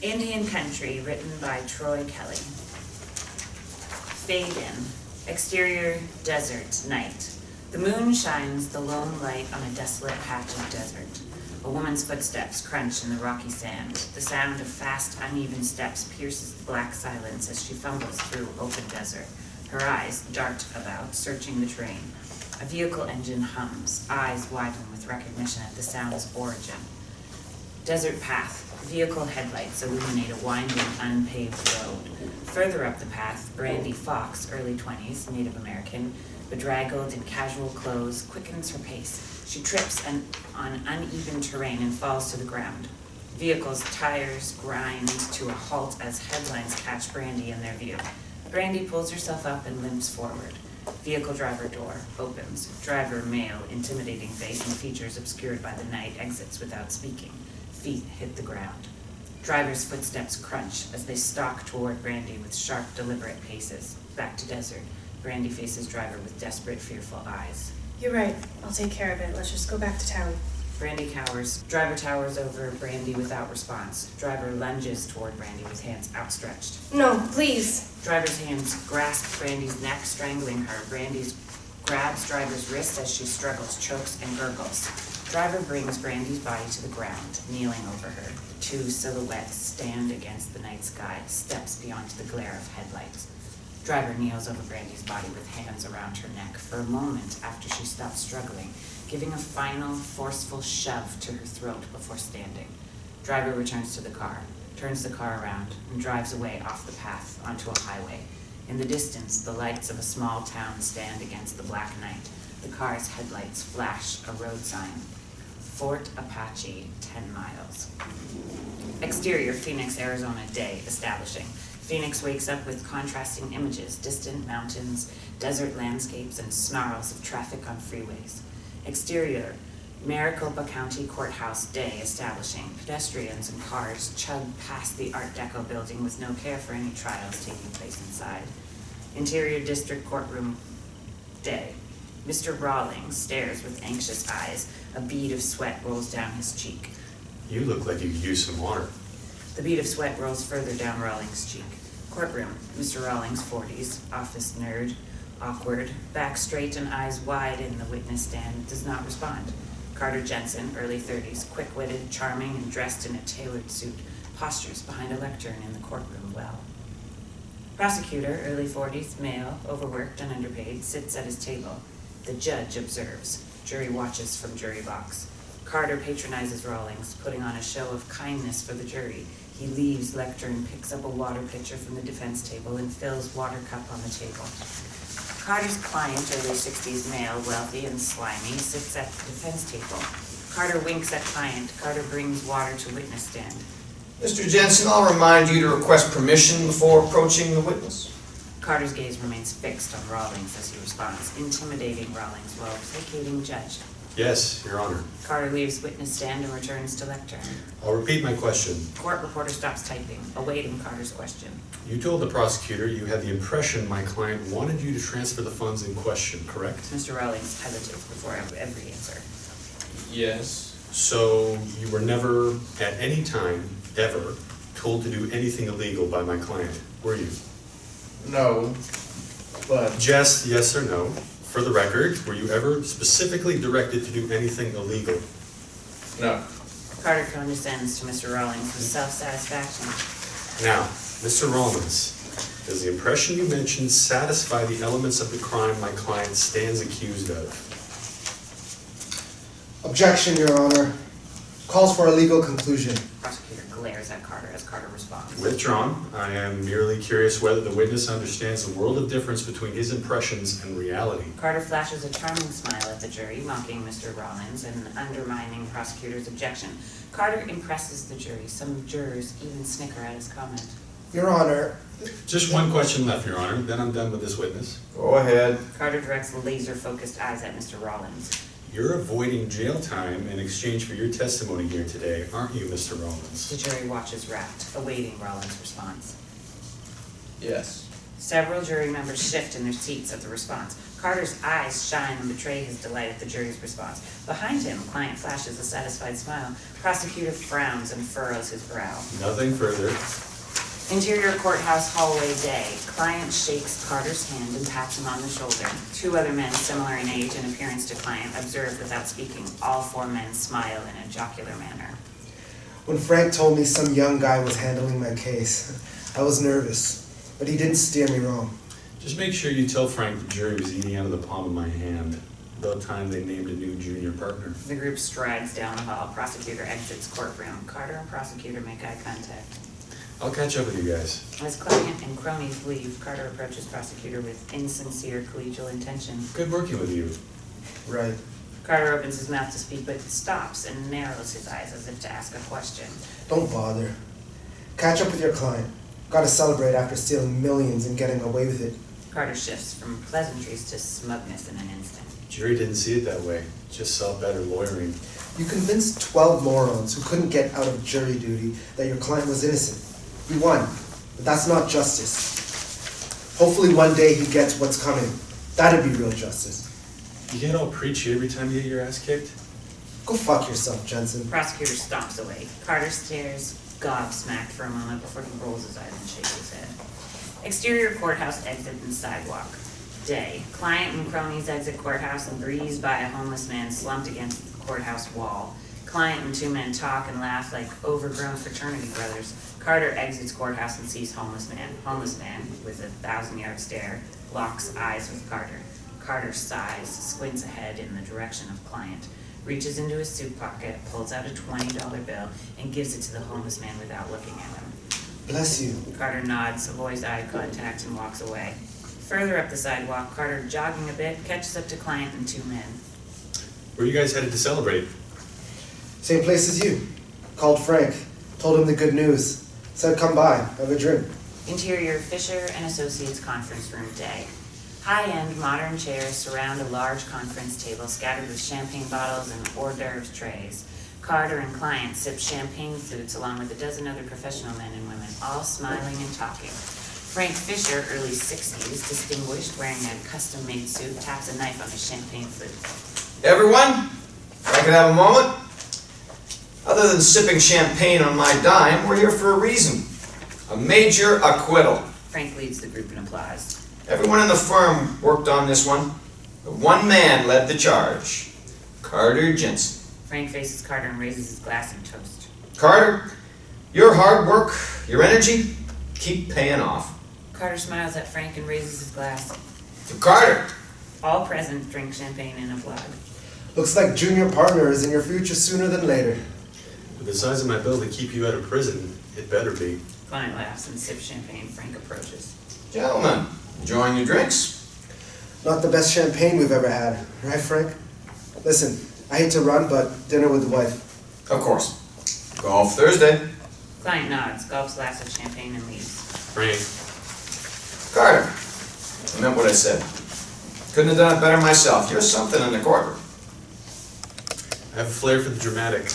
Indian Country, written by Troy Kelly. Fade in. Exterior, desert, night. The moon shines the lone light on a desolate patch of desert. A woman's footsteps crunch in the rocky sand. The sound of fast, uneven steps pierces the black silence as she fumbles through open desert. Her eyes dart about, searching the terrain. A vehicle engine hums, eyes widen with recognition at the sound's origin. Desert path. Vehicle headlights illuminate a winding, unpaved road. Further up the path, Brandy Fox, early 20s, Native American, bedraggled in casual clothes, quickens her pace. She trips on uneven terrain and falls to the ground. Vehicle's tires grind to a halt as headlines catch Brandy in their view. Brandy pulls herself up and limps forward. Vehicle driver door opens. Driver male, intimidating face and features obscured by the night, exits without speaking. Feet hit the ground. Driver's footsteps crunch as they stalk toward Brandy with sharp, deliberate paces. Back to desert. Brandy faces driver with desperate, fearful eyes. You're right. I'll take care of it. Let's just go back to town. Brandy cowers. Driver towers over Brandy without response. Driver lunges toward Brandy with hands outstretched. No, please. Driver's hands grasp Brandy's neck, strangling her. Brandy grabs driver's wrist as she struggles, chokes, and gurgles. Driver brings Brandy's body to the ground, kneeling over her. The two silhouettes stand against the night sky, steps beyond the glare of headlights. Driver kneels over Brandy's body with hands around her neck for a moment after she stops struggling, giving a final, forceful shove to her throat before standing. Driver returns to the car, turns the car around, and drives away off the path onto a highway. In the distance, the lights of a small town stand against the black night. The car's headlights flash a road sign. Fort Apache, 10 miles. Exterior, Phoenix, Arizona, day, establishing. Phoenix wakes up with contrasting images, distant mountains, desert landscapes, and snarls of traffic on freeways. Exterior, Maricopa County Courthouse, day, establishing. Pedestrians and cars chug past the Art Deco building with no care for any trials taking place inside. Interior District Courtroom, day. Mr. Rawlings stares with anxious eyes. A bead of sweat rolls down his cheek. You look like you could use some water. The bead of sweat rolls further down Rawlings' cheek. Courtroom, Mr. Rawlings, 40s, office nerd, awkward, back straight and eyes wide in the witness stand, does not respond. Carter Jensen, early 30s, quick-witted, charming, and dressed in a tailored suit, postures behind a lectern in the courtroom well. Prosecutor, early 40s, male, overworked and underpaid, sits at his table. The judge observes. Jury watches from jury box. Carter patronizes Rawlings, putting on a show of kindness for the jury. He leaves lectern, picks up a water pitcher from the defense table, and fills water cup on the table. Carter's client, early 60s male, wealthy and slimy, sits at the defense table. Carter winks at client. Carter brings water to witness stand. Mr. Jensen, I'll remind you to request permission before approaching the witness. Carter's gaze remains fixed on Rawlings as he responds, intimidating Rawlings while placating judge. Yes, Your Honor. Carter leaves witness stand and returns to lectern. I'll repeat my question. Court reporter stops typing, awaiting Carter's question. You told the prosecutor you had the impression my client wanted you to transfer the funds in question, correct? Mr. Rawlings hesitates before every answer. Yes. So you were never, at any time, ever, told to do anything illegal by my client, were you? No, but... Just yes or no. For the record, were you ever specifically directed to do anything illegal? No. Carter condescends to Mr. Rawlings with self-satisfaction. Now, Mr. Rawlings, does the impression you mentioned satisfy the elements of the crime my client stands accused of? Objection, Your Honor. Calls for a legal conclusion. Prosecutor glares at Carter as Carter responds. Withdrawn. I am merely curious whether the witness understands the world of difference between his impressions and reality. Carter flashes a charming smile at the jury, mocking Mr. Rawlings and undermining prosecutor's objection. Carter impresses the jury. Some jurors even snicker at his comment. Your Honor. Just one question left, Your Honor, then I'm done with this witness. Go ahead. Carter directs laser-focused eyes at Mr. Rawlings. You're avoiding jail time in exchange for your testimony here today, aren't you, Mr. Rawlings? The jury watches rapt, awaiting Rawlings' response. Yes. Several jury members shift in their seats at the response. Carter's eyes shine and betray his delight at the jury's response. Behind him, client flashes a satisfied smile. Prosecutor frowns and furrows his brow. Nothing further. Interior courthouse hallway day. Client shakes Carter's hand and pats him on the shoulder. Two other men, similar in age and appearance to client, observe without speaking. All four men smile in a jocular manner. When Frank told me some young guy was handling my case, I was nervous, but he didn't steer me wrong. Just make sure you tell Frank the jury was eating out of the palm of my hand. About time they named a new junior partner. The group strides down the hall. Prosecutor exits courtroom. Carter and prosecutor make eye contact. I'll catch up with you guys. As client and cronies leave, Carter approaches prosecutor with insincere collegial intention. Good working with you. Right. Carter opens his mouth to speak, but stops and narrows his eyes as if to ask a question. Don't bother. Catch up with your client. Gotta celebrate after stealing millions and getting away with it. Carter shifts from pleasantries to smugness in an instant. Jury didn't see it that way. Just saw better lawyering. You convinced 12 morons who couldn't get out of jury duty that your client was innocent. He won, but that's not justice. Hopefully one day he gets what's coming. That'd be real justice. You get all preachy every time you get your ass kicked? Go fuck yourself, Jensen. Prosecutor stomps away. Carter stares gobsmacked for a moment before he rolls his eyes and shakes his head. Exterior courthouse exit and sidewalk. Day. Client and cronies exit courthouse and breeze by a homeless man slumped against the courthouse wall. Client and two men talk and laugh like overgrown fraternity brothers. Carter exits courthouse and sees homeless man. Homeless man, with a 1,000-yard stare, locks eyes with Carter. Carter sighs, squints ahead in the direction of client, reaches into his suit pocket, pulls out a $20 bill, and gives it to the homeless man without looking at him. Bless you. Carter nods, avoids eye contact, and walks away. Further up the sidewalk, Carter, jogging a bit, catches up to client and two men. Where are you guys headed to celebrate? Same place as you. Called Frank. Told him the good news. Said come by, have a drink. Interior Fisher and Associates conference room day. High-end modern chairs surround a large conference table scattered with champagne bottles and hors d'oeuvres trays. Carter and client sip champagne flutes along with a dozen other professional men and women, all smiling and talking. Frank Fisher, early 60s, distinguished, wearing a custom-made suit, taps a knife on his champagne flute. Everyone, if I could have a moment. Other than sipping champagne on my dime, we're here for a reason. A major acquittal. Frank leads the group in applause. Everyone in the firm worked on this one, but one man led the charge. Carter Jensen. Frank faces Carter and raises his glass in toast. Carter, your hard work, your energy, keep paying off. Carter smiles at Frank and raises his glass. To Carter. All present drink champagne and applaud. Looks like junior partner is in your future sooner than later. With the size of my bill to keep you out of prison, it better be. Client laughs and sips champagne. Frank approaches. Gentlemen, enjoying your drinks? Not the best champagne we've ever had, right, Frank? Listen, I hate to run, but dinner with the wife. Of course. Golf Thursday. Client nods, gulps glass of champagne and leaves. Frank, Carter, I meant what I said. Couldn't have done it better myself. You're something in the courtroom. I have a flair for the dramatic.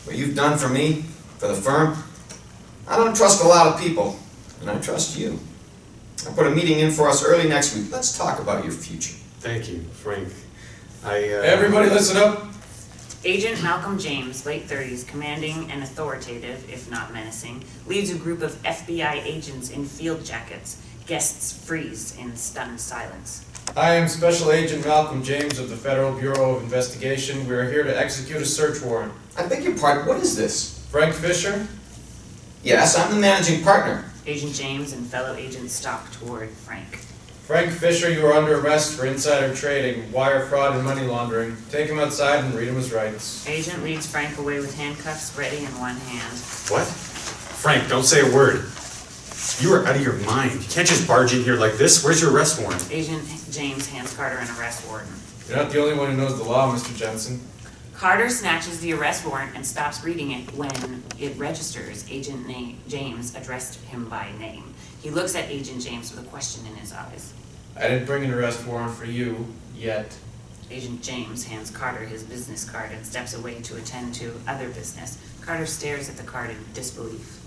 What you've done for me, for the firm, I don't trust a lot of people, and I trust you. I put a meeting in for us early next week. Let's talk about your future. Thank you, Frank. Everybody listen up. Agent Malcolm James, late 30s, commanding and authoritative, if not menacing, leads a group of FBI agents in field jackets. Guests freeze in stunned silence. I am Special Agent Malcolm James of the Federal Bureau of Investigation. We are here to execute a search warrant. I beg your pardon, what is this? Frank Fisher? Yes, I'm the managing partner. Agent James and fellow agents stalk toward Frank. Frank Fisher, you are under arrest for insider trading, wire fraud, and money laundering. Take him outside and read him his rights. Agent leads Frank away with handcuffs ready in one hand. What? Frank, don't say a word. You are out of your mind. You can't just barge in here like this. Where's your arrest warrant? Agent James hands Carter an arrest warrant. You're not the only one who knows the law, Mr. Jensen. Carter snatches the arrest warrant and stops reading it when it registers. Agent James addressed him by name. He looks at Agent James with a question in his eyes. I didn't bring an arrest warrant for you, yet. Agent James hands Carter his business card and steps away to attend to other business. Carter stares at the card in disbelief.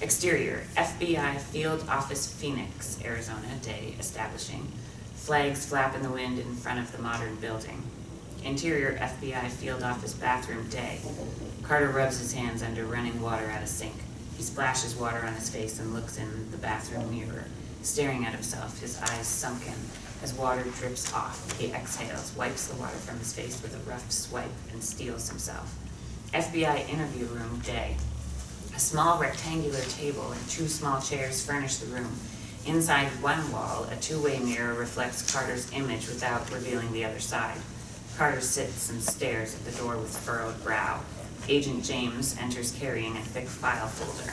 Exterior, FBI Field Office Phoenix, Arizona, day establishing. Flags flap in the wind in front of the modern building. Interior FBI field office bathroom day. Carter rubs his hands under running water at a sink. He splashes water on his face and looks in the bathroom mirror, staring at himself, his eyes sunken. As water drips off, he exhales, wipes the water from his face with a rough swipe, and steels himself. FBI interview room day. A small rectangular table and 2 small chairs furnish the room. Inside one wall, a 2-way mirror reflects Carter's image without revealing the other side. Carter sits and stares at the door with furrowed brow. Agent James enters carrying a thick file folder.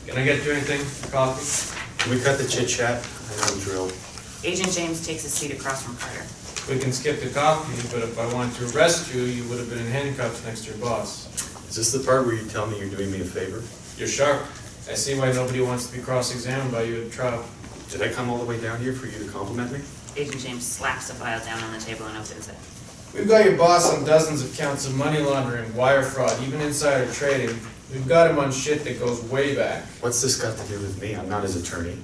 Can I get you anything? Coffee? Can we cut the chit-chat? I know the drill. Agent James takes a seat across from Carter. We can skip the coffee, but if I wanted to arrest you, you would have been in handcuffs next to your boss. Is this the part where you tell me you're doing me a favor? You're sharp. I see why nobody wants to be cross-examined by you at trial. Did I come all the way down here for you to compliment me? Agent James slaps the file down on the table and opens it. We've got your boss on dozens of counts of money laundering, wire fraud, even insider trading. We've got him on shit that goes way back. What's this got to do with me? I'm not his attorney.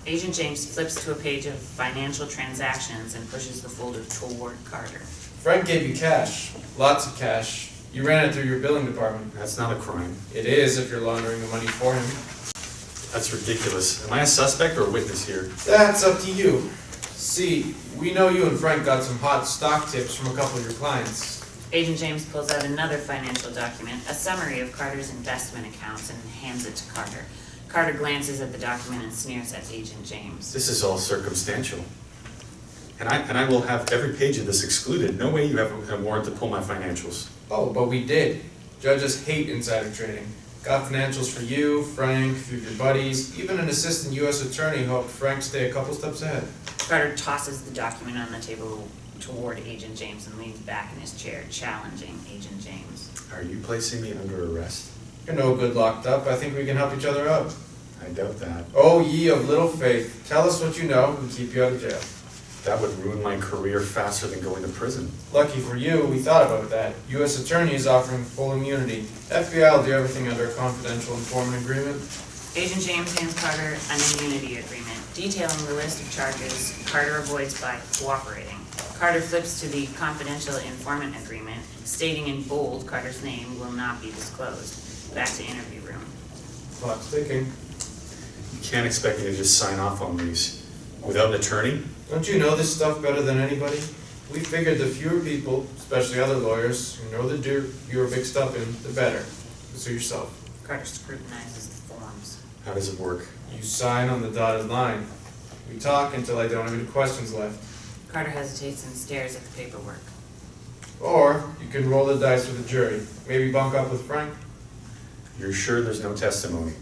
Agent James flips to a page of financial transactions and pushes the folder toward Carter. Frank gave you cash. Lots of cash. You ran it through your billing department. That's not a crime. It is if you're laundering the money for him. That's ridiculous. Am I a suspect or a witness here? That's up to you. See, we know you and Frank got some hot stock tips from a couple of your clients. Agent James pulls out another financial document, a summary of Carter's investment accounts, and hands it to Carter. Carter glances at the document and sneers at Agent James. This is all circumstantial. And I will have every page of this excluded. No way you have a warrant to pull my financials. Oh, but we did. Judges hate insider trading. Got financials for you, Frank, through your buddies, even an assistant U.S. attorney who helped Frank stay a couple steps ahead. Carter tosses the document on the table toward Agent James and leans back in his chair, challenging Agent James. Are you placing me under arrest? You're no good locked up. I think we can help each other out. I doubt that. Oh, ye of little faith. Tell us what you know and keep you out of jail. That would ruin my career faster than going to prison. Lucky for you, we thought about that. U.S. Attorney is offering full immunity. FBI will do everything under a confidential informant agreement. Agent James hands Carter an immunity agreement, detailing the list of charges Carter avoids by cooperating. Carter flips to the confidential informant agreement, stating in bold Carter's name will not be disclosed. Back to interview room. Clock's ticking. You can't expect me to just sign off on these without an attorney. Don't you know this stuff better than anybody? We figured the fewer people, especially other lawyers, who know the dirt you're mixed up in, the better. So yourself. Carter scrutinizes the forms. How does it work? You sign on the dotted line. We talk until I don't have any questions left. Carter hesitates and stares at the paperwork. Or you can roll the dice with the jury. Maybe bunk up with Frank. You're sure there's no testimony?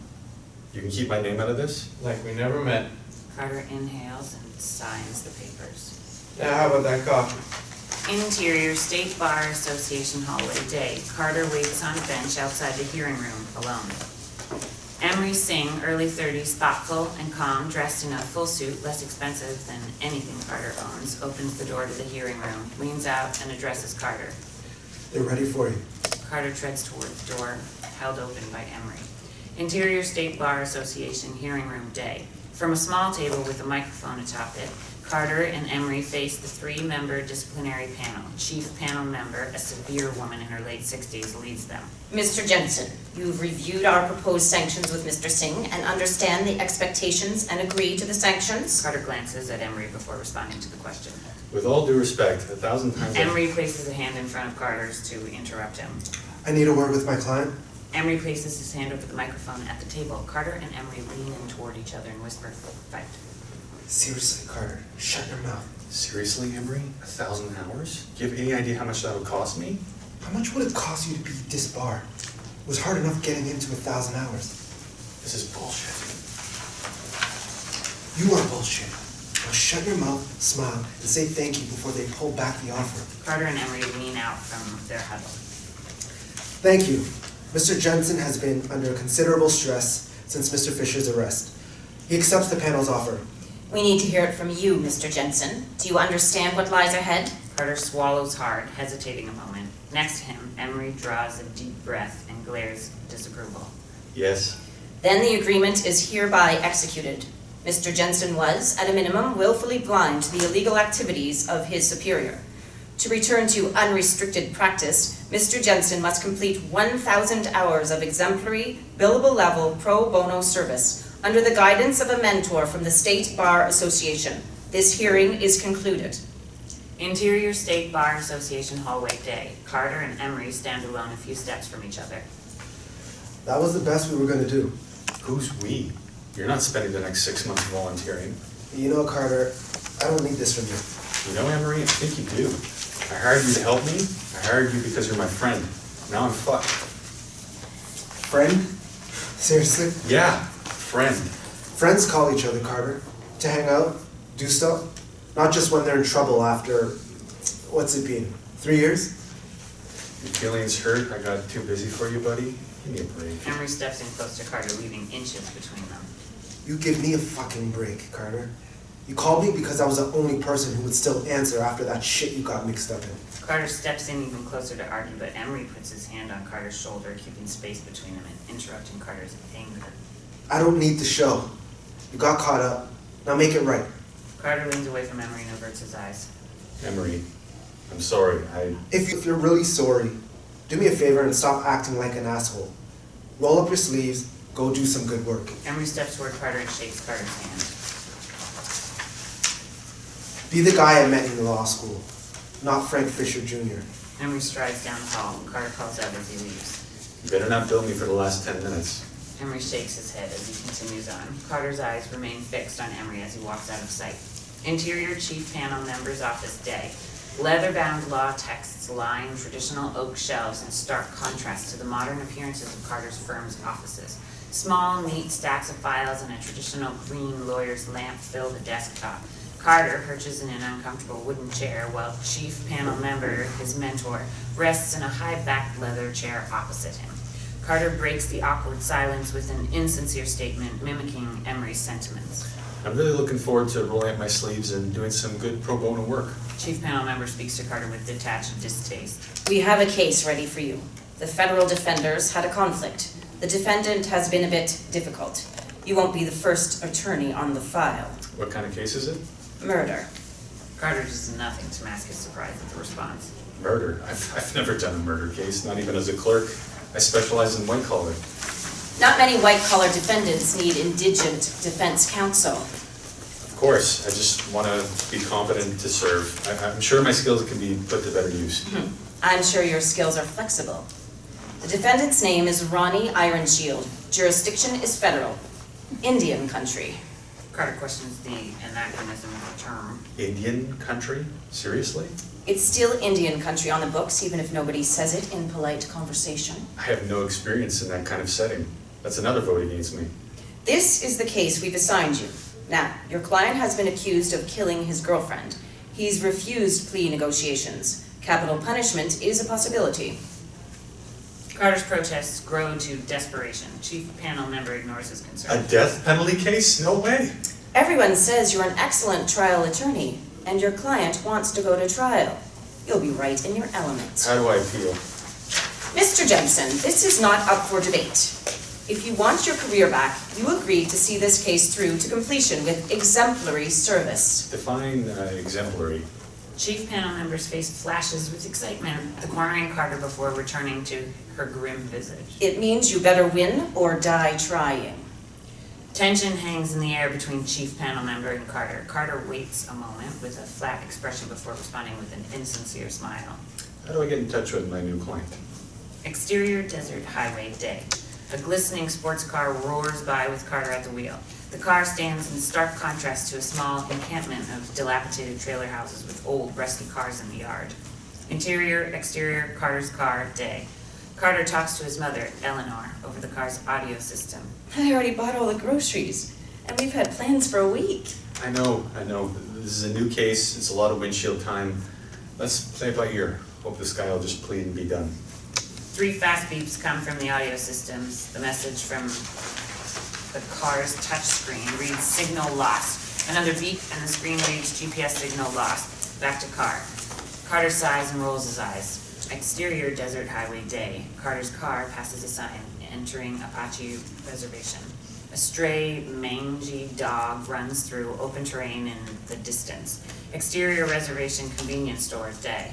You can keep my name out of this? Like we never met. Carter inhales and signs the papers. Now how about that coffee? Interior State Bar Association hallway day. Carter waits on a bench outside the hearing room, alone. Emery Singh, early 30s, thoughtful and calm, dressed in a full suit, less expensive than anything Carter owns, opens the door to the hearing room, leans out and addresses Carter. They're ready for you. Carter treads toward the door, held open by Emery. Interior State Bar Association hearing room day. From a small table with a microphone atop it, Carter and Emery face the 3-member disciplinary panel. Chief panel member, a severe woman in her late 60s, leads them. Mr. Jensen, you've reviewed our proposed sanctions with Mr. Singh and understand the expectations and agree to the sanctions? Carter glances at Emery before responding to the question. With all due respect, 1,000 times... Emery places a hand in front of Carter's to interrupt him. I need a word with my client. Emery places his hand over the microphone at the table. Carter and Emery lean in toward each other and whisper, "Fight." Seriously, Carter, shut your mouth. Seriously, Emery? 1,000 hours? Do you have any idea how much that would cost me? How much would it cost you to be disbarred? It was hard enough getting into 1,000 hours. This is bullshit. You are bullshit. Now shut your mouth, smile, and say thank you before they pull back the offer. Carter and Emery lean out from their huddle. Thank you. Mr. Jensen has been under considerable stress since Mr. Fisher's arrest. He accepts the panel's offer. We need to hear it from you, Mr. Jensen. Do you understand what lies ahead? Carter swallows hard, hesitating a moment. Next to him, Emery draws a deep breath and glares disapproval. Yes. Then the agreement is hereby executed. Mr. Jensen was, at a minimum, willfully blind to the illegal activities of his superior. To return to unrestricted practice, Mr. Jensen must complete 1,000 hours of exemplary, billable level pro bono service under the guidance of a mentor from the State Bar Association. This hearing is concluded. Interior State Bar Association hallway day. Carter and Emery stand alone a few steps from each other. That was the best we were gonna do. Who's we? You're not spending the next 6 months volunteering. You know, Carter, I don't need this from you. You know, Emery, I think you do. I hired you to help me. I hired you because you're my friend. Now I'm fucked. Friend? Seriously? Yeah, friend. Friends call each other, Carter. To hang out, do stuff. Not just when they're in trouble after, what's it been, 3 years? Your feelings hurt. I got too busy for you, buddy. Give me a break. Emery steps in close to Carter, leaving inches between them. You give me a fucking break, Carter. You called me because I was the only person who would still answer after that shit you got mixed up in. Carter steps in even closer to argue, but Emery puts his hand on Carter's shoulder, keeping space between them and interrupting Carter's anger. I don't need the show. You got caught up. Now make it right. Carter leans away from Emery and averts his eyes. Emery, I'm sorry. If you're really sorry, do me a favor and stop acting like an asshole. Roll up your sleeves, go do some good work. Emery steps toward Carter and shakes Carter's hand. Be the guy I met in law school, not Frank Fisher Jr. Emery strides down the hall, and Carter calls out as he leaves. You better not bill me for the last 10 minutes. Emery shakes his head as he continues on. Carter's eyes remain fixed on Emery as he walks out of sight. Interior Chief Panel Member's Office day. Leather-bound law texts line traditional oak shelves in stark contrast to the modern appearances of Carter's firm's offices. Small, neat stacks of files and a traditional green lawyer's lamp fill the desktop. Carter perches in an uncomfortable wooden chair while Chief Panel Member, his mentor, rests in a high-backed leather chair opposite him. Carter breaks the awkward silence with an insincere statement mimicking Emery's sentiments. I'm really looking forward to rolling up my sleeves and doing some good pro bono work. Chief Panel Member speaks to Carter with detached distaste. We have a case ready for you. The federal defenders had a conflict. The defendant has been a bit difficult. You won't be the first attorney on the file. What kind of case is it? Murder. Carter does nothing to mask his surprise at the response. Murder? I've never done a murder case, not even as a clerk. I specialize in white collar. Not many white-collar defendants need indigent defense counsel. Of course, I just want to be competent to serve. I'm sure my skills can be put to better use. I'm sure your skills are flexible. The defendant's name is Ronnie Ironshield. Jurisdiction is federal. Indian country. Carter questions the anachronism of the term. Indian country? Seriously? It's still Indian country on the books, even if nobody says it in polite conversation. I have no experience in that kind of setting. That's another vote against me. This is the case we've assigned you. Now, your client has been accused of killing his girlfriend. He's refused plea negotiations. Capital punishment is a possibility. Carter's protests grow to desperation. Chief Panel Member ignores his A concern. death penalty case? No way. Everyone says you're an excellent trial attorney, and your client wants to go to trial. You'll be right in your element. How do I appeal? Mr. Jensen, this is not up for debate. If you want your career back, you agreed to see this case through to completion with exemplary service. Define exemplary. Chief Panel Member's face flashes with excitement, the cornering Carter before returning to her grim visage. It means you better win or die trying. Tension hangs in the air between Chief Panel Member and Carter. Carter waits a moment with a flat expression before responding with an insincere smile. How do I get in touch with my new client? Exterior desert highway day. A glistening sports car roars by with Carter at the wheel. The car stands in stark contrast to a small encampment of dilapidated trailer houses with old, rusty cars in the yard. Interior, exterior, Carter's car, day. Carter talks to his mother, Eleanor, over the car's audio system. I already bought all the groceries, and we've had plans for a week. I know. This is a new case. It's a lot of windshield time. Let's play it by ear. Hope this guy will just plead and be done. 3 fast beeps come from the audio systems. The message from the car's touchscreen reads signal lost. Another beep and the screen reads GPS signal lost. Back to car. Carter sighs and rolls his eyes. Exterior desert highway day. Carter's car passes a sign entering Apache Reservation. A stray, mangy dog runs through open terrain in the distance. Exterior reservation convenience store day.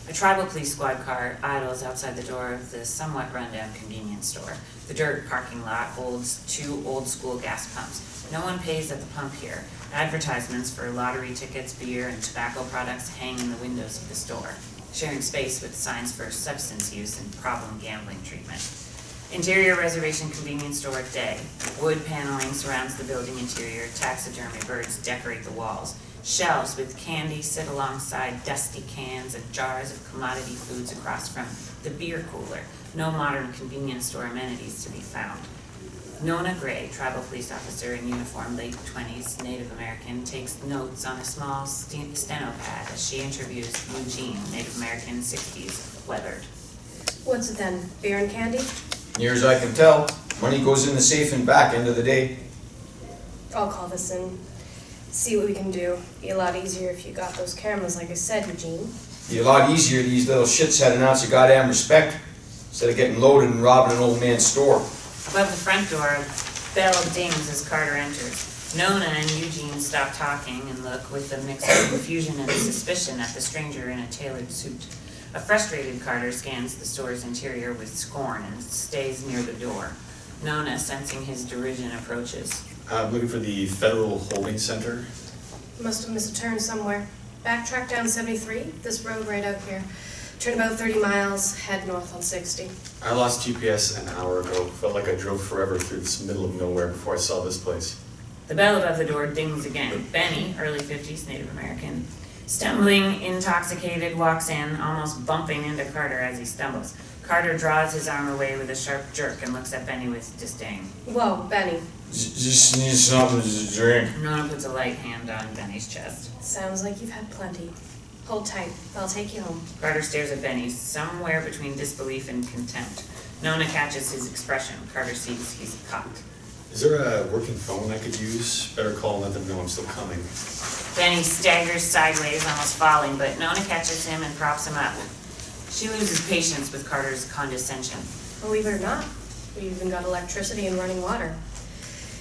A tribal police squad car idles outside the door of the somewhat rundown convenience store. The dirt parking lot holds 2 old-school gas pumps. No one pays at the pump here. Advertisements for lottery tickets, beer, and tobacco products hang in the windows of the store, sharing space with signs for substance use and problem gambling treatment. Interior reservation convenience store day. Wood paneling surrounds the building interior. Taxidermy birds decorate the walls. Shelves with candy sit alongside dusty cans and jars of commodity foods across from the beer cooler. No modern convenience store amenities to be found. Nona Gray, tribal police officer in uniform, late 20s, Native American, takes notes on a small steno pad as she interviews Eugene, Native American, 60s, weathered. What's it then? Beer and candy? Near as I can tell, money goes in the safe and back end of the day. I'll call this in. See what we can do. Be a lot easier if you got those cameras, like I said, Eugene. Be a lot easier if these little shits had an ounce of goddamn respect, instead of getting loaded and robbing an old man's store. Above the front door, a bell dings as Carter enters. Nona and Eugene stop talking and look with a mix of confusion and suspicion at the stranger in a tailored suit. A frustrated Carter scans the store's interior with scorn and stays near the door. Nona, sensing his derision, approaches. I'm looking for the Federal Holding Center. Must have missed a turn somewhere. Backtrack down 73, this road right out here. Turn about 30 miles, head north on 60. I lost GPS an hour ago. Felt like I drove forever through this middle of nowhere before I saw this place. The bell above the door dings again. Benny, early 50s, Native American, stumbling, intoxicated, walks in, almost bumping into Carter as he stumbles. Carter draws his arm away with a sharp jerk and looks at Benny with disdain. Whoa, Benny. Just need something to drink. Nona puts a light hand on Benny's chest. Sounds like you've had plenty. Hold tight. I'll take you home. Carter stares at Benny, somewhere between disbelief and contempt. Nona catches his expression. Carter sees he's caught. Is there a working phone I could use? Better call and let them know I'm still coming. Benny staggers sideways, almost falling, but Nona catches him and props him up. She loses patience with Carter's condescension. Believe it or not, we even got electricity and running water.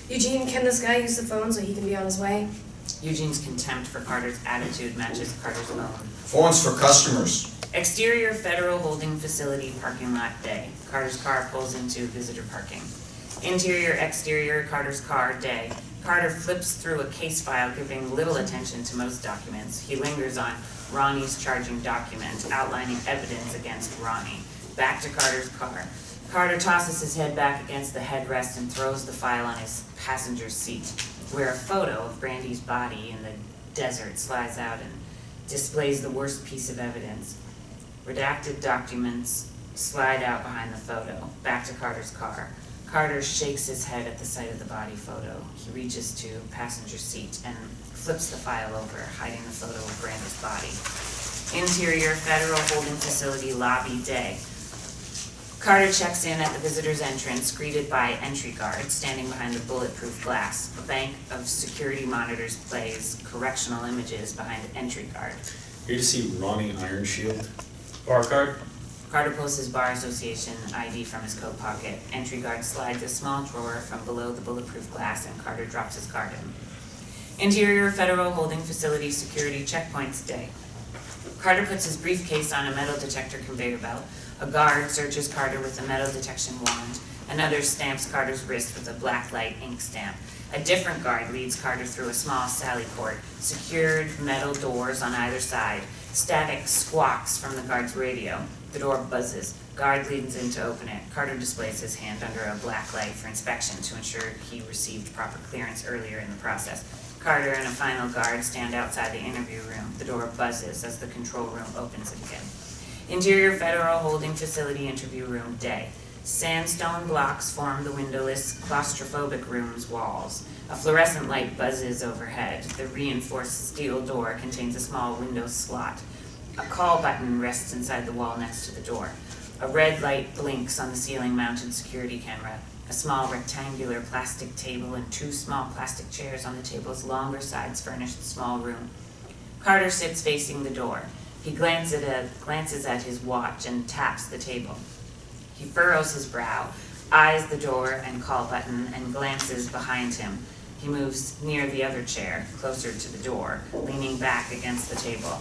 Eugene, can this guy use the phone so he can be on his way? Eugene's contempt for Carter's attitude matches Carter's own. Phones for customers. Exterior Federal Holding Facility parking lot day. Carter's car pulls into visitor parking. Interior, exterior, Carter's car day. Carter flips through a case file, giving little attention to most documents. He lingers on Ronnie's charging document, outlining evidence against Ronnie. Back to Carter's car. Carter tosses his head back against the headrest and throws the file on his passenger seat, where a photo of Brandy's body in the desert slides out and displays the worst piece of evidence. Redacted documents slide out behind the photo. Back to Carter's car. Carter shakes his head at the sight of the body photo. He reaches to passenger seat and flips the file over, hiding the photo of Brandy's body. Interior Federal Holding Facility lobby day. Carter checks in at the visitor's entrance, greeted by entry guards standing behind the bulletproof glass. A bank of security monitors plays correctional images behind entry guard. Here to see Ronnie Ironshield. Bar card? Carter pulls his bar association ID from his coat pocket. Entry guard slides a small drawer from below the bulletproof glass and Carter drops his card in. Interior Federal Holding Facility Security Checkpoints Day. Carter puts his briefcase on a metal detector conveyor belt. A guard searches Carter with a metal detection wand. Another stamps Carter's wrist with a black light ink stamp. A different guard leads Carter through a small sally port, secured metal doors on either side. Static squawks from the guard's radio. The door buzzes. Guard leans in to open it. Carter displays his hand under a black light for inspection to ensure he received proper clearance earlier in the process. Carter and a final guard stand outside the interview room. The door buzzes as the control room opens again. Interior Federal Holding Facility Interview Room Day. Sandstone blocks form the windowless, claustrophobic room's walls. A fluorescent light buzzes overhead. The reinforced steel door contains a small window slot. A call button rests inside the wall next to the door. A red light blinks on the ceiling-mounted security camera. A small rectangular plastic table and 2 small plastic chairs on the table's longer sides furnish the small room. Carter sits facing the door. He glances at his watch and taps the table. He furrows his brow, eyes the door and call button and glances behind him. He moves near the other chair, closer to the door, leaning back against the table.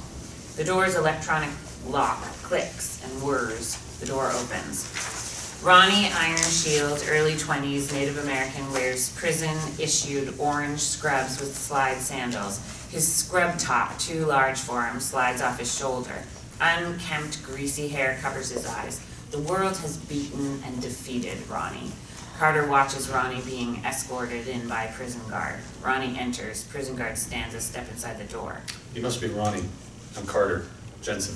The door's electronic lock clicks and whirs. The door opens. Ronnie, Iron Shield, early 20s, Native American, wears prison-issued orange scrubs with slide sandals. His scrub top, too large for him, slides off his shoulder. Unkempt, greasy hair covers his eyes. The world has beaten and defeated Ronnie. Carter watches Ronnie being escorted in by a prison guard. Ronnie enters. Prison guard stands a step inside the door. You must be Ronnie. I'm Carter. Jensen.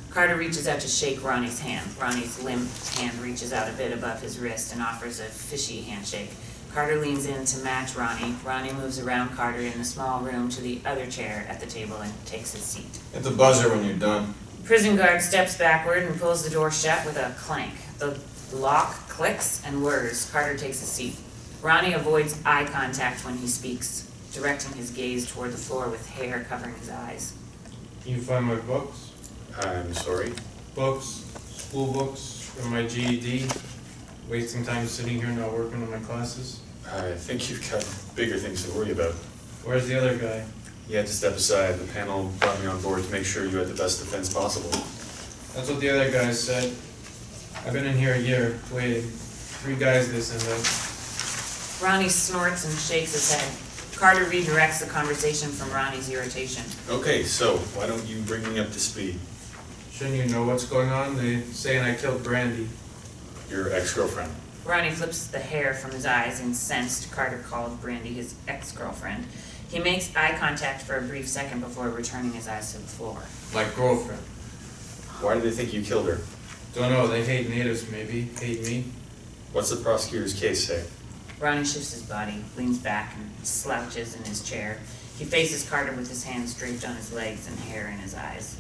Carter reaches out to shake Ronnie's hand. Ronnie's limp hand reaches out a bit above his wrist and offers a fishy handshake. Carter leans in to match Ronnie. Ronnie moves around Carter in the small room to the other chair at the table and takes his seat. Hit the buzzer when you're done. Prison guard steps backward and pulls the door shut with a clank. The lock clicks and whirs. Carter takes a seat. Ronnie avoids eye contact when he speaks, directing his gaze toward the floor with hair covering his eyes. Can you find my books? I'm sorry. Books, school books, for my GED. Wasting time sitting here not working on my classes. I think you've got bigger things to worry about. Where's the other guy? You had to step aside. The panel brought me on board to make sure you had the best defense possible. That's what the other guy said. I've been in here a year, waiting. 3 guys this and that. Ronnie snorts and shakes his head. Carter redirects the conversation from Ronnie's irritation. Okay, so why don't you bring me up to speed? Shouldn't you know what's going on? They saying I killed Brandy. Your ex-girlfriend. Ronnie flips the hair from his eyes, incensed Carter called Brandy his ex-girlfriend. He makes eye contact for a brief second before returning his eyes to the floor. My girlfriend. Why do they think you killed her? Don't know, they hate natives maybe. Hate me. What's the prosecutor's case say? Ronnie shifts his body, leans back, and slouches in his chair. He faces Carter with his hands draped on his legs and hair in his eyes.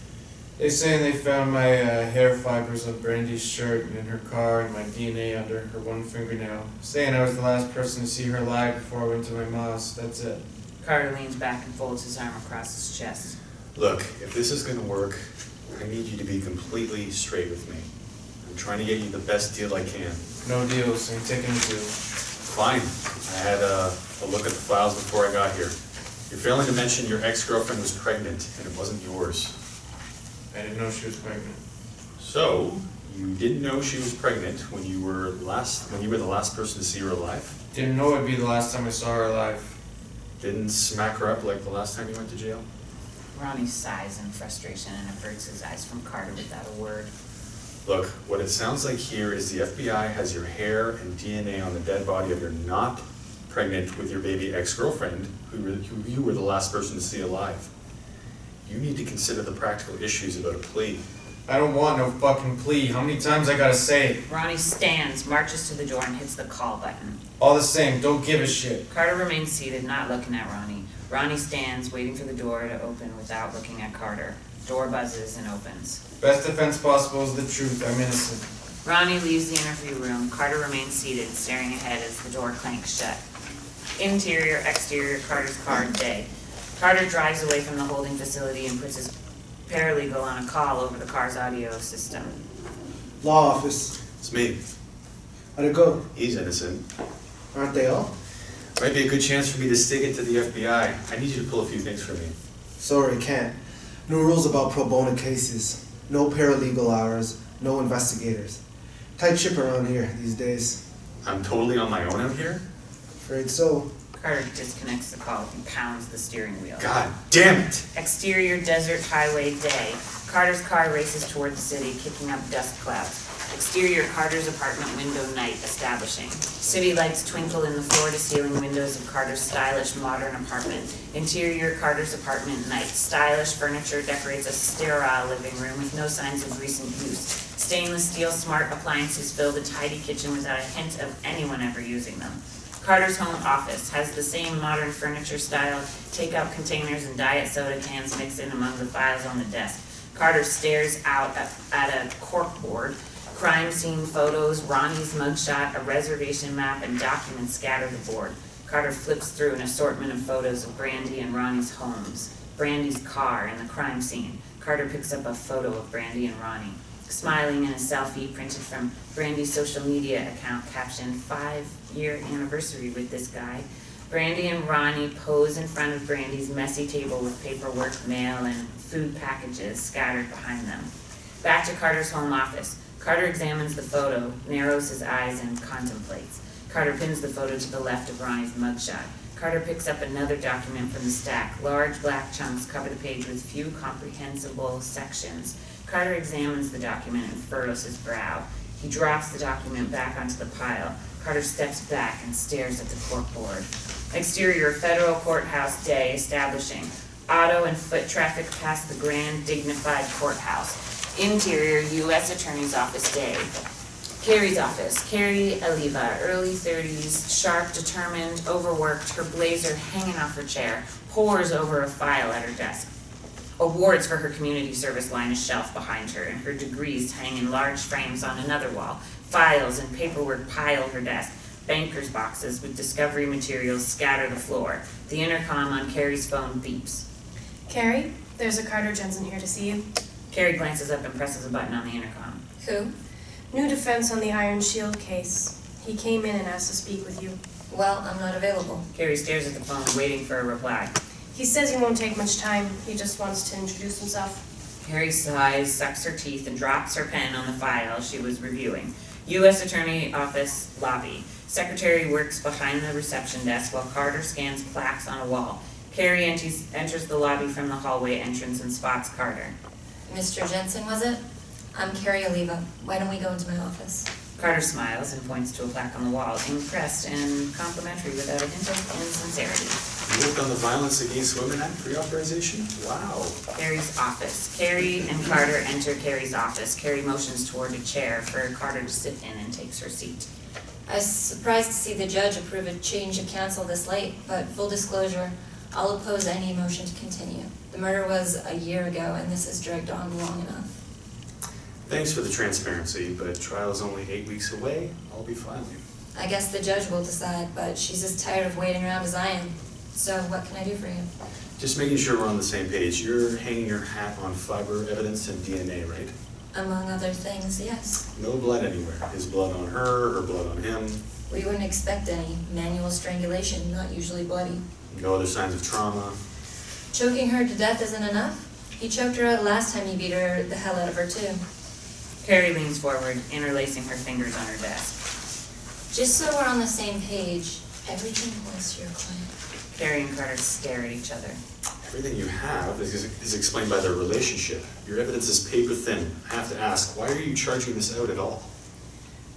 They saying they found my hair fibers on Brandy's shirt and in her car and my DNA under her one fingernail. Saying I was the last person to see her alive before I went to my mom's. That's it. Carter leans back and folds his arm across his chest. Look, if this is going to work, I need you to be completely straight with me. I'm trying to get you the best deal I can. No deals, ain't taking a deal. Fine. I had a look at the files before I got here. You're failing to mention your ex-girlfriend was pregnant, and it wasn't yours. I didn't know she was pregnant. So, you didn't know she was pregnant when you were the last person to see her alive? Didn't know it'd be the last time I saw her alive. Didn't smack her up like the last time you went to jail? Ronnie sighs in frustration and averts his eyes from Carter without a word. Look, what it sounds like here is the FBI has your hair and DNA on the dead body of your not pregnant with your baby ex-girlfriend, who you were the last person to see alive. You need to consider the practical issues about a plea. I don't want no fucking plea. How many times I gotta say it? Ronnie stands, marches to the door, and hits the call button. All the same, don't give a shit. Carter remains seated, not looking at Ronnie. Ronnie stands, waiting for the door to open without looking at Carter. Door buzzes and opens. Best defense possible is the truth. I'm innocent. Ronnie leaves the interview room. Carter remains seated, staring ahead as the door clanks shut. Interior, exterior, Carter's car, day. Carter drives away from the holding facility and puts his paralegal on a call over the car's audio system. Law office. It's me. How'd it go? He's innocent. Aren't they all? Might be a good chance for me to stick it to the FBI. I need you to pull a few things for me. Sorry, can't. New rules about pro bono cases. No paralegal hours, no investigators. Tight ship around here these days. I'm totally on my own out here? Afraid so. Carter disconnects the call and pounds the steering wheel. God damn it! Exterior desert highway day. Carter's car races toward the city, kicking up dust clouds. Exterior Carter's apartment window night establishing. City lights twinkle in the floor-to-ceiling windows of Carter's stylish modern apartment. Interior Carter's apartment night. Stylish furniture decorates a sterile living room with no signs of recent use. Stainless steel smart appliances fill the tidy kitchen without a hint of anyone ever using them. Carter's home office has the same modern furniture style, takeout containers and diet soda cans mixed in among the files on the desk. Carter stares out at a corkboard. Crime scene photos, Ronnie's mugshot, a reservation map, and documents scatter the board. Carter flips through an assortment of photos of Brandy and Ronnie's homes, Brandy's car, and the crime scene. Carter picks up a photo of Brandy and Ronnie. smiling in a selfie printed from Brandy's social media account captioned 5-year anniversary with this guy. Brandy and Ronnie pose in front of Brandy's messy table with paperwork, mail, and food packages scattered behind them. Back to Carter's home office. Carter examines the photo, narrows his eyes, and contemplates. Carter pins the photo to the left of Ronnie's mugshot. Carter picks up another document from the stack. Large black chunks cover the page with few comprehensible sections. Carter examines the document and furrows his brow. He drops the document back onto the pile. Carter steps back and stares at the corkboard. Exterior Federal Courthouse Day establishing auto and foot traffic past the grand dignified courthouse. Interior U.S. Attorney's Office Day. Kari's office. Kari Aliva, early 30s, sharp, determined, overworked, her blazer hanging off her chair, pores over a file at her desk. Awards for her community service line a shelf behind her, and her degrees hang in large frames on another wall. Files and paperwork pile her desk. Banker's boxes with discovery materials scatter the floor. The intercom on Kari's phone beeps. Kari, there's a Carter Jensen here to see you. Kari glances up and presses a button on the intercom. Who? New defense on the Iron Shield case. He came in and asked to speak with you. Well, I'm not available. Kari stares at the phone, waiting for a reply. He says he won't take much time. He just wants to introduce himself. Kari sighs, sucks her teeth, and drops her pen on the file she was reviewing. U.S. Attorney Office lobby. Secretary works behind the reception desk while Carter scans plaques on a wall. Kari enters the lobby from the hallway entrance and spots Carter. Mr. Jensen, was it? I'm Kari Aliva. Why don't we go into my office? Carter smiles and points to a plaque on the wall, impressed and complimentary without a hint of insincerity. You worked on the Violence Against Women Act pre-authorization? Wow. Kari's office. Kari and Carter enter Kari's office. Kari motions toward a chair for Carter to sit in and takes her seat. I was surprised to see the judge approve a change of counsel this late, but full disclosure, I'll oppose any motion to continue. The murder was a year ago, and this has dragged on long enough. Thanks for the transparency, but trial is only 8 weeks away. I'll be filing. I guess the judge will decide, but she's as tired of waiting around as I am. So what can I do for you? Just making sure we're on the same page. You're hanging your hat on fiber evidence and DNA, right? Among other things, yes. No blood anywhere. His blood on her blood on him. We wouldn't expect any. Manual strangulation, not usually bloody. No other signs of trauma. Choking her to death isn't enough. He choked her out last time he beat her the hell out of her, too. Kari leans forward, interlacing her fingers on her desk. Just so we're on the same page, everything points to your client. Kari and Carter stare at each other. Everything you have is explained by their relationship. Your evidence is paper thin. I have to ask, why are you charging this out at all?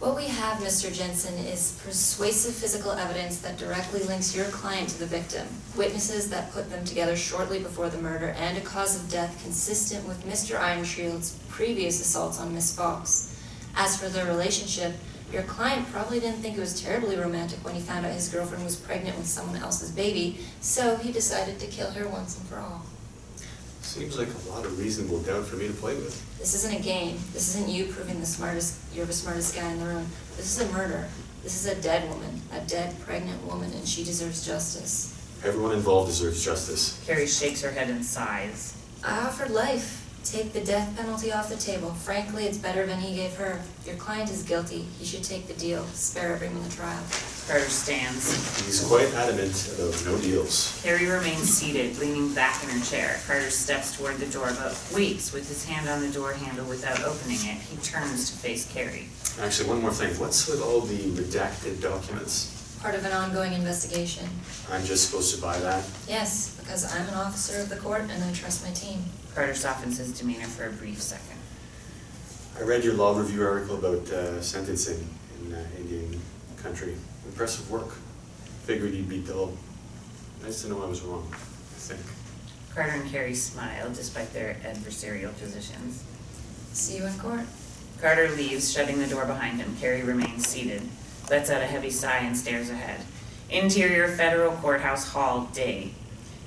What we have, Mr. Jensen, is persuasive physical evidence that directly links your client to the victim, witnesses that put them together shortly before the murder, and a cause of death consistent with Mr. Ironshield's previous assaults on Miss Fox. As for their relationship, your client probably didn't think it was terribly romantic when he found out his girlfriend was pregnant with someone else's baby, so he decided to kill her once and for all. Seems like a lot of reasonable doubt for me to play with. This isn't a game. This isn't you proving you're the smartest guy in the room. This is a murder. This is a dead woman, a dead pregnant woman, and she deserves justice. Everyone involved deserves justice. Kari shakes her head and sighs. I offered life. Take the death penalty off the table. Frankly, it's better than he gave her. Your client is guilty. He should take the deal. Spare everyone the trial. Carter stands. He's quite adamant about no deals. Kari remains seated, leaning back in her chair. Carter steps toward the door, but waits with his hand on the door handle without opening it. He turns to face Kari. Actually, one more thing. What's with all the redacted documents? Part of an ongoing investigation. I'm just supposed to buy that? Yes, because I'm an officer of the court and I trust my team. Carter softens his demeanor for a brief second. I read your law review article about sentencing in Indian country. Impressive work. Figured you'd beat the whole. Nice to know I was wrong, I think. Carter and Kari smile despite their adversarial positions. See you in court. Carter leaves, shutting the door behind him. Kari remains seated, lets out a heavy sigh and stares ahead. Interior Federal Courthouse Hall, day.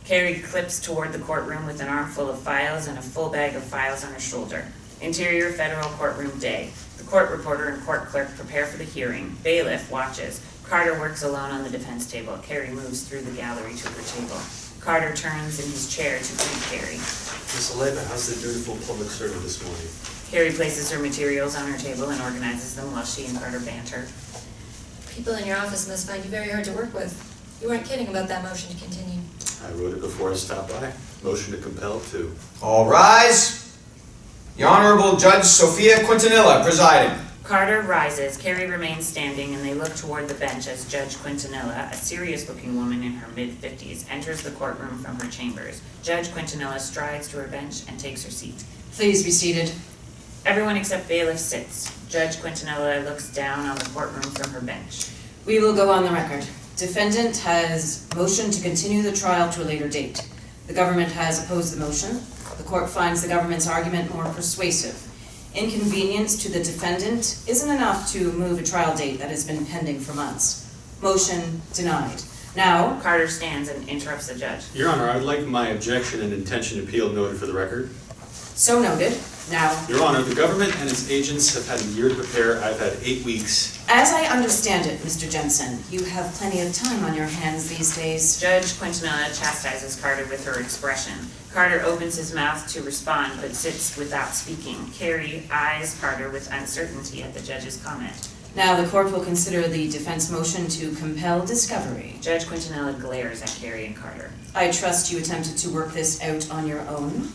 Kari clips toward the courtroom with an armful of files and a full bag of files on her shoulder. Interior Federal Courtroom, day. The court reporter and court clerk prepare for the hearing. Bailiff watches. Carter works alone on the defense table. Kari moves through the gallery to her table. Carter turns in his chair to greet Kari. Miss Aliva, how's the dutiful public servant this morning? Kari places her materials on her table and organizes them while she and Carter banter. People in your office must find you very hard to work with. You weren't kidding about that motion to continue. I wrote it before I stopped by. Motion to compel too. All rise. The Honorable Judge Sophia Quintanilla presiding. Carter rises, Kari remains standing, and they look toward the bench as Judge Quintanilla, a serious-looking woman in her mid-50s, enters the courtroom from her chambers. Judge Quintanilla strides to her bench and takes her seat. Please be seated. Everyone except bailiff sits. Judge Quintanilla looks down on the courtroom from her bench. We will go on the record. Defendant has motioned to continue the trial to a later date. The government has opposed the motion. The court finds the government's argument more persuasive. Inconvenience to the defendant isn't enough to move a trial date that has been pending for months. Motion denied. Now, Carter stands and interrupts the judge. Your Honor, I would like my objection and intention appeal noted for the record. so noted. Now, Your Honor, the government and its agents have had a year to prepare. I've had 8 weeks. as I understand it, Mr. Jensen, you have plenty of time on your hands these days. Judge Quintanilla chastises Carter with her expression. Carter opens his mouth to respond, but sits without speaking. Kari eyes Carter with uncertainty at the judge's comment. Now the court will consider the defense motion to compel discovery. Judge Quintanilla glares at Kari and Carter. I trust you attempted to work this out on your own.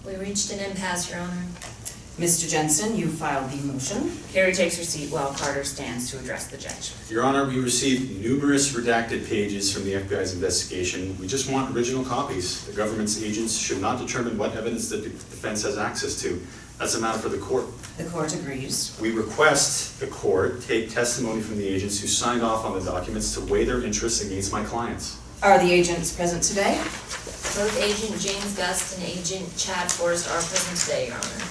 We reached an impasse, Your Honor. Mr. Jensen, you filed the motion. Kari takes her seat while Carter stands to address the judge. Your Honor, we received numerous redacted pages from the FBI's investigation. We just want original copies. The government's agents should not determine what evidence the defense has access to. That's a matter for the court. The court agrees. We request the court take testimony from the agents who signed off on the documents to weigh their interests against my clients. Are the agents present today? Both Agent James Gust and Agent Chad Forrest are present today, Your Honor.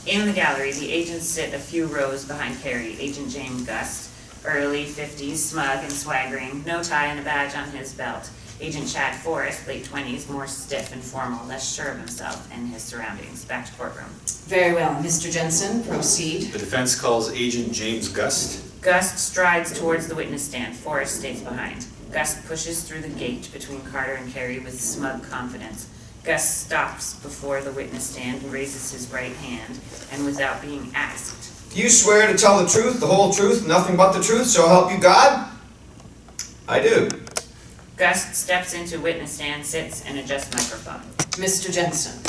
In the gallery, the agents sit a few rows behind Kari. Agent James Gust, early 50s, smug and swaggering, no tie and a badge on his belt. Agent Chad Forrest, late 20s, more stiff and formal, less sure of himself and his surroundings. Back to courtroom. Very well. Mr. Jensen, proceed. The defense calls Agent James Gust. Gust strides towards the witness stand. Forrest stays behind. Gust pushes through the gate between Carter and Kari with smug confidence. Gust stops before the witness stand and raises his right hand, and without being asked. Do you swear to tell the truth, the whole truth, nothing but the truth, so help you God? I do. Gust steps into witness stand, sits, and adjusts microphone. Mr. Jensen.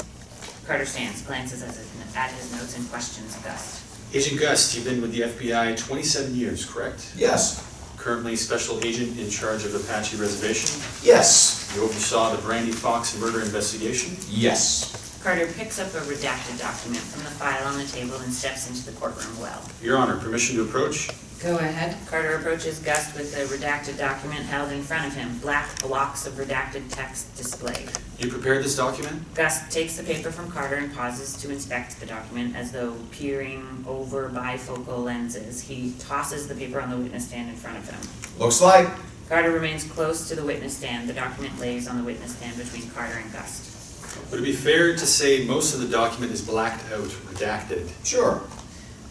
Carter stands, glances at his notes, and questions Gust. Agent Gust, you've been with the FBI 27 years, correct? Yes. Currently special agent in charge of Apache Reservation. Yes. You oversaw the Brandy Fox murder investigation. Yes. Carter picks up a redacted document from the file on the table and steps into the courtroom well. Your Honor, permission to approach? Go ahead. Carter approaches Gust with a redacted document held in front of him, black blocks of redacted text displayed. You prepared this document? Gust takes the paper from Carter and pauses to inspect the document as though peering over bifocal lenses. He tosses the paper on the witness stand in front of him. Looks like. Carter remains close to the witness stand. The document lays on the witness stand between Carter and Gust. Would it be fair to say most of the document is blacked out, redacted? Sure.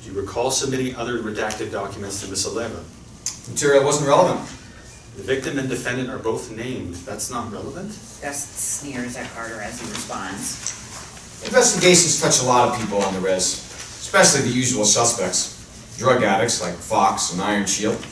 Do you recall submitting other redacted documents to Miss Aleva? Material wasn't relevant. The victim and defendant are both named. That's not relevant? Gust sneers at Carter as he responds. Investigations touch a lot of people on the res, especially the usual suspects. Drug addicts like Fox and Iron Shield.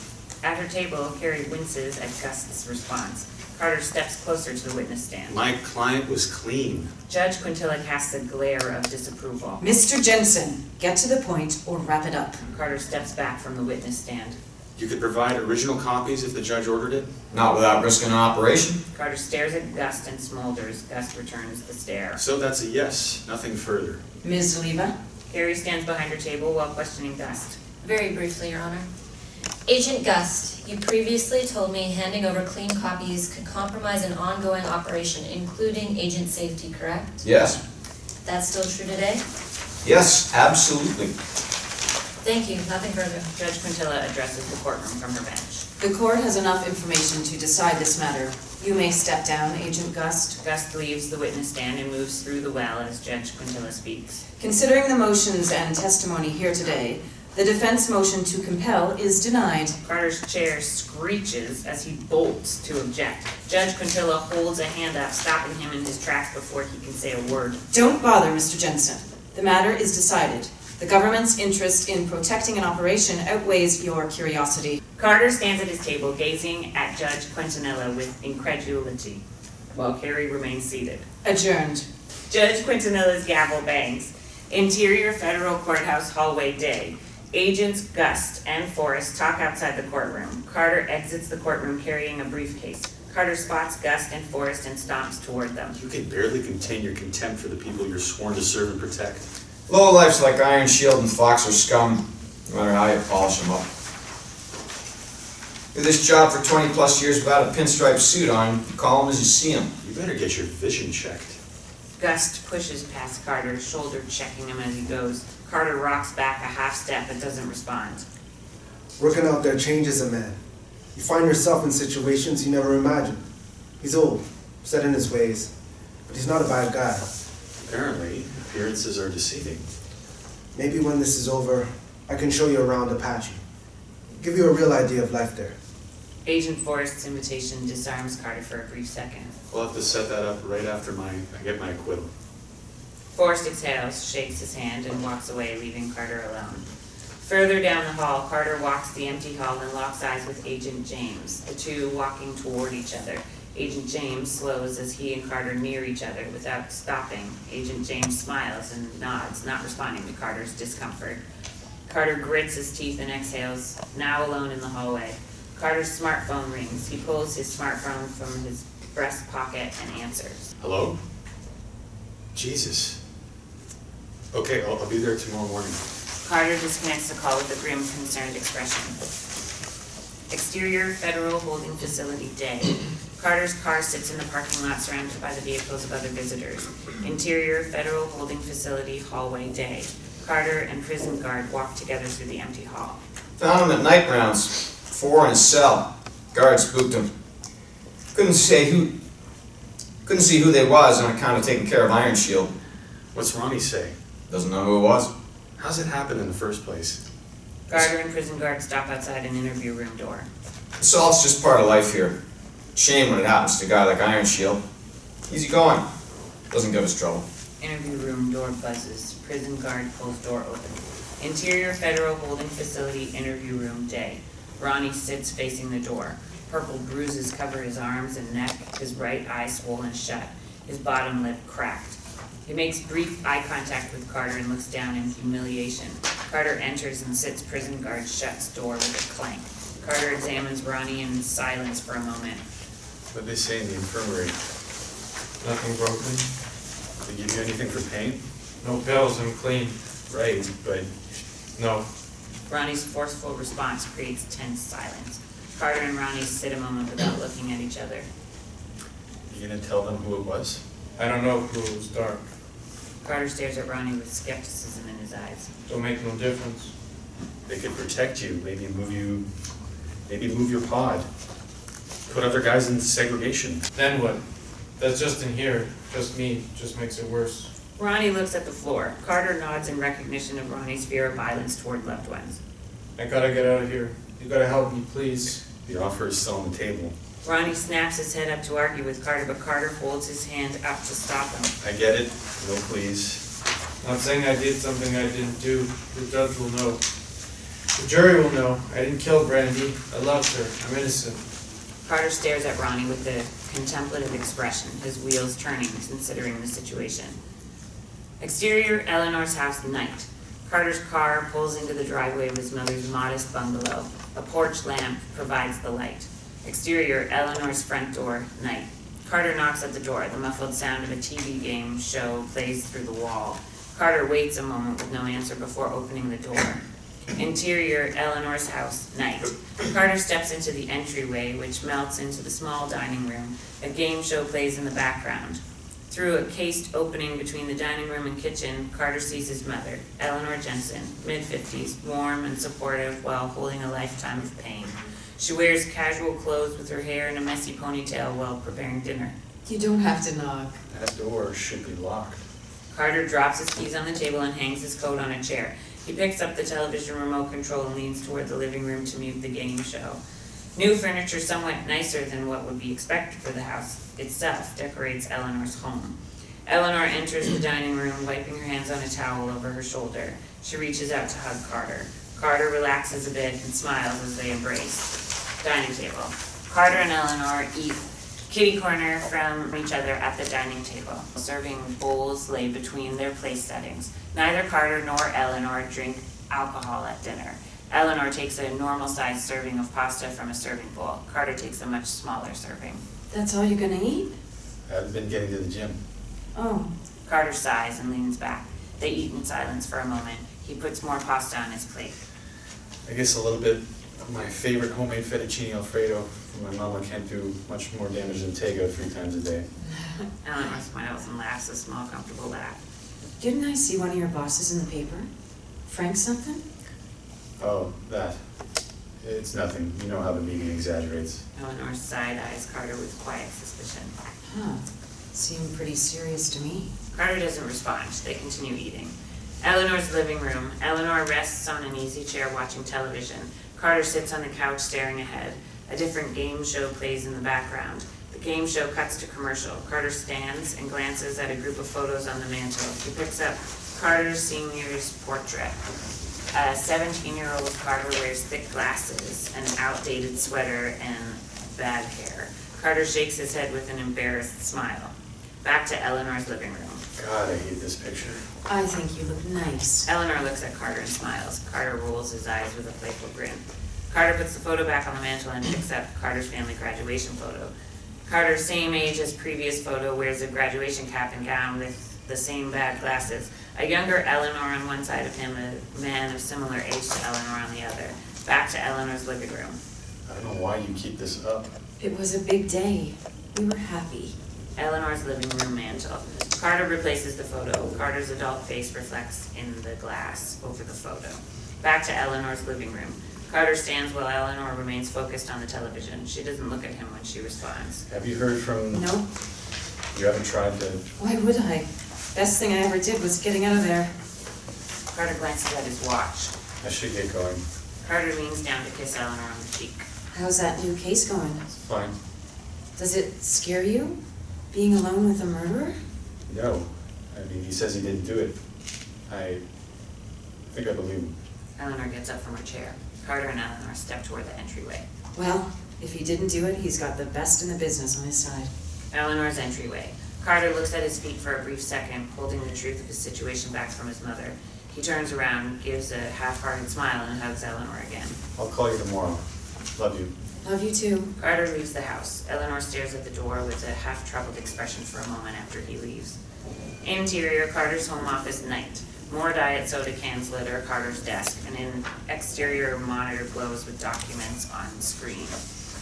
At her table, Kari winces at Gust's response. Carter steps closer to the witness stand. My client was clean. Judge Quintanilla casts a glare of disapproval. Mr. Jensen, get to the point or wrap it up. Carter steps back from the witness stand. You could provide original copies if the judge ordered it? Not without risking an operation. Carter stares at Gust and smolders. Gust returns the stare. So that's a yes, nothing further. Ms. Oliva. Kari stands behind her table while questioning Gust. Very briefly, Your Honor. Agent Gust, you previously told me handing over clean copies could compromise an ongoing operation, including agent safety, correct? Yes. That's still true today? Yes, absolutely. Thank you. Nothing further. Judge Quintanilla addresses the courtroom from her bench. The court has enough information to decide this matter. You may step down, Agent Gust. Gust leaves the witness stand and moves through the well as Judge Quintanilla speaks. Considering the motions and testimony here today, the defense motion to compel is denied. Carter's chair screeches as he bolts to object. Judge Quintanilla holds a hand up, stopping him in his tracks before he can say a word. Don't bother, Mr. Jensen. The matter is decided. The government's interest in protecting an operation outweighs your curiosity. Carter stands at his table, gazing at Judge Quintanilla with incredulity, while Kari remains seated. Adjourned. Judge Quintanilla's gavel bangs. Interior Federal Courthouse hallway day. Agents Gust and Forrest talk outside the courtroom. Carter exits the courtroom carrying a briefcase. Carter spots Gust and Forrest and stomps toward them. You can barely contain your contempt for the people you're sworn to serve and protect. Lowlifes like Iron Shield and Fox are scum, no matter how you polish them up. Do this job for 20 plus years without a pinstripe suit on, you call them as you see them. You better get your vision checked. Gust pushes past Carter, shoulder checking him as he goes. Carter rocks back a half step but doesn't respond. Working out there changes a man. You find yourself in situations you never imagined. He's old, set in his ways, but he's not a bad guy. Apparently, appearances are deceiving. Maybe when this is over, I can show you around Apache. Give you a real idea of life there. Agent Forrest's invitation disarms Carter for a brief second. We'll have to set that up right after I get my acquittal. Forrest exhales, shakes his hand, and walks away, leaving Carter alone. Further down the hall, Carter walks the empty hall and locks eyes with Agent James, the two walking toward each other. Agent James slows as he and Carter near each other without stopping. Agent James smiles and nods, not responding to Carter's discomfort. Carter grits his teeth and exhales, now alone in the hallway. Carter's smartphone rings. He pulls his smartphone from his breast pocket and answers. Hello? Jesus. Okay, I'll be there tomorrow morning. Carter disconnects the call with a grim, concerned expression. Exterior Federal Holding Facility day. Carter's car sits in the parking lot surrounded by the vehicles of other visitors. Interior Federal Holding Facility hallway day. Carter and prison guard walk together through the empty hall. Found him at night rounds. 4 in his cell. Guard spooked him. Couldn't see who they was on account of taking care of Iron Shield. What's Ronnie say? Doesn't know who it was. How's it happen in the first place? Carter and prison guard stop outside an interview room door. Assault's just part of life here. Shame when it happens to a guy like Iron Shield. Easy going. Doesn't give us trouble. Interview room door buzzes. Prison guard pulls door open. Interior Federal Holding Facility interview room day. Ronnie sits facing the door. Purple bruises cover his arms and neck, his right eye swollen shut, his bottom lip cracked. He makes brief eye contact with Carter and looks down in humiliation. Carter enters and sits. Prison guard shuts door with a clank. Carter examines Ronnie in silence for a moment. What'd they say in the infirmary? Nothing broken. They give you anything for pain? No pills, I'm clean. Right, but No. Ronnie's forceful response creates tense silence. Carter and Ronnie sit a moment without looking at each other. you gonna tell them who it was? I don't know who it was dark. Carter stares at Ronnie with skepticism in his eyes. Don't make no difference. They could protect you, maybe move your pod. Put other guys in segregation. Then what? That's just in here. Just me. Just makes it worse. Ronnie looks at the floor. Carter nods in recognition of Ronnie's fear of violence toward loved ones. I gotta get out of here. You gotta help me, please. The offer is still on the table. Ronnie snaps his head up to argue with Carter, but Carter holds his hand up to stop him. I get it. No, please. Not saying I did something I didn't do. The judge will know. The jury will know. I didn't kill Brandy. I loved her. I'm innocent. Carter stares at Ronnie with a contemplative expression, his wheels turning, considering the situation. Exterior Eleanor's house night. Carter's car pulls into the driveway of his mother's modest bungalow. A porch lamp provides the light. Exterior Eleanor's front door night. Carter knocks at the door. The muffled sound of a TV game show plays through the wall. Carter waits a moment with no answer before opening the door. Interior Eleanor's house night. Carter steps into the entryway, which melts into the small dining room. A game show plays in the background. Through a cased opening between the dining room and kitchen, Carter sees his mother, Eleanor Jensen, mid-50s, warm and supportive while holding a lifetime of pain. She wears casual clothes with her hair in a messy ponytail while preparing dinner. You don't have to knock. That door should be locked. Carter drops his keys on the table and hangs his coat on a chair. He picks up the television remote control and leans toward the living room to mute the game show. New furniture, somewhat nicer than what would be expected for the house itself, decorates Eleanor's home. Eleanor enters the dining room, wiping her hands on a towel over her shoulder. She reaches out to hug Carter. Carter relaxes a bit and smiles as they embrace. Dining table. Carter and Eleanor eat kitty corner from each other at the dining table. Serving bowls lay between their place settings. Neither Carter nor Eleanor drink alcohol at dinner. Eleanor takes a normal-sized serving of pasta from a serving bowl. Carter takes a much smaller serving. That's all you're gonna eat? I've been getting to the gym. Oh. Carter sighs and leans back. They eat in silence for a moment. He puts more pasta on his plate. I guess a little bit of my favorite homemade fettuccine alfredo from my mama can't do much more damage than takeout 3 times a day. Eleanor smiles and laughs a small, comfortable laugh. Didn't I see one of your bosses in the paper? Frank something? Oh, that. It's nothing. You know how the media exaggerates. Eleanor side-eyes Carter with quiet suspicion. Huh. Seemed pretty serious to me. Carter doesn't respond. They continue eating. Eleanor's living room. Eleanor rests on an easy chair watching television. Carter sits on the couch staring ahead. A different game show plays in the background. The game show cuts to commercial. Carter stands and glances at a group of photos on the mantel. He picks up Carter Sr.'s portrait. A 17-year-old Carter wears thick glasses, an outdated sweater, and bad hair. Carter shakes his head with an embarrassed smile. Back to Eleanor's living room. God, I hate this picture. I think you look nice. Eleanor looks at Carter and smiles. Carter rolls his eyes with a playful grin. Carter puts the photo back on the mantel and picks up Carter's family graduation photo. Carter, same age as previous photo, wears a graduation cap and gown with the same bad glasses. A younger Eleanor on one side of him, a man of similar age to Eleanor on the other. Back to Eleanor's living room. I don't know why you keep this up. It was a big day. We were happy. Eleanor's living room mantel. Carter replaces the photo. Carter's adult face reflects in the glass over the photo. Back to Eleanor's living room. Carter stands while Eleanor remains focused on the television. She doesn't look at him when she responds. Have you heard from... Nope. You haven't tried to... Why would I? Best thing I ever did was getting out of there. Carter glances at his watch. I should get going. Carter leans down to kiss Eleanor on the cheek. How's that new case going? It's fine. Does it scare you? Being alone with a murderer? No. I mean, he says he didn't do it. I think I believe him. Eleanor gets up from her chair. Carter and Eleanor step toward the entryway. Well, if he didn't do it, he's got the best in the business on his side. Eleanor's entryway. Carter looks at his feet for a brief second, holding the truth of his situation back from his mother. He turns around, gives a half-hearted smile, and hugs Eleanor again. I'll call you tomorrow. Love you. Love you too. Carter leaves the house. Eleanor stares at the door with a half-troubled expression for a moment after he leaves. Interior, Carter's home office night. More diet soda cans litter Carter's desk, and an exterior monitor glows with documents on screen.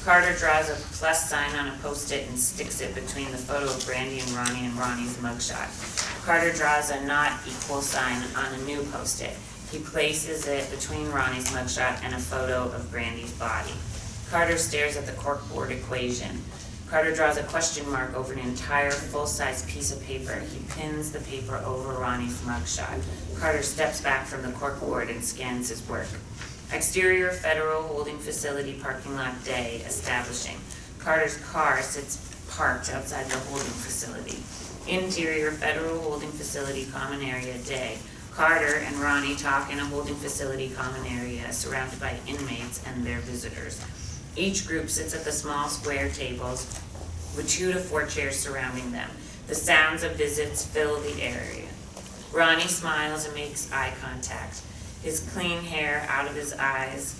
Carter draws a plus sign on a post-it and sticks it between the photo of Brandy and Ronnie's mugshot. Carter draws a not equal sign on a new post-it. He places it between Ronnie's mugshot and a photo of Brandy's body. Carter stares at the corkboard equation. Carter draws a question mark over an entire full-size piece of paper. He pins the paper over Ronnie's mugshot. Carter steps back from the corkboard and scans his work. Exterior Federal Holding Facility parking lot day establishing. Carter's car sits parked outside the holding facility. Interior Federal Holding Facility common area day. Carter and Ronnie talk in a holding facility common area surrounded by inmates and their visitors. Each group sits at the small square tables with 2 to 4 chairs surrounding them. The sounds of visits fill the area. Ronnie smiles and makes eye contact. His clean hair out of his eyes.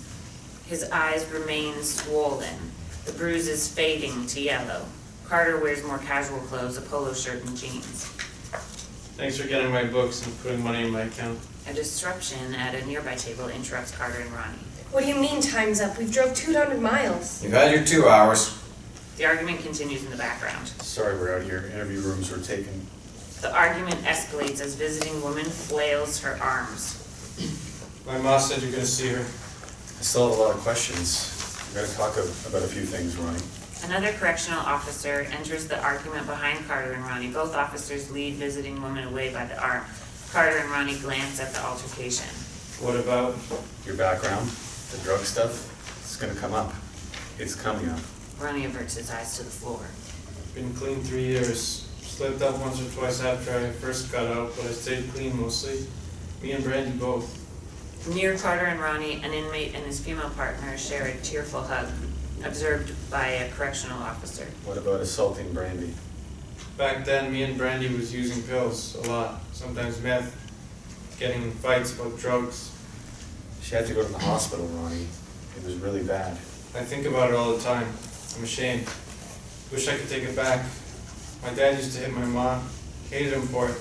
His eyes remain swollen. The bruises fading to yellow. Carter wears more casual clothes, a polo shirt and jeans. Thanks for getting my books and putting money in my account. A disruption at a nearby table interrupts Carter and Ronnie. What do you mean time's up? We've drove 200 miles. You've had your 2 hours. The argument continues in the background. Sorry we're out here. Interview rooms were taken. The argument escalates as visiting woman flails her arms. My mom said you're gonna see her. I still have a lot of questions. We've got to talk about a few things, Ronnie. Another correctional officer enters the argument behind Carter and Ronnie. Both officers lead visiting woman away by the arm. Carter and Ronnie glance at the altercation. What about? Your background, the drug stuff, it's going to come up. It's coming up. Ronnie averts his eyes to the floor. Been clean 3 years. slipped up once or twice after I first got out, but I stayed clean mostly. Me and Brandy both. Near Carter and Ronnie, an inmate and his female partner share a tearful hug, observed by a correctional officer. What about assaulting Brandy? Back then, me and Brandy was using pills a lot, sometimes meth, getting in fights about drugs. She had to go to the hospital, Ronnie. It was really bad. I think about it all the time. I'm ashamed. Wish I could take it back. My dad used to hit my mom. Hated him for it.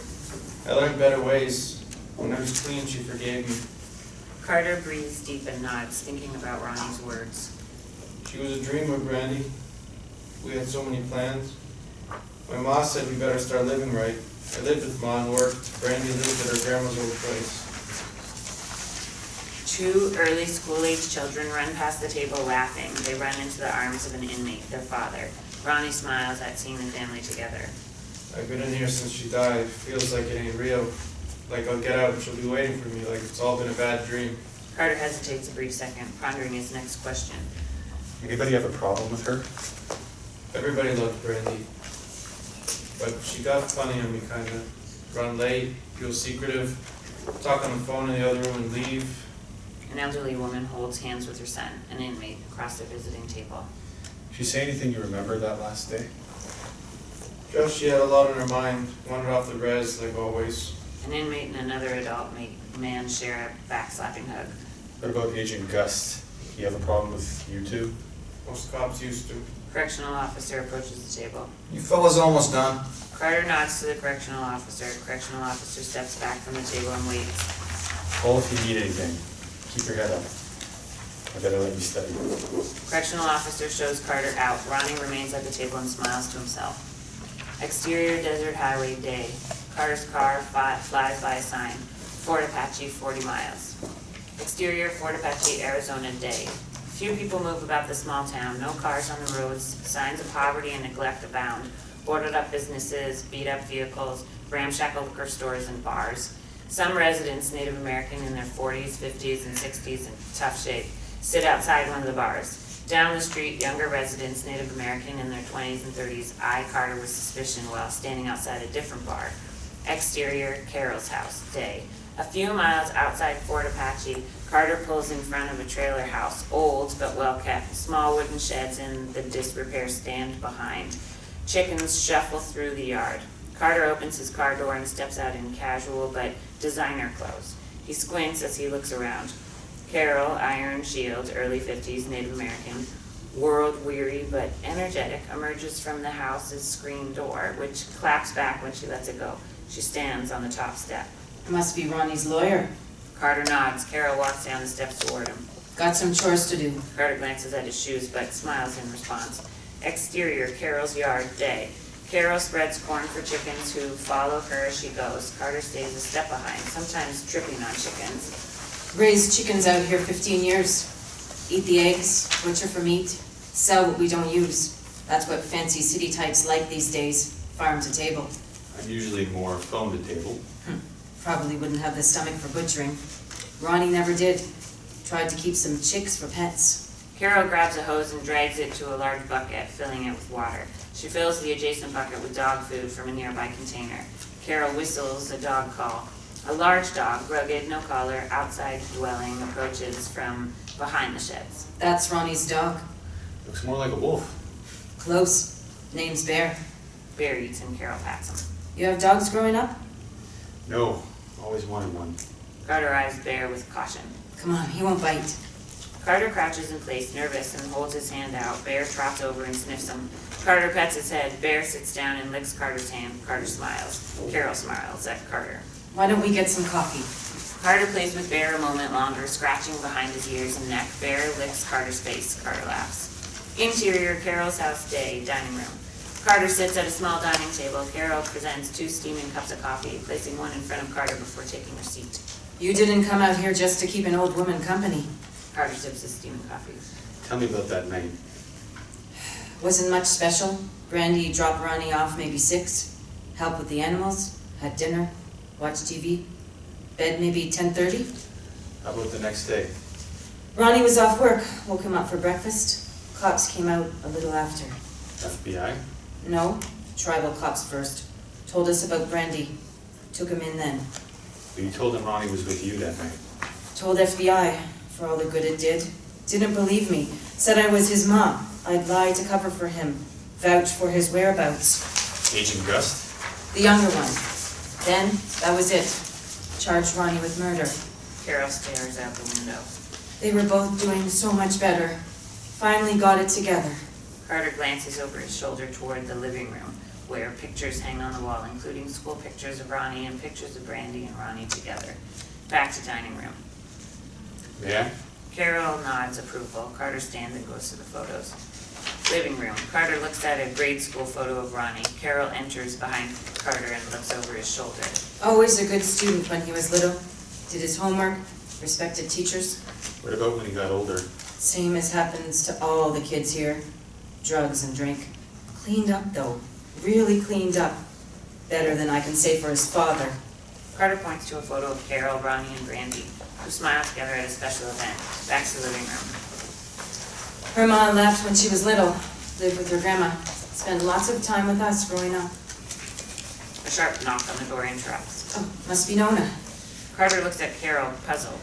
I learned better ways. When I was clean, she forgave me. Carter breathes deep and nods, thinking about Ronnie's words. She was a dreamer, Brandy. We had so many plans. My ma said we better start living right. I lived with Ma and worked. Brandy lived at her grandma's old place. Two early school-age children run past the table laughing. They run into the arms of an inmate, their father. Ronnie smiles at seeing the family together. I've been in here since she died. Feels like it ain't real. Like I'll get out and she'll be waiting for me, like it's all been a bad dream. Carter hesitates a brief second, pondering his next question. Anybody have a problem with her? Everybody loved Brandy. But she got funny on me, kinda. Run late, feel secretive, talk on the phone in the other room and leave. An elderly woman holds hands with her son, an inmate, across the visiting table. Did she say anything you remember that last day? Just she had a lot on her mind, wandered off the res like always. An inmate and another adult man share a backslapping hug. What about Agent Gust? You have a problem with you two? Most cops used to. Correctional officer approaches the table. You fellas almost done? Carter nods to the correctional officer. Correctional officer steps back from the table and waits. Call if you need anything. Keep your head up. I better let you study. Correctional officer shows Carter out. Ronnie remains at the table and smiles to himself. Exterior desert highway day. Carter's car flies by a sign. Fort Apache, 40 miles. Exterior Fort Apache, Arizona day. Few people move about the small town. No cars on the roads. Signs of poverty and neglect abound. Boarded up businesses, beat up vehicles, ramshackle liquor stores and bars. Some residents, Native American in their 40s, 50s, and 60s in tough shape, sit outside one of the bars. Down the street, younger residents, Native American in their 20s and 30s, eye Carter with suspicion while standing outside a different bar. Exterior, Carol's house, day. A few miles outside Fort Apache, Carter pulls in front of a trailer house, old but well kept, small wooden sheds in the disrepair stand behind. Chickens shuffle through the yard. Carter opens his car door and steps out in casual but designer clothes. He squints as he looks around. Carole, iron shield, early 50s, Native American, world-weary but energetic, emerges from the house's screen door, which claps back when she lets it go. She stands on the top step. Must be Ronnie's lawyer. Carter nods. Carole walks down the steps toward him. Got some chores to do. Carter glances at his shoes but smiles in response. Exterior, Carol's yard, day. Carole spreads corn for chickens who follow her as she goes. Carter stays a step behind, sometimes tripping on chickens. Raised chickens out here 15 years. Eat the eggs, butcher for meat, sell what we don't use. That's what fancy city types like these days, farm to table. I'm usually more phone to table. Probably wouldn't have the stomach for butchering. Ronnie never did. Tried to keep some chicks for pets. Carole grabs a hose and drags it to a large bucket, filling it with water. She fills the adjacent bucket with dog food from a nearby container. Carole whistles a dog call. A large dog, rugged, no collar, outside dwelling, approaches from behind the sheds. That's Ronnie's dog. Looks more like a wolf. Close. Name's Bear. Bear eats and Carole pats him. You have dogs growing up? No, always wanted one. Carter eyes Bear with caution. Come on, he won't bite. Carter crouches in place, nervous, and holds his hand out. Bear trots over and sniffs him. Carter pets his head. Bear sits down and licks Carter's hand. Carter smiles. Carole smiles at Carter. Why don't we get some coffee? Carter plays with Bear a moment longer, scratching behind his ears and neck. Bear licks Carter's face. Carter laughs. Interior, Carole's house, day, dining room. Carter sits at a small dining table. Carole presents 2 steaming cups of coffee, placing one in front of Carter before taking her seat. You didn't come out here just to keep an old woman company. Carter sips his steaming coffee. Tell me about that night. Wasn't much special. Brandy dropped Ronnie off maybe 6. Help with the animals. Had dinner. Watched TV. Bed maybe 10:30. How about the next day? Ronnie was off work. Woke him up for breakfast. Cops came out a little after. FBI? No, tribal cops first. Told us about Brandy. Took him in then. But you told him Ronnie was with you that night. Told FBI, for all the good it did. Didn't believe me. Said I was his mom. I'd lie to cover for him. Vouch for his whereabouts. Agent Gust? The younger one. Then, that was it. Charged Ronnie with murder. Carol stares out the window. They were both doing so much better. Finally got it together. Carter glances over his shoulder toward the living room, where pictures hang on the wall, including school pictures of Ronnie and pictures of Brandy and Ronnie together. Back to dining room. May I? Carol nods approval. Carter stands and goes to the photos. Living room. Carter looks at a grade school photo of Ronnie. Carol enters behind Carter and looks over his shoulder. Always a good student when he was little. Did his homework. Respected teachers. What about when he got older? Same as happens to all the kids here. Drugs and drink. Cleaned up though. Really cleaned up. Better than I can say for his father. Carter points to a photo of Carol, Ronnie, and Brandy, who smile together at a special event. Back to the living room. Her mom left when she was little. Lived with her grandma. Spent lots of time with us growing up. A sharp knock on the door interrupts. Oh, must be Nona. Carter looks at Carol, puzzled.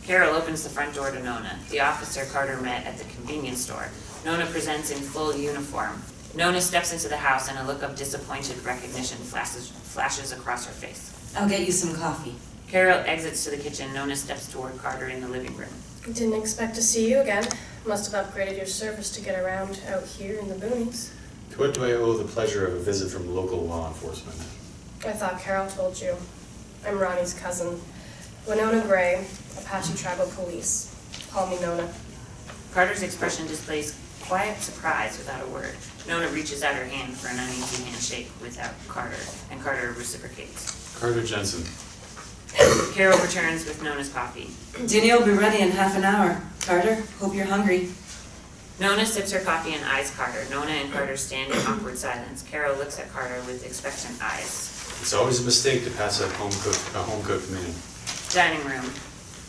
Carol opens the front door to Nona, the officer Carter met at the convenience store. Nona presents in full uniform. Nona steps into the house and a look of disappointed recognition flashes across her face. I'll get you some coffee. Carol exits to the kitchen. Nona steps toward Carter in the living room. Didn't expect to see you again. Must have upgraded your service to get around out here in the boonies. To what do I owe the pleasure of a visit from local law enforcement? I thought Carol told you. I'm Ronnie's cousin. Winona Gray, Apache Tribal Police. Call me Nona. Carter's expression displays quiet surprise without a word. Nona reaches out her hand for an uneasy handshake without Carter, and Carter reciprocates. Carter Jensen. Carol returns with Nona's coffee. Dinner will be ready in half an hour. Carter, hope you're hungry. Nona sips her coffee and eyes Carter. Nona and Carter stand in awkward silence. Carol looks at Carter with expectant eyes. It's always a mistake to pass up a home-cooked meal. Dining room.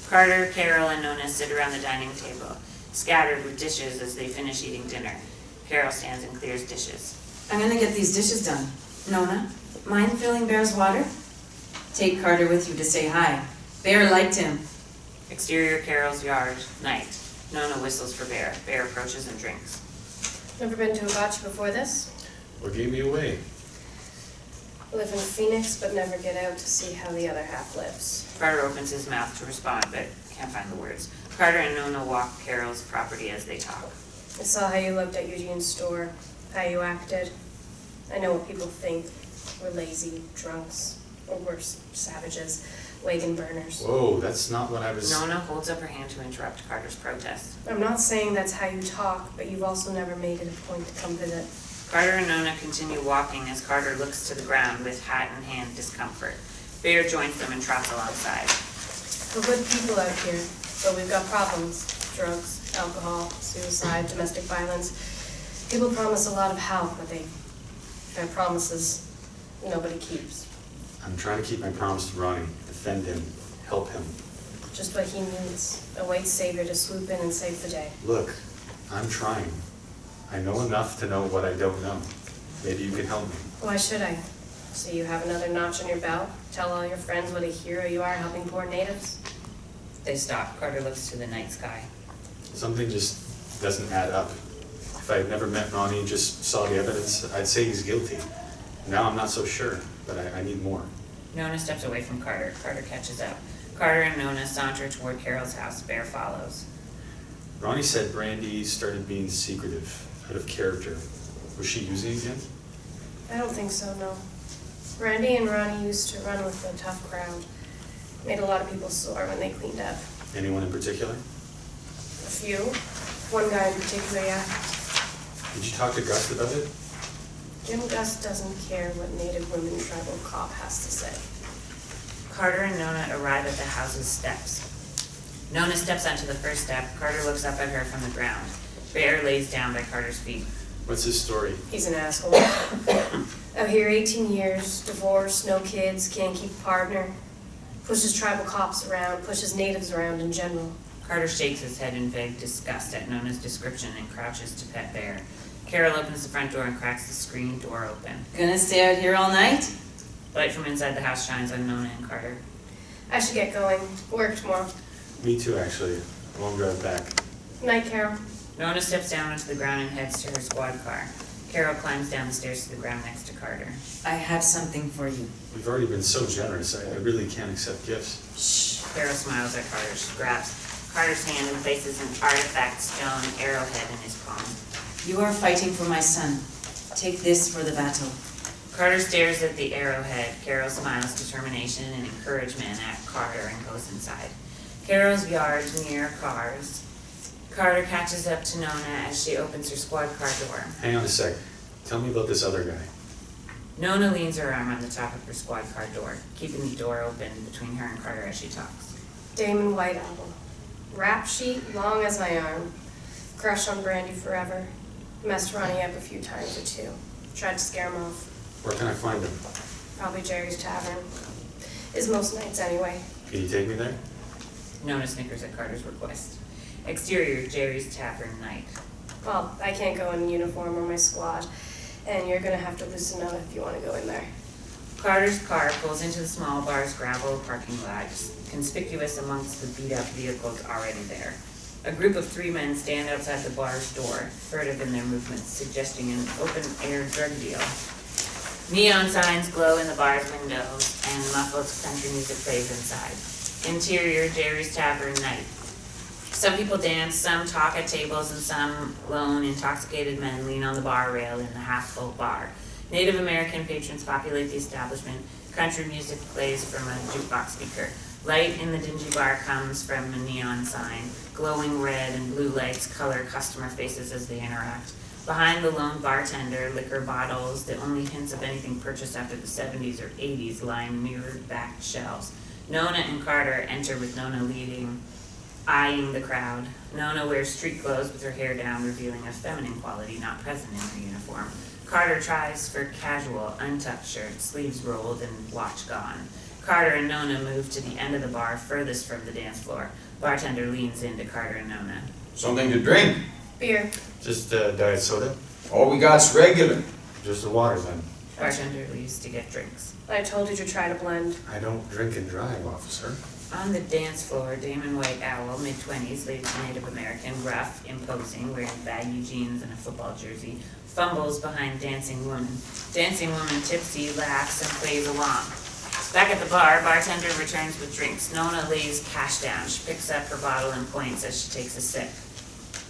Carter, Carol, and Nona sit around the dining table, scattered with dishes as they finish eating dinner. Carol stands and clears dishes. I'm gonna get these dishes done. Nona, mind filling Bear's water? Take Carter with you to say hi. Bear liked him. Exterior Carol's yard. Night. Nona whistles for Bear. Bear approaches and drinks. Never been to Apache before this? What gave me away? Live in Phoenix, but never get out to see how the other half lives. Carter opens his mouth to respond, but can't find the words. Carter and Nona walk Carol's property as they talk. I saw how you looked at Eugene's store, how you acted. I know what people think. We're lazy, drunks, or worse, savages, wagon burners. Whoa, that's not what I was... Nona holds up her hand to interrupt Carter's protest. I'm not saying that's how you talk, but you've also never made it a point to come visit. Carter and Nona continue walking as Carter looks to the ground with hat in hand discomfort. Bear joins them and trots alongside. We're good people out here, but we've got problems. Drugs, alcohol, suicide, domestic violence. People promise a lot of help, but their promises nobody keeps. I'm trying to keep my promise to Ronnie. Defend him. Help him. Just what he needs. A white savior to swoop in and save the day. Look, I'm trying. I know enough to know what I don't know. Maybe you can help me. Why should I? So you have another notch on your belt? Tell all your friends what a hero you are helping poor natives? They stop. Carter looks to the night sky. Something just doesn't add up. If I had never met Ronnie and just saw the evidence, I'd say he's guilty. Now I'm not so sure, but I need more. Nona steps away from Carter. Carter catches up. Carter and Nona saunter toward Carol's house. Bear follows. Ronnie said Brandy started being secretive, out of character. Was she using again? I don't think so, no. Randy and Ronnie used to run with a tough crowd. Made a lot of people sore when they cleaned up. Anyone in particular? A few. One guy in particular, yeah. Did you talk to Gust about it? Jim Gust doesn't care what Native women tribal cop has to say. Carter and Nona arrive at the house's steps. Nona steps onto the first step. Carter looks up at her from the ground. Bear lays down by Carter's feet. What's his story? He's an asshole. Out here 18 years, divorced, no kids, can't keep a partner. Pushes tribal cops around, pushes natives around in general. Carter shakes his head in vague disgust at Nona's description and crouches to pet Bear. Carol opens the front door and cracks the screen door open. Gonna stay out here all night? The light from inside the house shines on Nona and Carter. I should get going. Work tomorrow. Me too, actually. I won't drive back. Night, Carol. Nona steps down onto the ground and heads to her squad car. Carol climbs down the stairs to the ground next to Carter. I have something for you. We've already been so generous. I really can't accept gifts. Shh. Carol smiles at Carter. She grabs Carter's hand and places an artifact stone arrowhead in his palm. You are fighting for my son. Take this for the battle. Carter stares at the arrowhead. Carol smiles determination and encouragement at Carter and goes inside. Carol's yard's near cars. Carter catches up to Nona as she opens her squad car door. Hang on a sec. Tell me about this other guy. Nona leans her arm on the top of her squad car door, keeping the door open between her and Carter as she talks. Damon White Owl. Rap sheet long as my arm. Crush on Brandy forever. Messed Ronnie up a few times or two. Tried to scare him off. Where can I find him? Probably Jerry's Tavern. Is most nights anyway. Can you take me there? Nona snickers at Carter's request. Exterior, Jerry's Tavern night. Well, I can't go in uniform or my squad, and you're gonna have to loosen up if you want to go in there. Carter's car pulls into the small bar's gravel parking lot, conspicuous amongst the beat-up vehicles already there. A group of 3 men stand outside the bar's door, furtive in their movements, suggesting an open-air drug deal. Neon signs glow in the bar's windows, and muffled country music plays inside. Interior, Jerry's Tavern night. Some people dance, some talk at tables, and some lone, intoxicated men lean on the bar rail in the half-full bar. Native American patrons populate the establishment. Country music plays from a jukebox speaker. Light in the dingy bar comes from a neon sign. Glowing red and blue lights color customer faces as they interact. Behind the lone bartender, liquor bottles, the only hints of anything purchased after the 70s or 80s, line mirrored back shelves. Nona and Carter enter with Nona leading, eyeing the crowd. Nona wears street clothes with her hair down, revealing a feminine quality not present in her uniform. Carter tries for casual, untucked shirt, sleeves rolled and watch gone. Carter and Nona move to the end of the bar, furthest from the dance floor. Bartender leans into Carter and Nona. Something to drink? Beer. Just diet soda? All we got's regular. Just the water then. Bartender leaves to get drinks. I told you to try to blend. I don't drink and drive, officer. On the dance floor, Damon White Owl, mid-20s, Native American, rough, imposing, wearing baggy jeans and a football jersey, fumbles behind Dancing Woman. Dancing Woman, tipsy, laughs and plays along. Back at the bar, bartender returns with drinks. Nona lays cash down. She picks up her bottle and points as she takes a sip.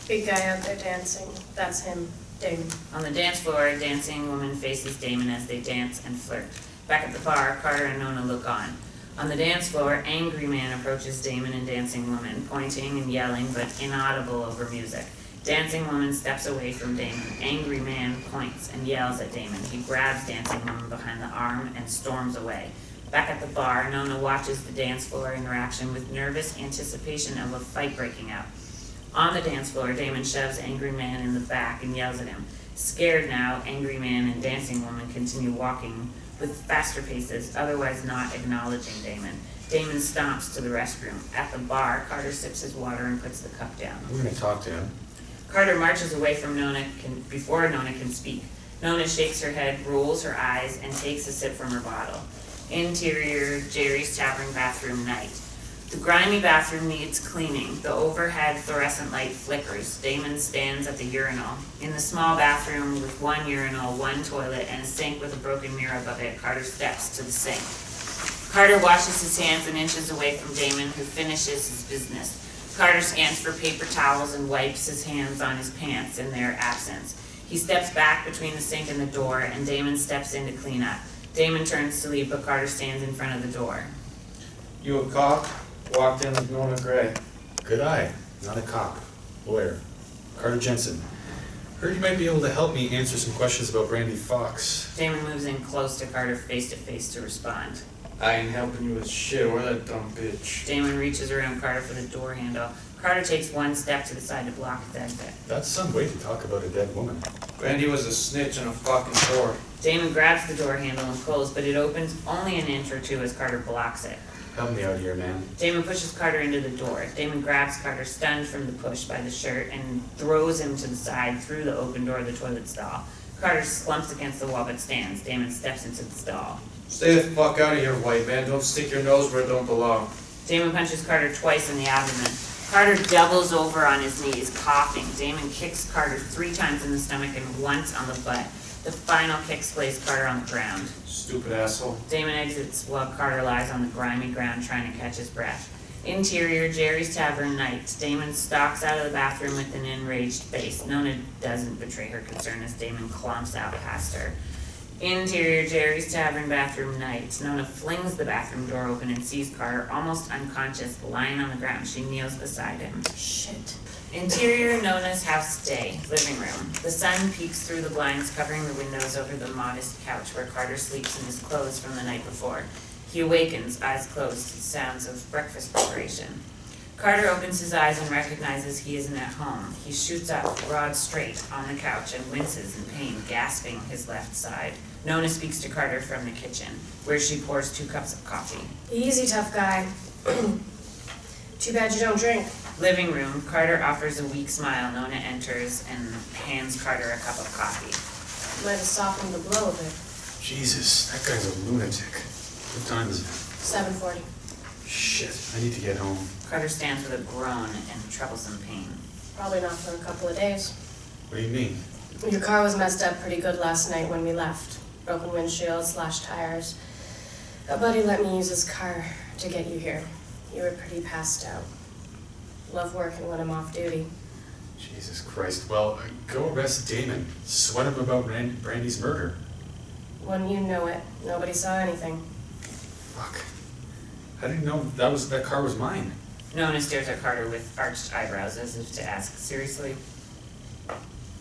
Big guy out there dancing. That's him, Damon. On the dance floor, Dancing Woman faces Damon as they dance and flirt. Back at the bar, Carter and Nona look on. On the dance floor, Angry Man approaches Damon and Dancing Woman, pointing and yelling, but inaudible over music. Dancing Woman steps away from Damon. Angry Man points and yells at Damon. He grabs Dancing Woman behind the arm and storms away. Back at the bar, Nona watches the dance floor interaction with nervous anticipation of a fight breaking out. On the dance floor, Damon shoves Angry Man in the back and yells at him. Scared now, Angry Man and Dancing Woman continue walking with faster paces, otherwise not acknowledging Damon. Damon stomps to the restroom. At the bar, Carter sips his water and puts the cup down. I'm gonna talk to him. Carter marches away from Nona before Nona can speak. Nona shakes her head, rolls her eyes, and takes a sip from her bottle. Interior, Jerry's Tavern bathroom night. The grimy bathroom needs cleaning. The overhead fluorescent light flickers. Damon stands at the urinal. In the small bathroom with one urinal, one toilet, and a sink with a broken mirror above it, Carter steps to the sink. Carter washes his hands and inches away from Damon, who finishes his business. Carter scans for paper towels and wipes his hands on his pants in their absence. He steps back between the sink and the door, and Damon steps in to clean up. Damon turns to leave, but Carter stands in front of the door. You a cop? Walked in with Nona Gray. Good eye. Not a cop. Lawyer. Carter Jensen. Heard you might be able to help me answer some questions about Brandy Fox. Damon moves in close to Carter face to respond. I ain't helping you with shit or that dumb bitch. Damon reaches around Carter for the door handle. Carter takes one step to the side to block his exit. That's some way to talk about a dead woman. Brandy was a snitch and a fucking whore. Damon grabs the door handle and pulls, but it opens only an inch or two as Carter blocks it. Help me out here, man. Damon pushes Carter into the door. Damon grabs Carter, stunned from the push, by the shirt and throws him to the side through the open door of the toilet stall. Carter slumps against the wall but stands. Damon steps into the stall. Stay the fuck out of here, white man. Don't stick your nose where it don't belong. Damon punches Carter twice in the abdomen. Carter doubles over on his knees, coughing. Damon kicks Carter 3 times in the stomach and once on the butt. The final kick splays Carter on the ground. Stupid asshole. Damon exits while Carter lies on the grimy ground trying to catch his breath. Interior, Jerry's Tavern night. Damon stalks out of the bathroom with an enraged face. Nona doesn't betray her concern as Damon clomps out past her. Interior, Jerry's Tavern bathroom night. Nona flings the bathroom door open and sees Carter almost unconscious, lying on the ground. She kneels beside him. Shit. Interior, Nona's house day. Living room. The sun peeks through the blinds covering the windows over the modest couch where Carter sleeps in his clothes from the night before. He awakens, eyes closed, to sounds of breakfast preparation. Carter opens his eyes and recognizes he isn't at home. He shoots up, broad straight, on the couch and winces in pain, gasping his left side. Nona speaks to Carter from the kitchen, where she pours 2 cups of coffee. Easy, tough guy. Too bad you don't drink. Living room, Carter offers a weak smile. Nona enters and hands Carter a cup of coffee. Might have softened the blow a bit. Jesus, that guy's a lunatic. What time is it? 7:40. Shit, I need to get home. Carter stands with a groan and troublesome pain. Probably not for a couple of days. What do you mean? Your car was messed up pretty good last night when we left. Broken windshield, slashed tires. A buddy let me use his car to get you here. You were pretty passed out. Love working when I'm off duty. Jesus Christ. Well, go arrest Damon. Sweat him about Brandy's murder. When you know it, nobody saw anything. Fuck. I didn't know that car was mine. Nona stares at Carter with arched eyebrows as if to ask, seriously?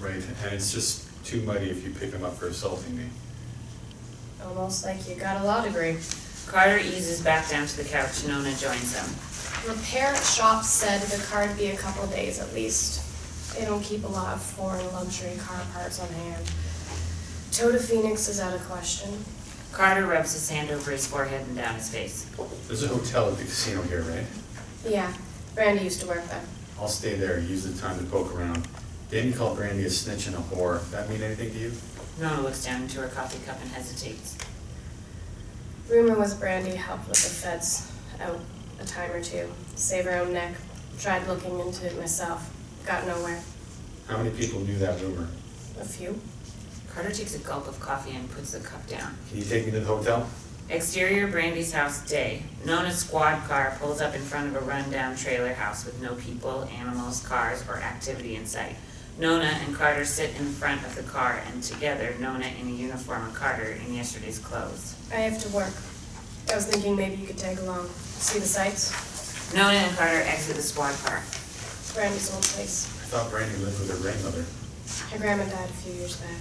Right, and it's just too muddy if you pick him up for assaulting me. Almost like you got a law degree. Carter eases back down to the couch. Nona joins them. Repair shop said the car'd be a couple days at least. They don't keep a lot of foreign luxury car parts on hand. Tow to Phoenix is out of question. Carter rubs his hand over his forehead and down his face. There's a hotel at the casino here, right? Yeah, Brandy used to work there. I'll stay there, use the time to poke around. Danny called Brandy a snitch and a whore. That mean anything to you? Nona looks down into her coffee cup and hesitates. Rumor was Brandy helped with the feds out a time or two. Save her own neck. Tried looking into it myself. Got nowhere. How many people knew that rumor? A few. Carter takes a gulp of coffee and puts the cup down. Can you take me to the hotel? Exterior, Brandy's house day. Nona's squad car pulls up in front of a rundown trailer house with no people, animals, cars, or activity in sight. Nona and Carter sit in front of the car, and together, Nona in a uniform and Carter in yesterday's clothes. I have to work. I was thinking maybe you could tag along. See the sights? Nona and Carter exit the squad car. Brandy's old place. I thought Brandy lived with her grandmother. Her grandma died a few years back.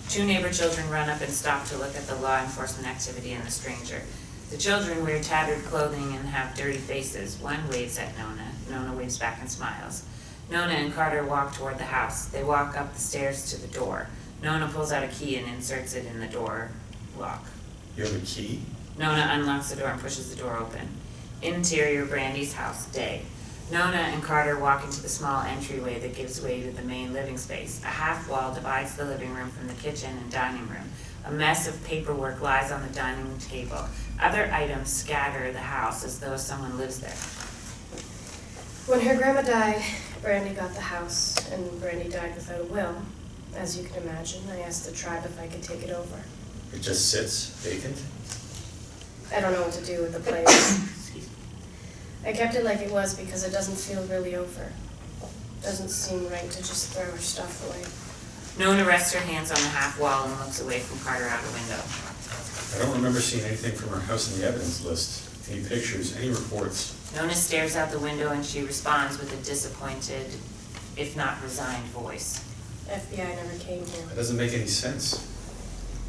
2 neighbor children run up and stop to look at the law enforcement activity and the stranger. The children wear tattered clothing and have dirty faces. One waves at Nona. Nona waves back and smiles. Nona and Carter walk toward the house. They walk up the stairs to the door. Nona pulls out a key and inserts it in the door lock. You have a key? Nona unlocks the door and pushes the door open. Interior, Brandy's house, day. Nona and Carter walk into the small entryway that gives way to the main living space. A half wall divides the living room from the kitchen and dining room. A mess of paperwork lies on the dining table. Other items scatter the house as though someone lives there. When her grandma died, Brandy got the house, and Brandy died without a will. As you can imagine, I asked the tribe if I could take it over. It just sits vacant? I don't know what to do with the place. I kept it like it was because it doesn't feel really over. Doesn't seem right to just throw her stuff away. Nona rests her hands on the half wall and looks away from Carter out the window. I don't remember seeing anything from her house in the evidence list. Any pictures, any reports? Nona stares out the window and she responds with a disappointed, if not resigned, voice. FBI never came here. That doesn't make any sense.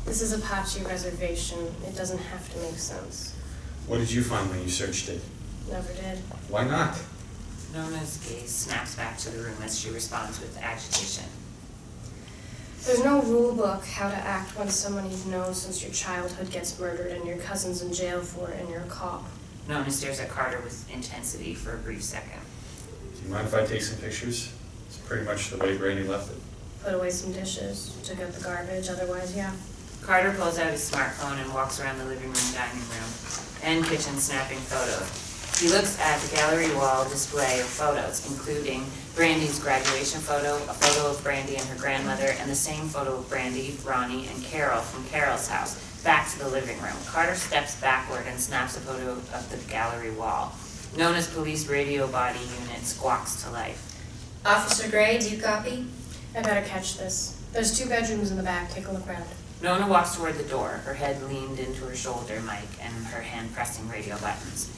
This is Apache reservation. It doesn't have to make sense. What did you find when you searched it? Never did. Why not? Nona's gaze snaps back to the room as she responds with agitation. There's no rule book how to act when someone you've known since your childhood gets murdered and your cousin's in jail for it and you're a cop. Nona stares at Carter with intensity for a brief second. Do you mind if I take some pictures? It's pretty much the way Brandy left it. Put away some dishes, took out the garbage, otherwise, yeah. Carter pulls out his smartphone and walks around the living room, dining room, and kitchen snapping photos. He looks at the gallery wall display of photos, including Brandy's graduation photo, a photo of Brandy and her grandmother, and the same photo of Brandy, Ronnie, and Carole from Carol's house, back to the living room. Carter steps backward and snaps a photo of the gallery wall. Nona's police radio body unit squawks to life. Officer Gray, do you copy? I better catch this. There's 2 bedrooms in the back, take a look around. Nona walks toward the door, her head leaned into her shoulder mic and her hand pressing radio buttons.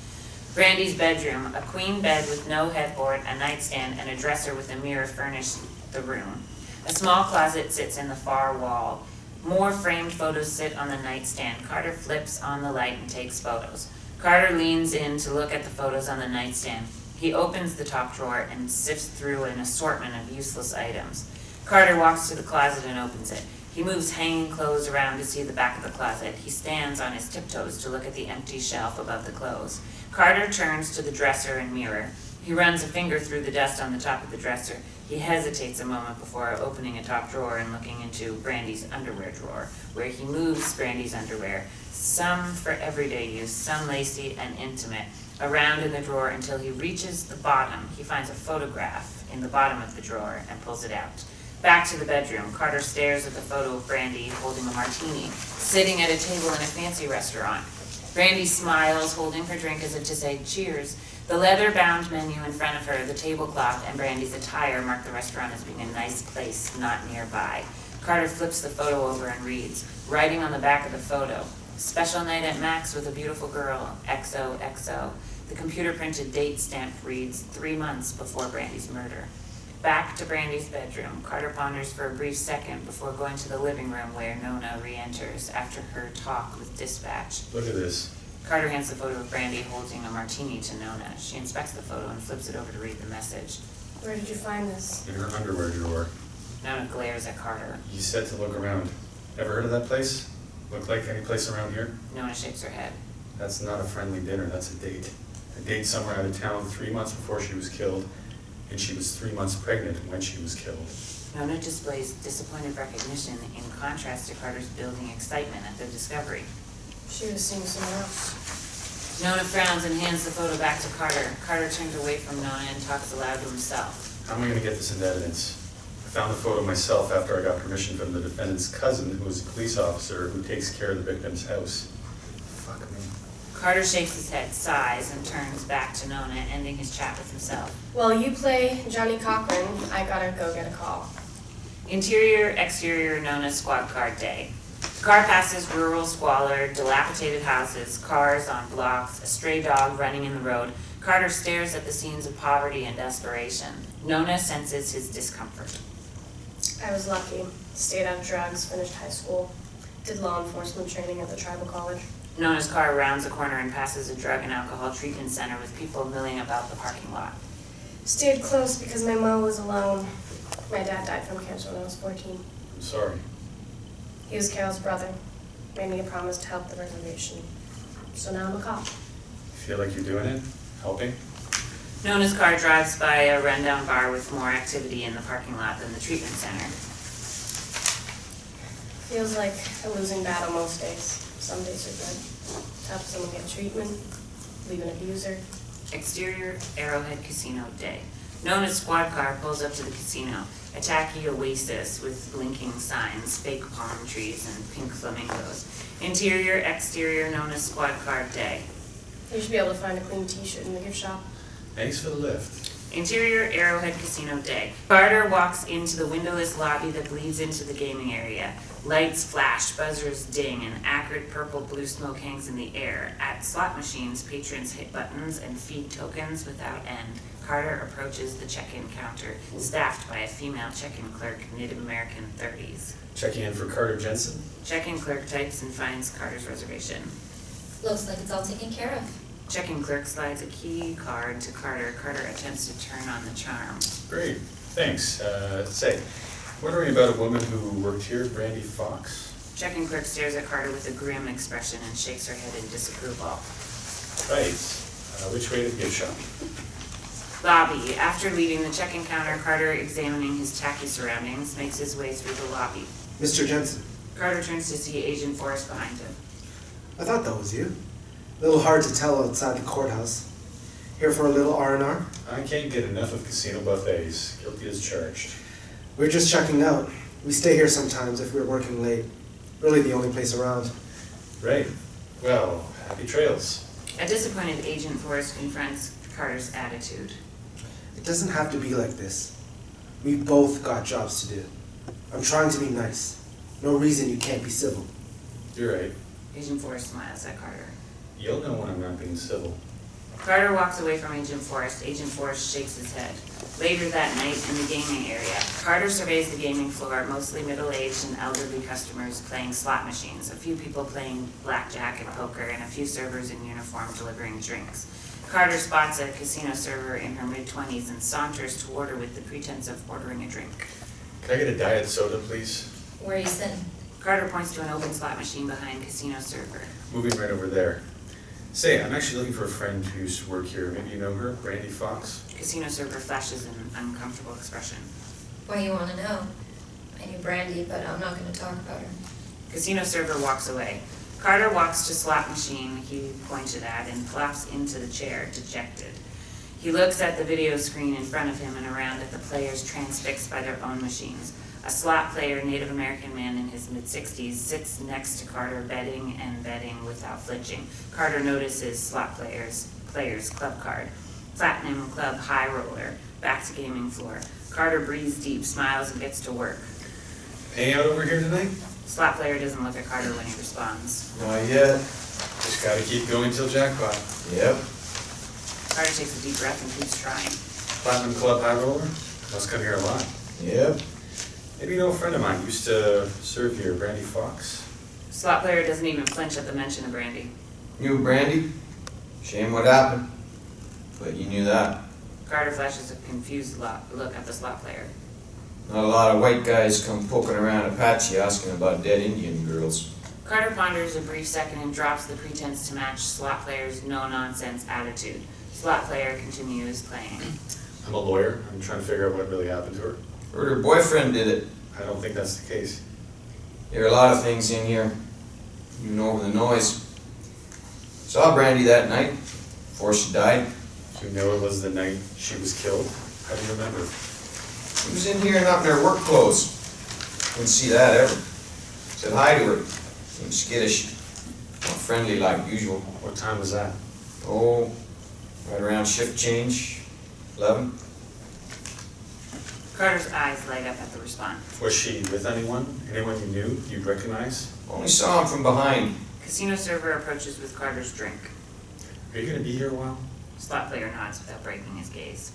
Brandy's bedroom, a queen bed with no headboard, a nightstand, and a dresser with a mirror furnish the room. A small closet sits in the far wall. More framed photos sit on the nightstand. Carter flips on the light and takes photos. Carter leans in to look at the photos on the nightstand. He opens the top drawer and sifts through an assortment of useless items. Carter walks to the closet and opens it. He moves hanging clothes around to see the back of the closet. He stands on his tiptoes to look at the empty shelf above the clothes. Carter turns to the dresser and mirror. He runs a finger through the dust on the top of the dresser. He hesitates a moment before opening a top drawer and looking into Brandy's underwear drawer, where he moves Brandy's underwear, some for everyday use, some lacy and intimate, around in the drawer until he reaches the bottom. He finds a photograph in the bottom of the drawer and pulls it out. Back to the bedroom, Carter stares at the photo of Brandy holding a martini, sitting at a table in a fancy restaurant. Brandy smiles, holding her drink as if to say cheers. The leather-bound menu in front of her, the tablecloth, and Brandy's attire mark the restaurant as being a nice place not nearby. Carter flips the photo over and reads, writing on the back of the photo, "Special night at Max with a beautiful girl, XOXO." The computer-printed date stamp reads 3 months before Brandy's murder. Back to Brandy's bedroom, Carter ponders for a brief second before going to the living room where Nona re-enters after her talk with dispatch. Look at this. Carter hands the photo of Brandy holding a martini to Nona. She inspects the photo and flips it over to read the message. Where did you find this? In her underwear drawer. Nona glares at Carter. You said to look around. Ever heard of that place? Look like any place around here? Nona shakes her head. That's not a friendly dinner, that's a date. A date somewhere out of town 3 months before she was killed, and she was 3 months pregnant when she was killed. Nona displays disappointed recognition in contrast to Carter's building excitement at the discovery. She was seeing someone else. Nona frowns and hands the photo back to Carter. Carter turns away from Nona and talks aloud to himself. How am I going to get this into evidence? I found the photo myself after I got permission from the defendant's cousin, who was a police officer who takes care of the victim's house. Fuck me. Carter shakes his head, sighs, and turns back to Nona, ending his chat with himself. While you play Johnny Cochran, I gotta go get a call. Interior, exterior, Nona squad car day. The car passes rural squalor, dilapidated houses, cars on blocks, a stray dog running in the road. Carter stares at the scenes of poverty and desperation. Nona senses his discomfort. I was lucky. Stayed out of drugs, finished high school, did law enforcement training at the tribal college. Nona's car rounds a corner and passes a drug and alcohol treatment center with people milling about the parking lot. Stayed close because my mom was alone. My dad died from cancer when I was 14. I'm sorry. He was Carol's brother. Made me a promise to help the reservation. So now I'm a cop. Feel like you're doing it? Helping? Nona's car drives by a rundown bar with more activity in the parking lot than the treatment center. Feels like a losing battle most days. Some days are good. Help someone get treatment, leave an abuser. Exterior, Arrowhead Casino day. Nona's squad car pulls up to the casino, a tacky oasis with blinking signs, fake palm trees, and pink flamingos. Interior, exterior, Nona's squad car day. You should be able to find a clean t-shirt in the gift shop. Thanks for the lift. Interior, Arrowhead Casino day. Carter walks into the windowless lobby that bleeds into the gaming area. Lights flash, buzzers ding, and acrid purple-blue smoke hangs in the air. At slot machines, patrons hit buttons and feed tokens without end. Carter approaches the check-in counter, staffed by a female check-in clerk, Native American 30s. Checking in for Carter Jensen. Check-in clerk types and finds Carter's reservation. Looks like it's all taken care of. Check-in clerk slides a key card to Carter. Carter attempts to turn on the charm. Great, thanks. Say, wondering about a woman who worked here, Brandy Fox? Check-in clerk stares at Carter with a grim expression and shakes her head in disapproval. Right. Which way to the gift shop? Lobby. After leaving the check-in counter, Carter, examining his tacky surroundings, makes his way through the lobby. Mr. Jensen, Carter turns to see Agent Forrest behind him. I thought that was you. A little hard to tell outside the courthouse. Here for a little R&R? I can't get enough of casino buffets. Guilty as charged. We're just checking out. We stay here sometimes if we're working late. Really the only place around. Right. Well, happy trails. A disappointed Agent Forrest confronts Carter's attitude. It doesn't have to be like this. We've both got jobs to do. I'm trying to be nice. No reason you can't be civil. You're right. Agent Forrest smiles at Carter. You'll know when I'm not being civil. Carter walks away from Agent Forrest. Agent Forrest shakes his head. Later that night in the gaming area, Carter surveys the gaming floor, mostly middle-aged and elderly customers playing slot machines, a few people playing blackjack and poker, and a few servers in uniform delivering drinks. Carter spots a casino server in her mid-20s and saunters toward her with the pretense of ordering a drink. Can I get a diet soda, please? Where are you sitting? Carter points to an open slot machine behind casino server. Moving right over there. Say, I'm actually looking for a friend who used to work here. Maybe you know her? Brandy Fox? Casino server flashes an uncomfortable expression. Why you want to know? I knew Brandy, but I'm not going to talk about her. Casino server walks away. Carter walks to slot machine he pointed at and flops into the chair, dejected. He looks at the video screen in front of him and around at the players transfixed by their own machines. A slot player, Native American man in his mid-60s, sits next to Carter betting without flinching. Carter notices slot player's club card. Platinum Club High Roller, back to gaming floor. Carter breathes deep, smiles, and gets to work. Hang out over here tonight? Slot player doesn't look at Carter when he responds. Not yet. Just gotta keep going till jackpot. Yep. Carter takes a deep breath and keeps trying. Platinum Club High Roller? Must come here a lot. Yep. Maybe you know a friend of mine used to serve here, Brandy Fox. Slot player doesn't even flinch at the mention of Brandy. You, Brandy? Shame what happened. But you knew that. Carter flashes a confused look at the slot player. Not a lot of white guys come poking around Apache asking about dead Indian girls. Carter ponders a brief second and drops the pretense to match slot player's no-nonsense attitude. Slot player continues playing. I'm a lawyer. I'm trying to figure out what really happened to her. Heard her boyfriend did it. I don't think that's the case. There are a lot of things in here. Even over the noise. Saw Brandy that night, before she died. You know it was the night she was killed? How do you remember? She was in here not in her work clothes. Couldn't see that ever. Said hi to her. Seemed skittish. Not friendly like usual. What time was that? Oh, right around shift change. 11. Carter's eyes light up at the response. Was she with anyone? Anyone you knew you'd recognize? Only saw him from behind. Casino server approaches with Carter's drink. Are you going to be here a while? Slot player nods without breaking his gaze.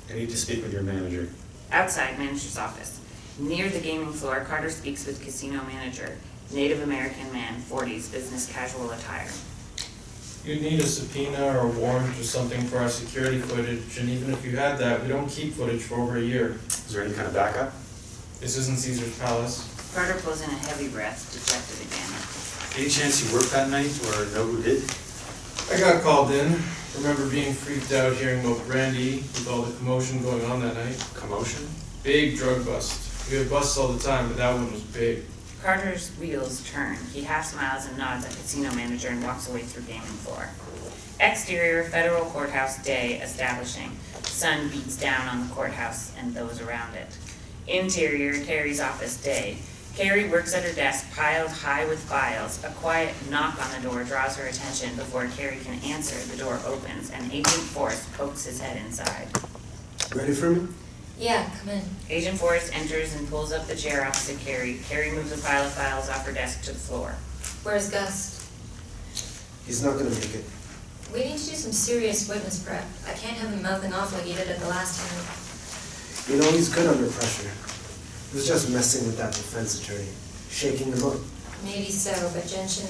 I need to speak with your manager. Outside, manager's office. Near the gaming floor, Carter speaks with casino manager, Native American man, 40s, business casual attire. You'd need a subpoena or a warrant or something for our security footage, and even if you had that, we don't keep footage for over a year. Is there any kind of backup? This isn't Caesar's Palace. Carter pulls in a heavy breath, dejected again. Any chance you worked that night or know who did? I got called in. Remember being freaked out hearing about Brandy with all the commotion going on that night. Commotion? Big drug bust. We have busts all the time, but that one was big. Carter's wheels turn. He half smiles and nods at casino manager and walks away through gaming floor. Exterior, federal courthouse day establishing. Sun beats down on the courthouse and those around it. Interior, Kari's office day. Kari works at her desk, piled high with files. A quiet knock on the door draws her attention. Before Kari can answer, the door opens and Agent Forrest pokes his head inside. Ready for me? Yeah, come in. Agent Forrest enters and pulls up the chair opposite Kari. Kari moves a pile of files off her desk to the floor. Where's Gust? He's not gonna make it. We need to do some serious witness prep. I can't have him mouthing off like he did at the last time. You know, he's good under pressure. He was just messing with that defense attorney, shaking him up. Maybe so, but Jensen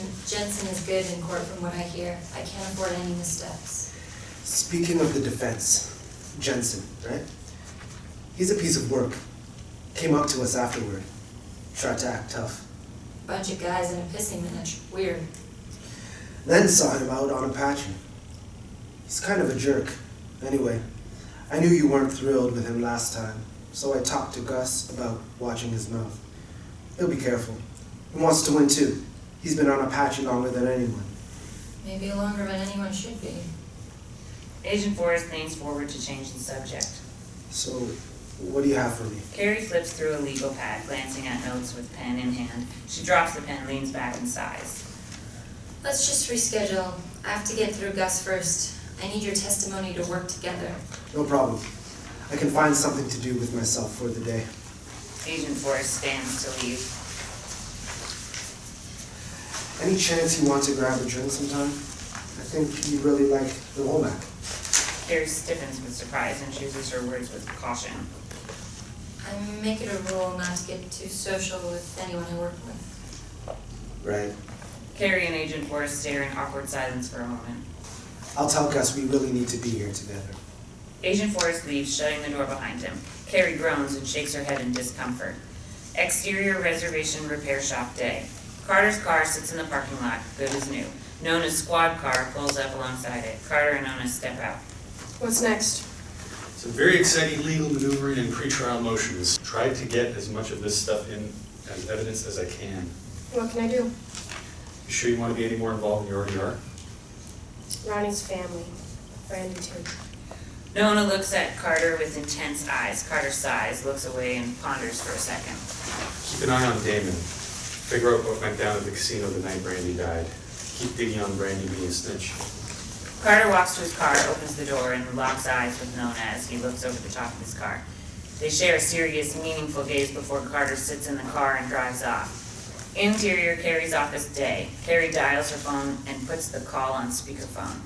is good in court from what I hear. I can't afford any missteps. Speaking of the defense, Jensen, right? He's a piece of work. Came up to us afterward. Tried to act tough. Bunch of guys in a pissing match. Weird. Then saw him out on Apache. He's kind of a jerk. Anyway, I knew you weren't thrilled with him last time, so I talked to Gus about watching his mouth. He'll be careful. He wants to win too. He's been on Apache longer than anyone. Maybe longer than anyone should be. Agent Forrest leans forward to change the subject. So, what do you have for me? Kari flips through a legal pad, glancing at notes with pen in hand. She drops the pen, leans back, and sighs. Let's just reschedule. I have to get through Gust first. I need your testimony to work together. No problem. I can find something to do with myself for the day. Agent Forrest stands to leave. Any chance you want to grab a drink sometime? I think you really like the Womack. Kari stiffens with surprise and chooses her words with caution. I make it a rule not to get too social with anyone I work with. Right. Kari and Agent Forrest stare in awkward silence for a moment. I'll tell Gus we really need to be here together. Agent Forrest leaves, shutting the door behind him. Kari groans and shakes her head in discomfort. Exterior reservation repair shop day. Carter's car sits in the parking lot, good as new. Nona's squad car pulls up alongside it. Carter and Nona step out. What's next? Some very exciting legal maneuvering and pretrial motions. Tried to get as much of this stuff in as evidence as I can. What can I do? You sure you want to be any more involved than you already are? Ronnie's family. Brandy too. Nona looks at Carter with intense eyes. Carter sighs, looks away, and ponders for a second. Keep an eye on Damon. Figure out what went down at the casino the night Brandy died. Keep digging on Brandy being a snitch. Carter walks to his car, opens the door, and locks eyes with Nona as he looks over the top of his car. They share a serious, meaningful gaze before Carter sits in the car and drives off. Interior, Kari's office day. Kari dials her phone and puts the call on speakerphone.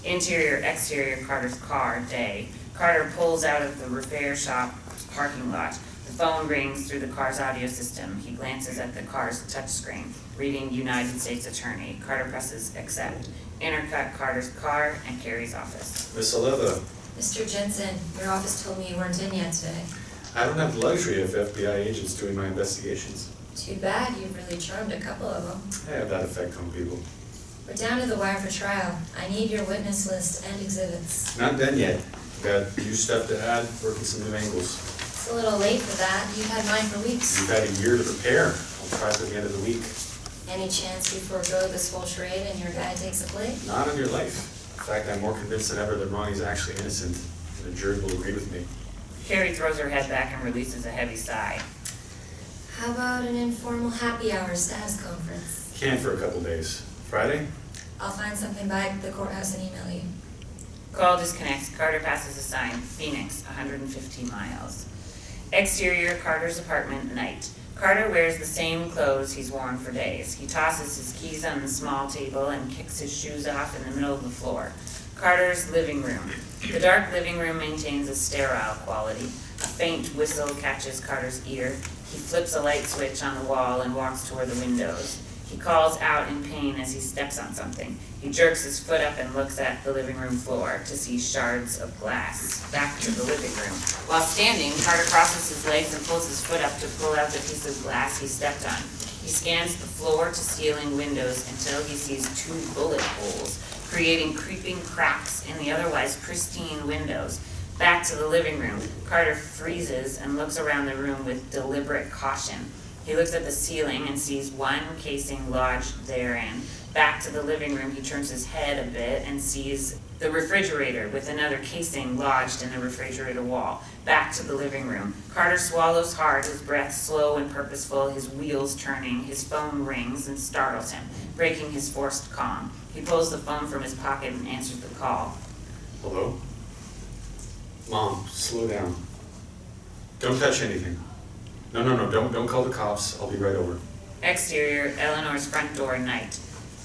Interior, exterior, Carter's car day. Carter pulls out of the repair shop parking lot. The phone rings through the car's audio system. He glances at the car's touchscreen, reading United States Attorney. Carter presses accept. Intercut Carter's car and Kari's office. Miss Oliva, Mr. Jensen, your office told me you weren't in yet today. I don't have the luxury of FBI agents doing my investigations. Too bad, you've really charmed a couple of them. I have that effect on people. We're down to the wire for trial. I need your witness list and exhibits. Not done yet. Got new stuff to add, working some new angles. It's a little late for that. You've had mine for weeks. You've had a year to prepare. I'll try by the end of the week. Any chance you forego this whole charade and your guy takes a plea? Not on your life. In fact, I'm more convinced than ever that Ronnie's actually innocent, and the jury will agree with me. Kari throws her head back and releases a heavy sigh. How about an informal happy hour status conference? Can't for a couple days. Friday? I'll find something back at the courthouse and email you. Call disconnects. Carter passes a sign. Phoenix, 115 miles. Exterior, Carter's apartment, night. Carter wears the same clothes he's worn for days. He tosses his keys on the small table and kicks his shoes off in the middle of the floor. Carter's living room. The dark living room maintains a sterile quality. A faint whistle catches Carter's ear. He flips a light switch on the wall and walks toward the windows. He calls out in pain as he steps on something. He jerks his foot up and looks at the living room floor to see shards of glass. Back to the living room. While standing, Carter crosses his legs and pulls his foot up to pull out the piece of glass he stepped on. He scans the floor to ceiling windows until he sees 2 bullet holes, creating creeping cracks in the otherwise pristine windows. Back to the living room. Carter freezes and looks around the room with deliberate caution. He looks at the ceiling and sees one casing lodged therein. Back to the living room, he turns his head a bit and sees the refrigerator with another casing lodged in the refrigerator wall. Back to the living room. Carter swallows hard, his breath slow and purposeful, his wheels turning. His phone rings and startles him, breaking his forced calm. He pulls the phone from his pocket and answers the call. Hello? Mom, slow down. Don't touch anything. No, don't call the cops. I'll be right over. Exterior, Eleanor's front door, night.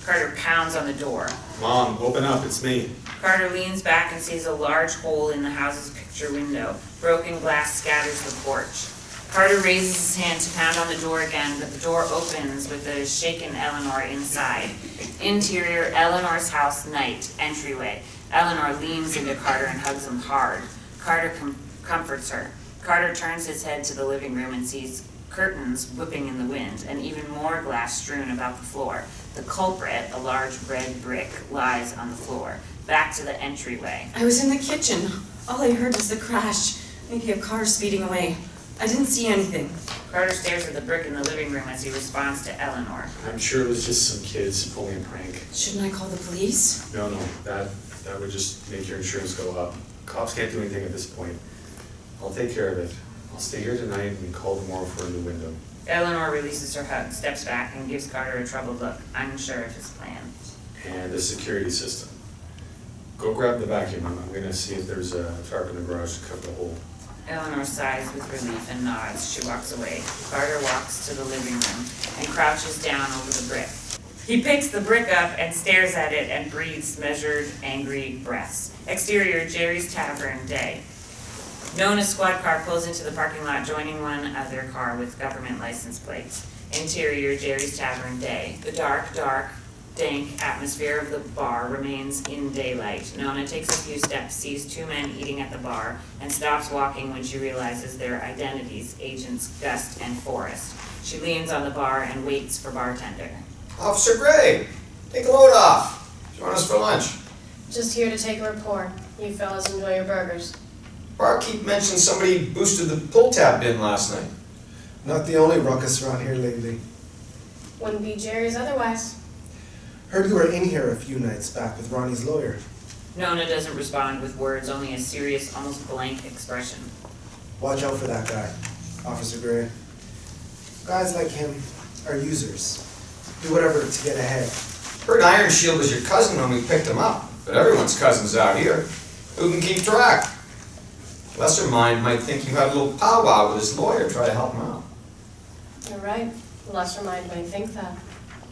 Carter pounds on the door. Mom, open up, it's me. Carter leans back and sees a large hole in the house's picture window. Broken glass scatters the porch. Carter raises his hand to pound on the door again, but the door opens with a shaken Eleanor inside. Interior, Eleanor's house, night, entryway. Eleanor leans into Carter and hugs him hard. Carter comforts her. Carter turns his head to the living room and sees curtains whipping in the wind, and even more glass strewn about the floor. The culprit, a large red brick, lies on the floor. Back to the entryway. I was in the kitchen. All I heard was the crash. Maybe a car speeding away. I didn't see anything. Carter stares at the brick in the living room as he responds to Eleanor. I'm sure it was just some kids pulling a prank. Shouldn't I call the police? No, that would just make your insurance go up. Cops can't do anything at this point. I'll take care of it. I'll stay here tonight and call tomorrow for a new window. Eleanor releases her hug, steps back, and gives Carter a troubled look, unsure of his plan. And the security system. Go grab the vacuum. I'm gonna see if there's a tarp in the garage to cover the hole. Eleanor sighs with relief and nods. She walks away. Carter walks to the living room and crouches down over the brick. He picks the brick up and stares at it and breathes measured, angry breaths. Exterior, Jerry's Tavern, day. Nona's squad car pulls into the parking lot, joining one other car with government license plates. Interior, Jerry's Tavern, day. The dark, dank atmosphere of the bar remains in daylight. Nona takes a few steps, sees two men eating at the bar, and stops walking when she realizes their identities, Agents Gust and Forrest. She leans on the bar and waits for bartender. Officer Gray, take a load off. Join us for lunch. Just here to take a report. You fellas enjoy your burgers. Barkeep mentioned somebody boosted the pull tab bin last night. Not the only ruckus around here lately. Wouldn't be Jerry's otherwise. Heard you were in here a few nights back with Ronnie's lawyer. Nona doesn't respond with words, only a serious, almost blank expression. Watch out for that guy, Officer Gray. Guys like him are users. Do whatever to get ahead. Heard Iron Shield was your cousin when we picked him up, but everyone's cousin's out here. Who can keep track? Lesser mind might think you had a little powwow with his lawyer, try to help him out. You're right. The lesser mind might think that.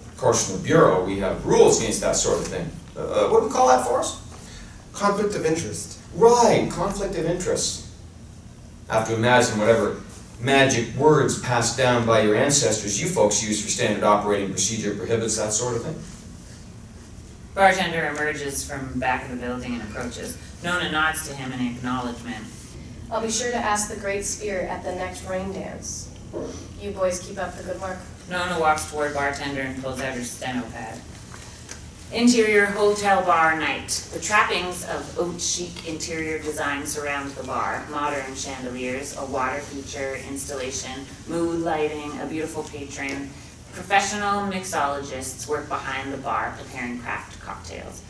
Of course, in the Bureau, we have rules against that sort of thing. What do we call that, Forrest? Conflict of interest. Right, conflict of interest. I have to imagine whatever magic words passed down by your ancestors you folks use for standard operating procedure prohibits that sort of thing. Bartender emerges from back of the building and approaches. Nona nods to him in acknowledgement. I'll be sure to ask the Great Spirit at the next rain dance. You boys keep up the good work. Nona walks toward bartender and pulls out her steno pad. Interior hotel bar night. The trappings of haute chic interior design surround the bar. Modern chandeliers, a water feature installation, mood lighting, a beautiful patron. Professional mixologists work behind the bar preparing craft cocktails.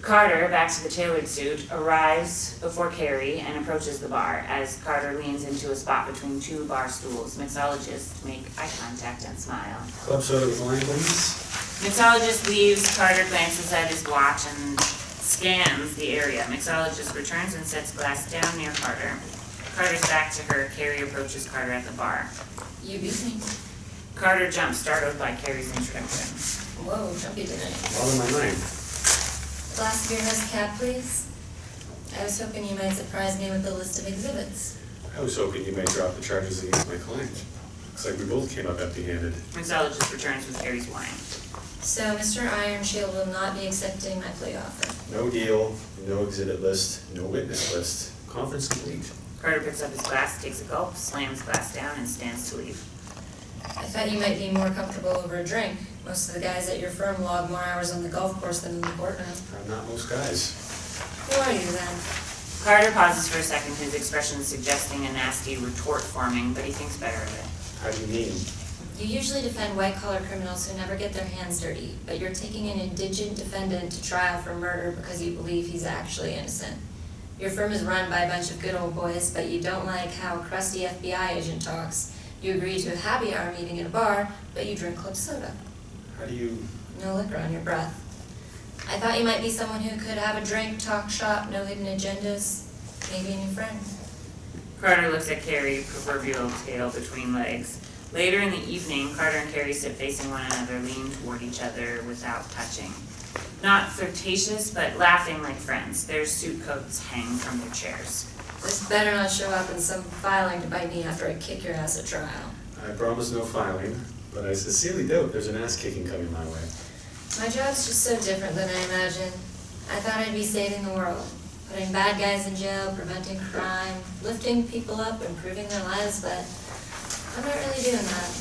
Carter, back to the tailored suit, arrives before Kari and approaches the bar. As Carter leans into a spot between two bar stools, mixologists make eye contact and smile. Club soda with lime, please. Mixologist leaves, Carter glances at his watch and scans the area. Mixologist returns and sets glass down near Carter. Carter's back to her. Kari approaches Carter at the bar. You beat me. Carter jumps, startled by Kari's introduction. Whoa, jumpy tonight. All in my mind. Glass of your mezcal, please. I was hoping you might surprise me with a list of exhibits. I was hoping you might drop the charges against my client. Looks like we both came up empty-handed. Mixologist returns with Kari's wine. So Mr. Ironshield will not be accepting my plea offer. No deal, no exhibit list, no witness list. Conference complete. Carter picks up his glass, takes a gulp, slams glass down, and stands to leave. I thought you might be more comfortable over a drink. Most of the guys at your firm log more hours on the golf course than in the courtroom. I'm not most guys. Who are you then? Carter pauses for a second, his expression suggesting a nasty retort forming, but he thinks better of it. How do you mean? You usually defend white-collar criminals who never get their hands dirty, but you're taking an indigent defendant to trial for murder because you believe he's actually innocent. Your firm is run by a bunch of good old boys, but you don't like how a crusty FBI agent talks. You agree to a happy hour meeting at a bar, but you drink club soda. How do you... No liquor on your breath. I thought you might be someone who could have a drink, talk shop, no hidden agendas, maybe a new friend. Carter looks at Kari, proverbial tail between legs. Later in the evening, Carter and Kari sit facing one another, lean toward each other without touching. Not flirtatious, but laughing like friends. Their suit coats hang from their chairs. This better not show up in some filing to bite me after I kick your ass at trial. I promise no filing, but I sincerely doubt there's an ass-kicking coming my way. My job's just so different than I imagined. I thought I'd be saving the world, putting bad guys in jail, preventing crime, lifting people up, improving their lives, but I'm not really doing that.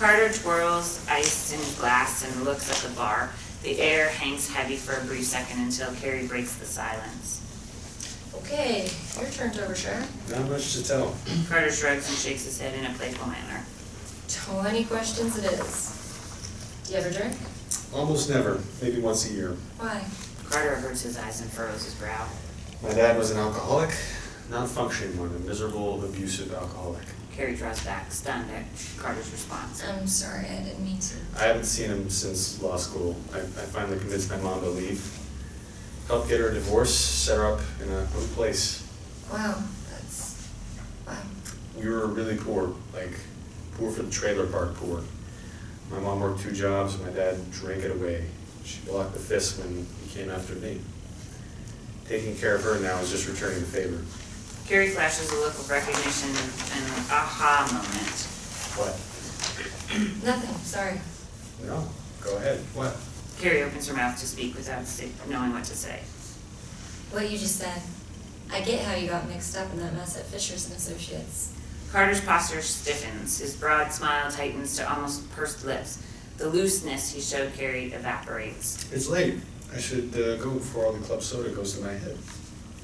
Carter twirls ice in his glass and looks at the bar. The air hangs heavy for a brief second until Kari breaks the silence. Okay, your turn to overshare. Not much to tell. Carter shrugs and shakes his head in a playful manner. 20 questions it is. Do you ever drink? Almost never, maybe once a year. Why? Carter averts his eyes and furrows his brow. My dad was an alcoholic, not functioning one, a miserable, abusive alcoholic. Kari draws back, stunned at Carter's response. I'm sorry, I didn't mean to. I haven't seen him since law school. I finally convinced my mom to leave. Helped get her a divorce, set her up in a good place. Wow. We were really poor, like poor for the trailer park poor. My mom worked 2 jobs and my dad drank it away. She blocked the fist when he came after me. Taking care of her now is just returning the favor. Kari flashes a look of recognition and an aha moment. What? Nothing, sorry. No, go ahead. What? Kari opens her mouth to speak without knowing what to say. What you just said. I get how you got mixed up in that mess at Fisher's and Associates. Carter's posture stiffens. His broad smile tightens to almost pursed lips. The looseness he showed Kari evaporates. It's late. I should go before all the club soda goes to my head.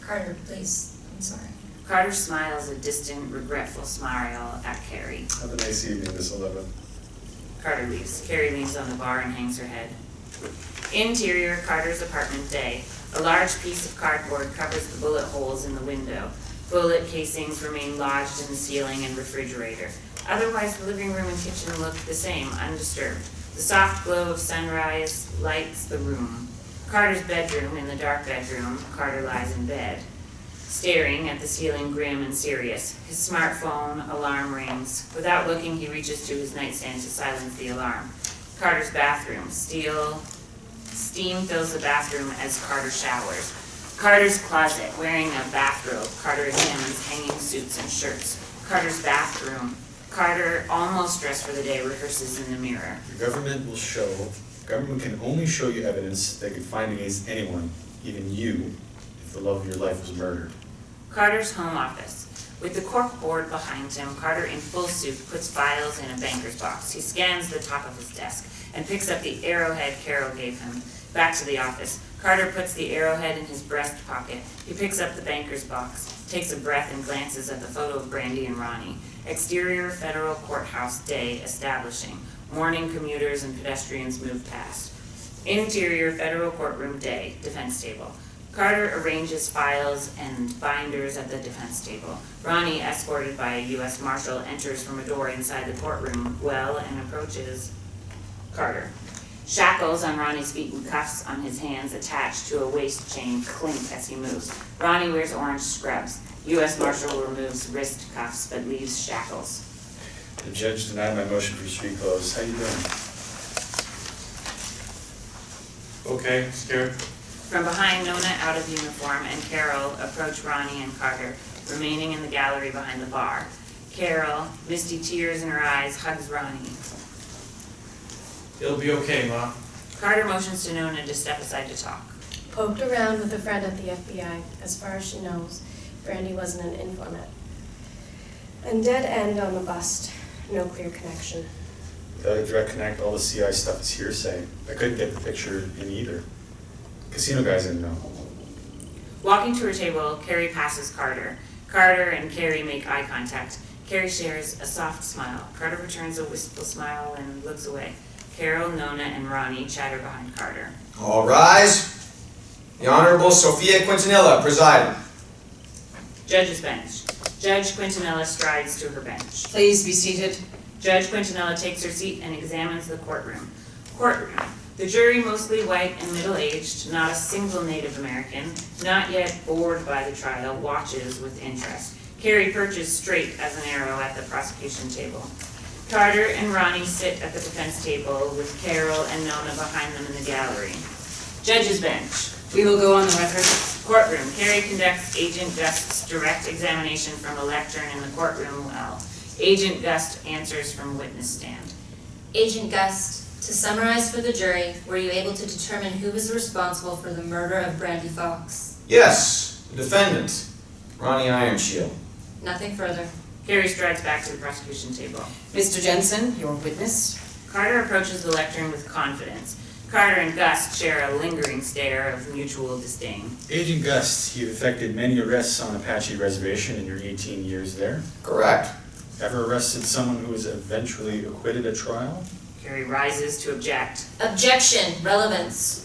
Carter, please. I'm sorry. Carter smiles a distant, regretful smile at Kari. Have a nice evening, Miss 11. Carter leaves. Kari leans on the bar and hangs her head. Interior, Carter's apartment day. A large piece of cardboard covers the bullet holes in the window. Bullet casings remain lodged in the ceiling and refrigerator. Otherwise, the living room and kitchen look the same, undisturbed. The soft glow of sunrise lights the room. Carter's bedroom, in the dark bedroom, Carter lies in bed, staring at the ceiling, grim and serious. His smartphone alarm rings. Without looking, he reaches to his nightstand to silence the alarm. Carter's bathroom. Steam fills the bathroom as Carter showers. Carter's closet. Wearing a bathrobe, Carter examines hanging suits and shirts. Carter's bathroom. Carter, almost dressed for the day, rehearses in the mirror. The government can only show you evidence they could find against anyone, even you, if the love of your life was murdered. Carter's home office. With the cork board behind him, Carter in full suit puts files in a banker's box. He scans the top of his desk and picks up the arrowhead Carole gave him. Back to the office. Carter puts the arrowhead in his breast pocket. He picks up the banker's box, takes a breath and glances at the photo of Brandy and Ronnie. Exterior federal courthouse day establishing. Morning commuters and pedestrians move past. Interior federal courtroom day, defense table. Carter arranges files and binders at the defense table. Ronnie, escorted by a U.S. Marshal, enters from a door inside the courtroom well and approaches Carter. Shackles on Ronnie's feet and cuffs on his hands attached to a waist chain clink as he moves. Ronnie wears orange scrubs. U.S. Marshal removes wrist cuffs but leaves shackles. The judge denied my motion for street clothes. How you doing? Okay, scared? From behind, Nona, out of uniform, and Carole approach Ronnie and Carter, remaining in the gallery behind the bar. Carole, misty tears in her eyes, hugs Ronnie. It'll be okay, Ma. Carter motions to Nona to step aside to talk. Poked around with a friend at the FBI. As far as she knows, Brandy wasn't an informant. And dead end on the bust. No clear connection. Without a direct connect, all the CI stuff is hearsay. I couldn't get the picture in either. Casino guys didn't know. Walking to her table, Kari passes Carter. Carter and Kari make eye contact. Kari shares a soft smile. Carter returns a wistful smile and looks away. Carole, Nona, and Ronnie chatter behind Carter. All rise. The Honorable Sophia Quintanilla presiding. Judge's bench. Judge Quintanilla strides to her bench. Please be seated. Judge Quintanilla takes her seat and examines the courtroom. Courtroom. The jury, mostly white and middle-aged, not a single Native American, not yet bored by the trial, watches with interest. Kari perches straight as an arrow at the prosecution table. Carter and Ronnie sit at the defense table with Carole and Nona behind them in the gallery. Judge's bench. We will go on the record. Courtroom. Kari conducts Agent Gust's direct examination from a lectern in the courtroom well. Agent Gust answers from witness stand. Agent Gust, to summarize for the jury, were you able to determine who was responsible for the murder of Brandy Fox? Yes, the defendant, Ronnie Ironshield. Nothing further. Kari strides back to the prosecution table. Mr. Jensen, your witness. Carter approaches the lectern with confidence. Carter and Gust share a lingering stare of mutual disdain. Agent Gust, you've effected many arrests on Apache Reservation in your 18 years there. Correct. Ever arrested someone who was eventually acquitted at trial? Kari rises to object. Objection, relevance.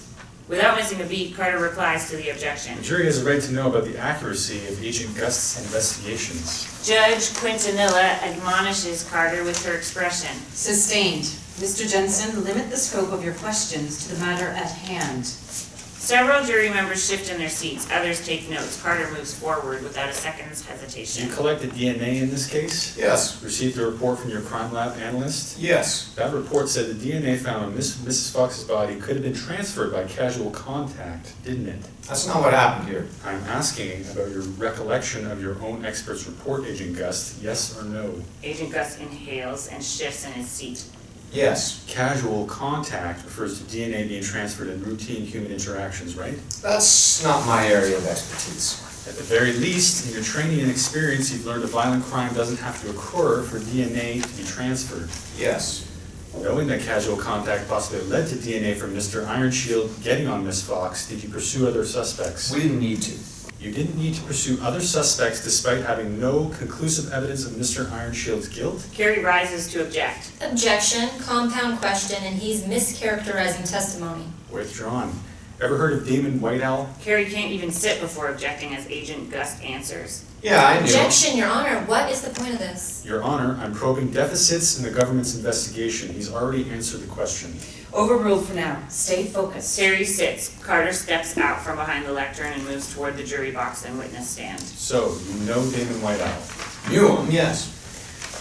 Without missing a beat, Carter replies to the objection. The jury has a right to know about the accuracy of Agent Gust's investigations. Judge Quintanilla admonishes Carter with her expression. Sustained. Mr. Jensen, limit the scope of your questions to the matter at hand. Several jury members shift in their seats. Others take notes. Carter moves forward without a second's hesitation. You collected DNA in this case? Yes. Received a report from your crime lab analyst? Yes. That report said the DNA found on Mrs. Fox's body could have been transferred by casual contact, didn't it? That's not what happened here. I'm asking about your recollection of your own expert's report, Agent Gust. Yes or no? Agent Gust inhales and shifts in his seat. Yes. Casual contact refers to DNA being transferred in routine human interactions, right? That's not my area of expertise. At the very least, in your training and experience, you've learned a violent crime doesn't have to occur for DNA to be transferred. Yes. Knowing that casual contact possibly led to DNA from Mr. Ironshield getting on Miss Fox, did you pursue other suspects? We didn't need to. You didn't need to pursue other suspects despite having no conclusive evidence of Mr. Ironshield's guilt? Kari rises to object. Objection, compound question, and he's mischaracterizing testimony. Withdrawn. Ever heard of Damon White Owl? Kari can't even sit before objecting as Agent Gust answers. Yeah, I knew. Objection, Your Honor, what is the point of this? Your Honor, I'm probing deficits in the government's investigation. He's already answered the question. Overruled for now. Stay focused. Kari sits. Carter steps out from behind the lectern and moves toward the jury box and witness stand. So, you know Damon White Owl. Knew him, yes.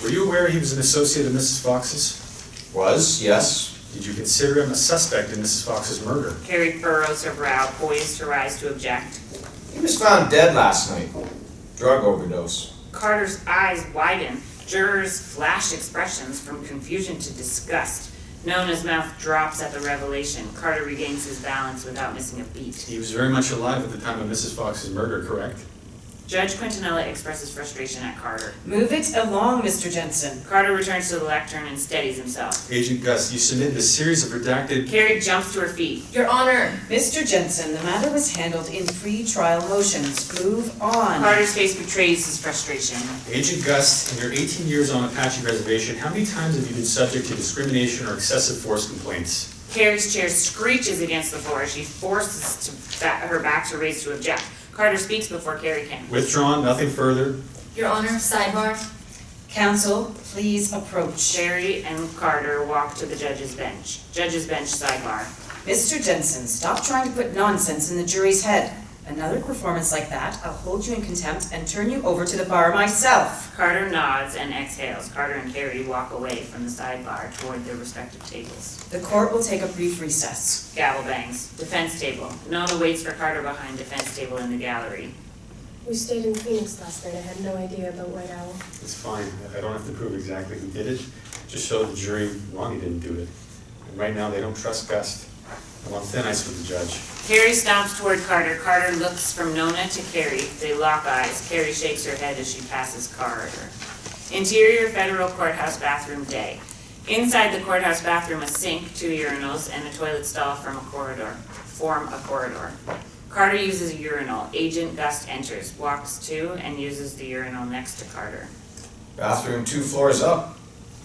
Were you aware he was an associate of Mrs. Fox's? Was, yes. Did you consider him a suspect in Mrs. Fox's murder? Kari furrows her brow, poised to rise to object. He was found dead last night. Drug overdose. Carter's eyes widen. Jurors flash expressions from confusion to disgust. Nona's mouth drops at the revelation. Carter regains his balance without missing a beat. He was very much alive at the time of Mrs. Fox's murder, correct? Judge Quintanilla expresses frustration at Carter. Move it along, Mr. Jensen. Carter returns to the lectern and steadies himself. Agent Gust, you submitted a series of redacted... Kari jumps to her feet. Your Honor. Mr. Jensen, the matter was handled in pre-trial motions. Move on. Carter's face betrays his frustration. Agent Gust, in your 18 years on Apache Reservation, how many times have you been subject to discrimination or excessive force complaints? Kari's chair screeches against the floor as she forces her back to raise to object. Carter speaks before Kari can. Withdrawn, nothing further. Your Honor, sidebar. Counsel, please approach. Kari and Carter walk to the judge's bench. Judge's bench sidebar. Mr. Jensen, stop trying to put nonsense in the jury's head. Another performance like that, I'll hold you in contempt and turn you over to the bar myself. Carter nods and exhales. Carter and Kari walk away from the sidebar toward their respective tables. The court will take a brief recess. Gavel bangs. Defense table. Nona waits for Carter behind defense table in the gallery. We stayed in Phoenix last night. I had no idea about White Owl. It's fine. I don't have to prove exactly who did it. Just show the jury Ronnie didn't do it. And right now, they don't trust Gust. I'm on thin ice with the judge. Kari stomps toward Carter. Carter looks from Nona to Kari. They lock eyes. Kari shakes her head as she passes Carter. Interior Federal Courthouse bathroom day. Inside the courthouse bathroom, a sink, 2 urinals, and a toilet stall form a corridor. Carter uses a urinal. Agent Gust enters, walks to, and uses the urinal next to Carter. Bathroom 2 floors up.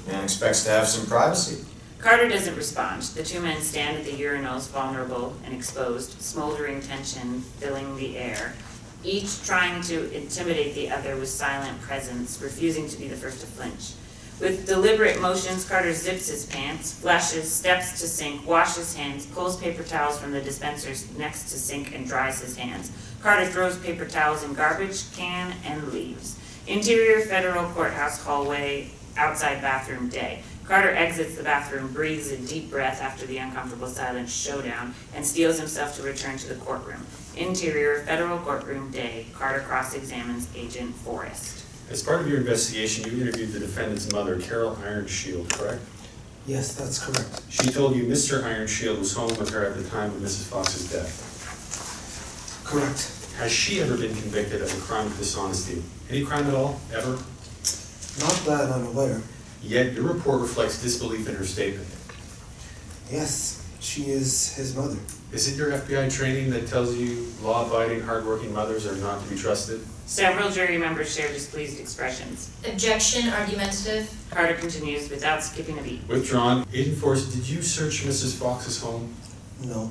Man expects to have some privacy. Carter doesn't respond. The two men stand at the urinals, vulnerable and exposed, smoldering tension filling the air, each trying to intimidate the other with silent presence, refusing to be the first to flinch. With deliberate motions, Carter zips his pants, flushes, steps to sink, washes hands, pulls paper towels from the dispensers next to sink and dries his hands. Carter throws paper towels in garbage can and leaves. Interior Federal Courthouse hallway, outside bathroom day. Carter exits the bathroom, breathes a deep breath after the uncomfortable silent showdown, and steels himself to return to the courtroom. Interior Federal Courtroom day. Carter cross-examines Agent Forrest. As part of your investigation, you interviewed the defendant's mother, Carole Ironshield, correct? Yes, that's correct. She told you Mr. Ironshield was home with her at the time of Mrs. Fox's death. Correct. Has she ever been convicted of a crime of dishonesty? Any crime at all? Ever? Not that I'm aware. Yet your report reflects disbelief in her statement. Yes, She is his mother. Is it your FBI training that tells you law-abiding, hard-working mothers are not to be trusted? Several jury members share displeased expressions. Objection, argumentative. Carter continues without skipping a beat. Withdrawn. Agent Forrest, did you search Mrs. Fox's home? No.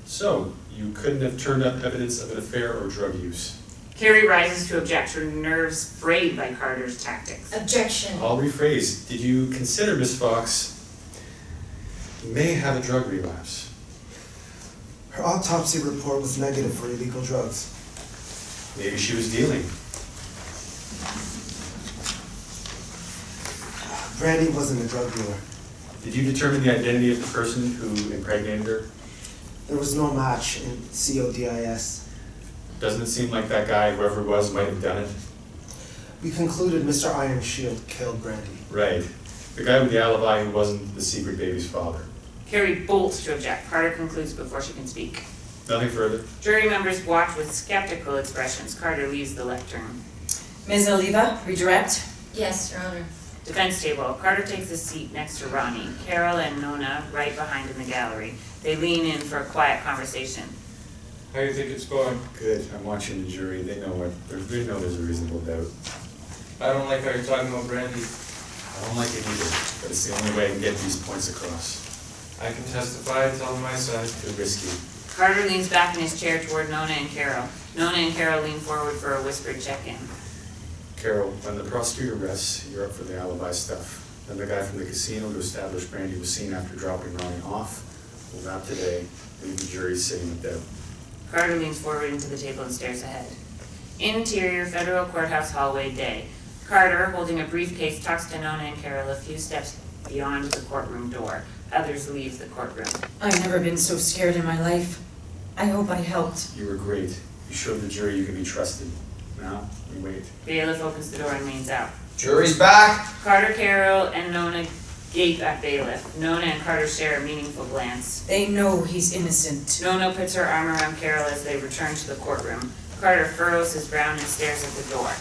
So, you couldn't have turned up evidence of an affair or drug use. Kari rises to object, her nerves frayed by Carter's tactics. Objection. I'll rephrase. Did you consider Miss Fox may have a drug relapse? Her autopsy report was negative for illegal drugs. Maybe she was dealing. Brandy wasn't a drug dealer. Did you determine the identity of the person who impregnated her? There was no match in CODIS. Doesn't it seem like that guy, whoever it was, might have done it? We concluded Mr. Iron Shield killed Brandy. Right. The guy with the alibi who wasn't the secret baby's father. Kari bolts to object. Carter concludes before she can speak. Nothing further? Jury members watch with skeptical expressions. Carter leaves the lectern. Ms. Oliva, redirect. Yes, Your Honor. Defense table. Carter takes a seat next to Ronnie. Carole and Nona right behind in the gallery. They lean in for a quiet conversation. How do you think it's going? Good. I'm watching the jury. They know there's a reasonable doubt. I don't like how you're talking about Brandy. I don't like it either, but it's the only way I can get these points across. I can testify, tell my side. Too risky. Carter leans back in his chair toward Nona and Carole. Nona and Carole lean forward for a whispered check-in. Carol, when the prosecutor rests, you're up for the alibi stuff. Then the guy from the casino to establish Brandy was seen after dropping Ronnie off. Well, not today. Leave the jury sitting with doubt. Carter leans forward into the table and stares ahead. Interior Federal Courthouse hallway day. Carter, holding a briefcase, talks to Nona and Carole a few steps beyond the courtroom door. Others leave the courtroom. I've never been so scared in my life. I hope I helped. You were great. You showed the jury you can be trusted. Now, we wait. Bailiff opens the door and leans out. Jury's back. Carter, Carole, and Nona gape at Bailiff. Nona and Carter share a meaningful glance. They know he's innocent. Nona puts her arm around Carole as they return to the courtroom. Carter furrows his brow and stares at the door.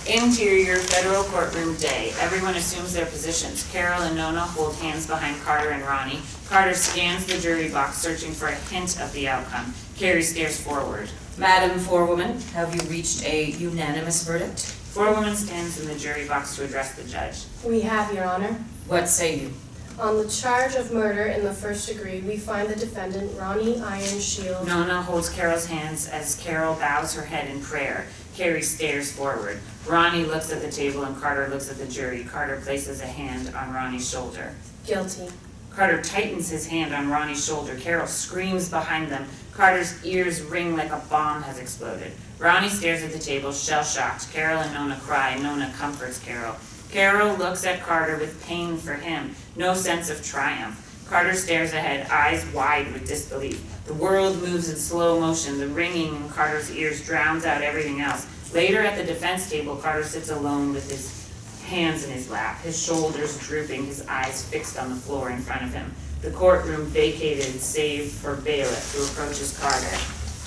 Interior Federal Courtroom day. Everyone assumes their positions. Carole and Nona hold hands behind Carter and Ronnie. Carter scans the jury box, searching for a hint of the outcome. Kari stares forward. Madam Forewoman, have you reached a unanimous verdict? Forewoman stands in the jury box to address the judge. We have, Your Honor. What say you? On the charge of murder in the first degree, we find the defendant, Ronnie Iron Shield. Nona holds Carole's hands as Carole bows her head in prayer. Kari stares forward. Ronnie looks at the table and Carter looks at the jury. Carter places a hand on Ronnie's shoulder. Guilty. Carter tightens his hand on Ronnie's shoulder. Carole screams behind them. Carter's ears ring like a bomb has exploded. Ronnie stares at the table, shell-shocked. Carole and Nona cry. Nona comforts Carole. Carole looks at Carter with pain for him, no sense of triumph. Carter stares ahead, eyes wide with disbelief. The world moves in slow motion. The ringing in Carter's ears drowns out everything else. Later at the defense table, Carter sits alone with his hands in his lap, his shoulders drooping, his eyes fixed on the floor in front of him. The courtroom vacated, save for Bailiff, who approaches Carter.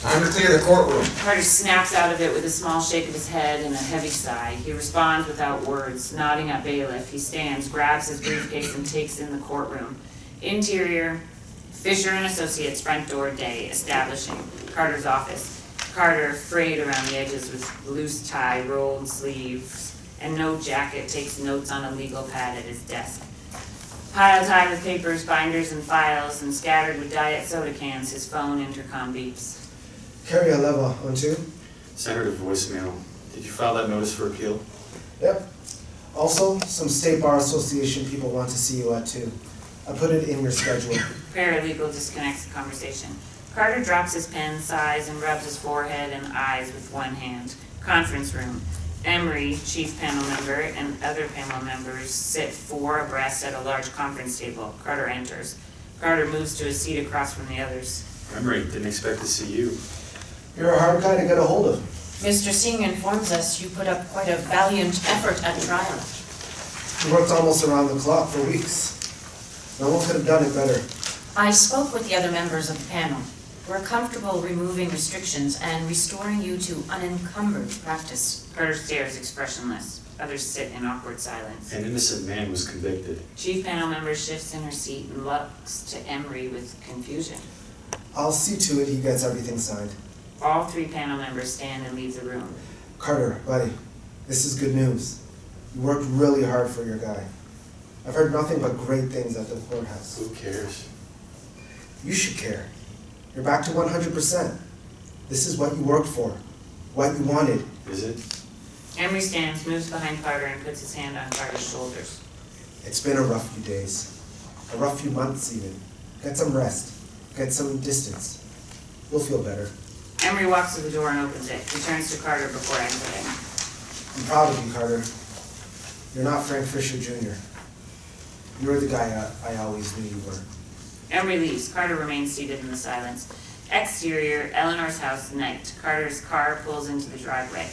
Time to clear the courtroom. Carter snaps out of it with a small shake of his head and a heavy sigh. He responds without words, nodding at Bailiff. He stands, grabs his briefcase, and takes in the courtroom. Interior, Fisher and Associates front door day, establishing Carter's office. Carter, frayed around the edges with loose tie, rolled sleeves, and no jacket, takes notes on a legal pad at his desk. Piled high with papers, binders, and files, and scattered with diet soda cans, his phone intercom beeps. Carry a level on two. Senator voicemail. Did you file that notice for appeal? Yep. Also, some State Bar Association people want to see you at 2. I put it in your schedule. Paralegal disconnects the conversation. Carter drops his pen, sighs, and rubs his forehead and eyes with one hand. Conference room. Emery, chief panel member, and other panel members sit 4 abreast at a large conference table. Carter enters. Carter moves to a seat across from the others. Emery, didn't expect to see you. You're a hard guy to get a hold of. Mr. Singh informs us you put up quite a valiant effort at trial. You worked almost around the clock for weeks. No one could have done it better. I spoke with the other members of the panel. We're comfortable removing restrictions and restoring you to unencumbered practice. Carter stares expressionless. Others sit in awkward silence. An innocent man was convicted. Chief panel member shifts in her seat and looks to Emery with confusion. I'll see to it he gets everything signed. All 3 panel members stand and leave the room. Carter, buddy, this is good news. You worked really hard for your guy. I've heard nothing but great things at the courthouse. Who cares? You should care. You're back to 100%. This is what you worked for, what you wanted. Is it? Emery stands, moves behind Carter, and puts his hand on Carter's shoulders. It's been a rough few days, a rough few months even. Get some rest, get some distance. You'll feel better. Emery walks to the door and opens it. He turns to Carter before exiting. I'm proud of you, Carter. You're not Frank Fisher Jr. You're the guy I always knew you were. Emery leaves. Carter remains seated in the silence. Exterior, Eleanor's house, night. Carter's car pulls into the driveway.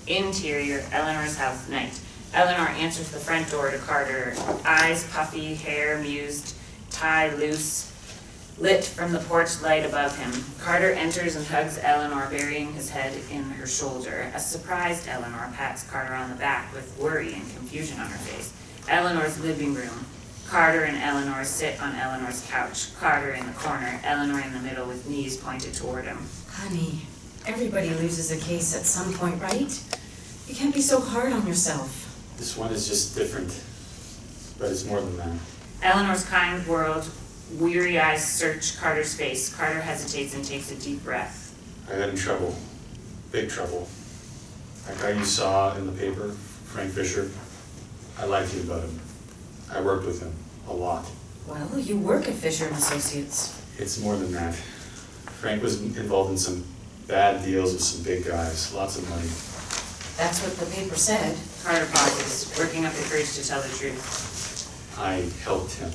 Interior, Eleanor's house, night. Eleanor answers the front door to Carter, eyes puffy, hair amused, tie loose, lit from the porch light above him. Carter enters and hugs Eleanor, burying his head in her shoulder. A surprised Eleanor pats Carter on the back with worry and confusion on her face. Eleanor's living room. Carter and Eleanor sit on Eleanor's couch. Carter in the corner, Eleanor in the middle with knees pointed toward him. Honey, everybody loses a case at some point, right? You can't be so hard on yourself. This one is just different, but it's more than that. Eleanor's kind world, weary eyes search Carter's face. Carter hesitates and takes a deep breath. I got in trouble, big trouble. That guy you saw in the paper, Frank Fisher, I lied to you about him. I worked with him a lot. Well, you work at Fisher & Associates. It's more than that. Frank was involved in some bad deals with some big guys, lots of money. That's what the paper said. Carter pauses, working up the courage to tell the truth. I helped him.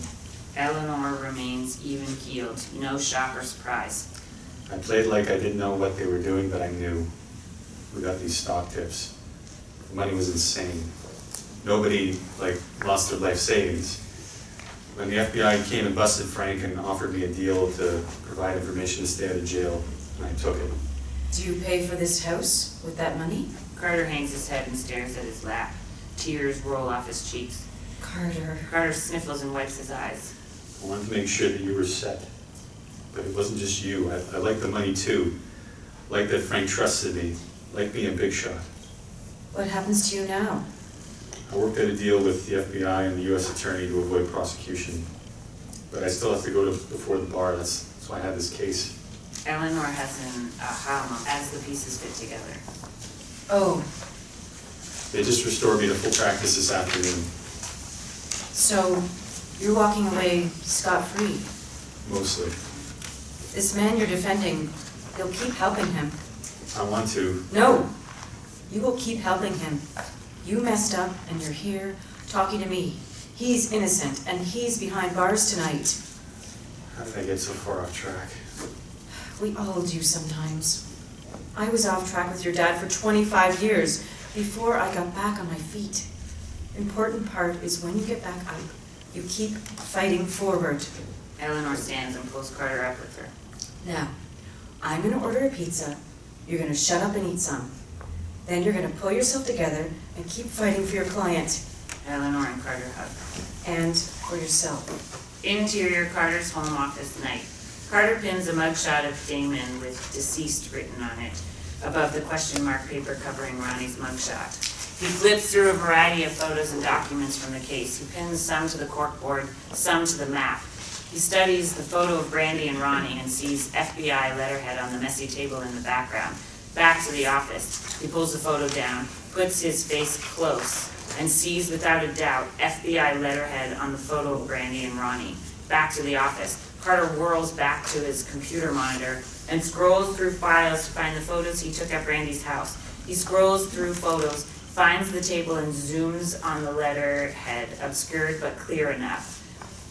Eleanor remains even-keeled, no shock or surprise. I played like I didn't know what they were doing, but I knew. We got these stock tips. The money was insane. Nobody, lost their life savings. When the FBI came and busted Frank and offered me a deal to provide information to stay out of jail, I took it. Do you pay for this house with that money? Carter hangs his head and stares at his lap. Tears roll off his cheeks. Carter. Carter sniffles and wipes his eyes. I wanted to make sure that you were set. But it wasn't just you. I liked the money too. Liked that Frank trusted me. Liked being a big shot. What happens to you now? I worked out a deal with the FBI and the U.S. Attorney to avoid prosecution. But I still have to go before the bar. That's why I had this case. Eleanor has an aha moment as the pieces fit together. Oh, They just restored me to full practice this afternoon. so you're walking away scot-free. Mostly. This man you're defending, you'll keep helping him. I want to. No, you will keep helping him. You messed up and you're here talking to me. He's innocent and he's behind bars tonight. How did I get so far off track? We all do sometimes. I was off track with your dad for 25 years before I got back on my feet. Important part is when you get back up, you keep fighting forward. Eleanor stands and pulls Carter up with her. Now, I'm gonna order a pizza, you're gonna shut up and eat some. Then you're gonna pull yourself together and keep fighting for your client. Eleanor and Carter hug. And for yourself. Interior, Carter's home office, night. Carter pins a mugshot of Damon with deceased written on it, above the question mark paper covering Ronnie's mugshot. He flips through a variety of photos and documents from the case. He pins some to the corkboard, some to the map. He studies the photo of Brandy and Ronnie and sees FBI letterhead on the messy table in the background. Back to the office. He pulls the photo down, puts his face close, and sees without a doubt FBI letterhead on the photo of Brandy and Ronnie. Back to the office. Carter whirls back to his computer monitor and scrolls through files to find the photos he took at Brandy's house. He scrolls through photos, finds the table and zooms on the letterhead, obscured but clear enough.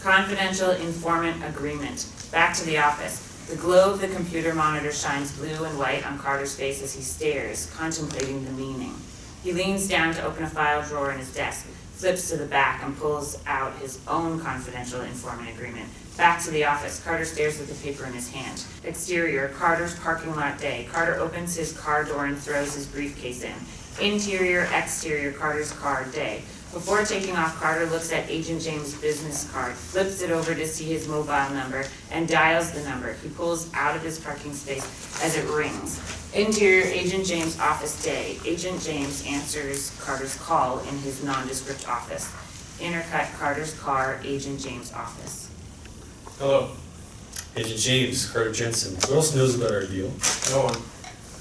Confidential informant agreement. Back to the office. The glow of the computer monitor shines blue and white on Carter's face as he stares, contemplating the meaning. He leans down to open a file drawer in his desk, flips to the back and pulls out his own confidential informant agreement. Back to the office. Carter stares at the paper in his hand. Exterior, Carter's parking lot day. Carter opens his car door and throws his briefcase in. Interior, exterior, Carter's car, day. Before taking off, Carter looks at Agent James' business card, flips it over to see his mobile number, and dials the number. He pulls out of his parking space as it rings. Interior, Agent James' office, day. Agent James answers Carter's call in his nondescript office. Intercut, Carter's car, Agent James' office. Hello. Agent James, Carter Jensen. Who else knows about our deal? No one.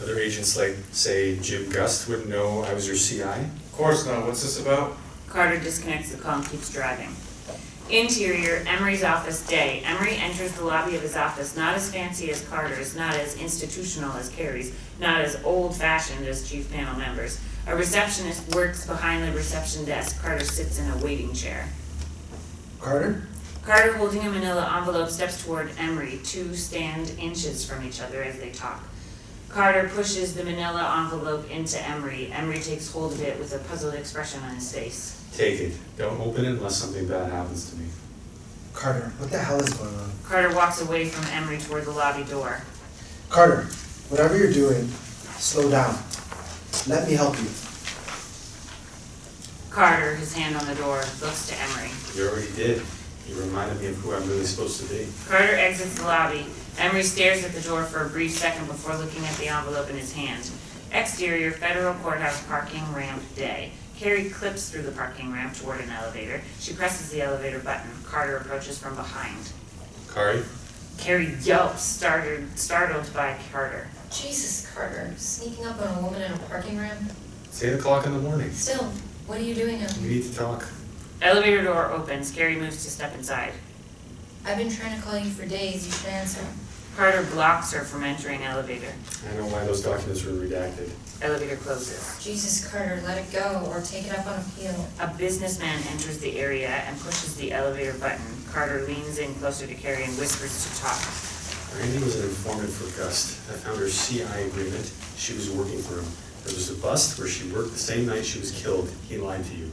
Other agents like, say, Jim Gust wouldn't know I was your CI? Of course not. What's this about? Carter disconnects the call and keeps driving. Interior, Emery's office, day. Emery enters the lobby of his office, not as fancy as Carter's, not as institutional as Kari's, not as old-fashioned as chief panel members. A receptionist works behind the reception desk. Carter sits in a waiting chair. Carter? Carter, holding a manila envelope, steps toward Emery. Two stand inches from each other as they talk. Carter pushes the manila envelope into Emery. Emery takes hold of it with a puzzled expression on his face. Take it. Don't open it unless something bad happens to me. Carter, what the hell is going on? Carter walks away from Emery toward the lobby door. Carter, whatever you're doing, slow down. Let me help you. Carter, his hand on the door, looks to Emery. You already did. You reminded me of who I'm really supposed to be. Carter exits the lobby. Emery stares at the door for a brief second before looking at the envelope in his hand. Exterior, Federal Courthouse parking ramp, day. Kari clips through the parking ramp toward an elevator. She presses the elevator button. Carter approaches from behind. Kari? Kari yelps, startled by Carter. Jesus, Carter, sneaking up on a woman in a parking ramp? It's 8 o'clock in the morning. Still, what are you doing out We here? need to talk. Elevator door opens. Kari moves to step inside. I've been trying to call you for days, you should answer. Carter blocks her from entering elevator. I know why those documents were redacted. Elevator closes. Jesus, Carter, let it go, or take it up on appeal. A businessman enters the area and pushes the elevator button. Carter leans in closer to Kari and whispers to talk. Randy was an informant for Gust. I found her CI agreement. She was working for him. There was a bust where she worked the same night she was killed. He lied to you.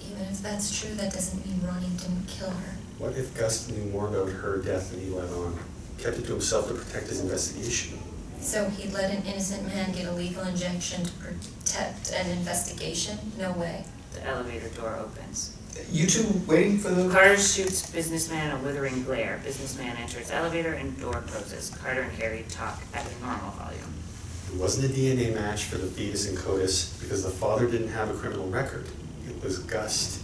Even if that's true, that doesn't mean Ronnie didn't kill her. What if Gust knew more about her death than he let on? Kept it to himself to protect his investigation. So he let an innocent man get a lethal injection to protect an investigation? No way. The elevator door opens. You two waiting for the... Carter shoots businessman a withering glare. Businessman enters elevator and door closes. Carter and Kari talk at a normal volume. It wasn't a DNA match for the fetus and CODIS because the father didn't have a criminal record. It was Gust.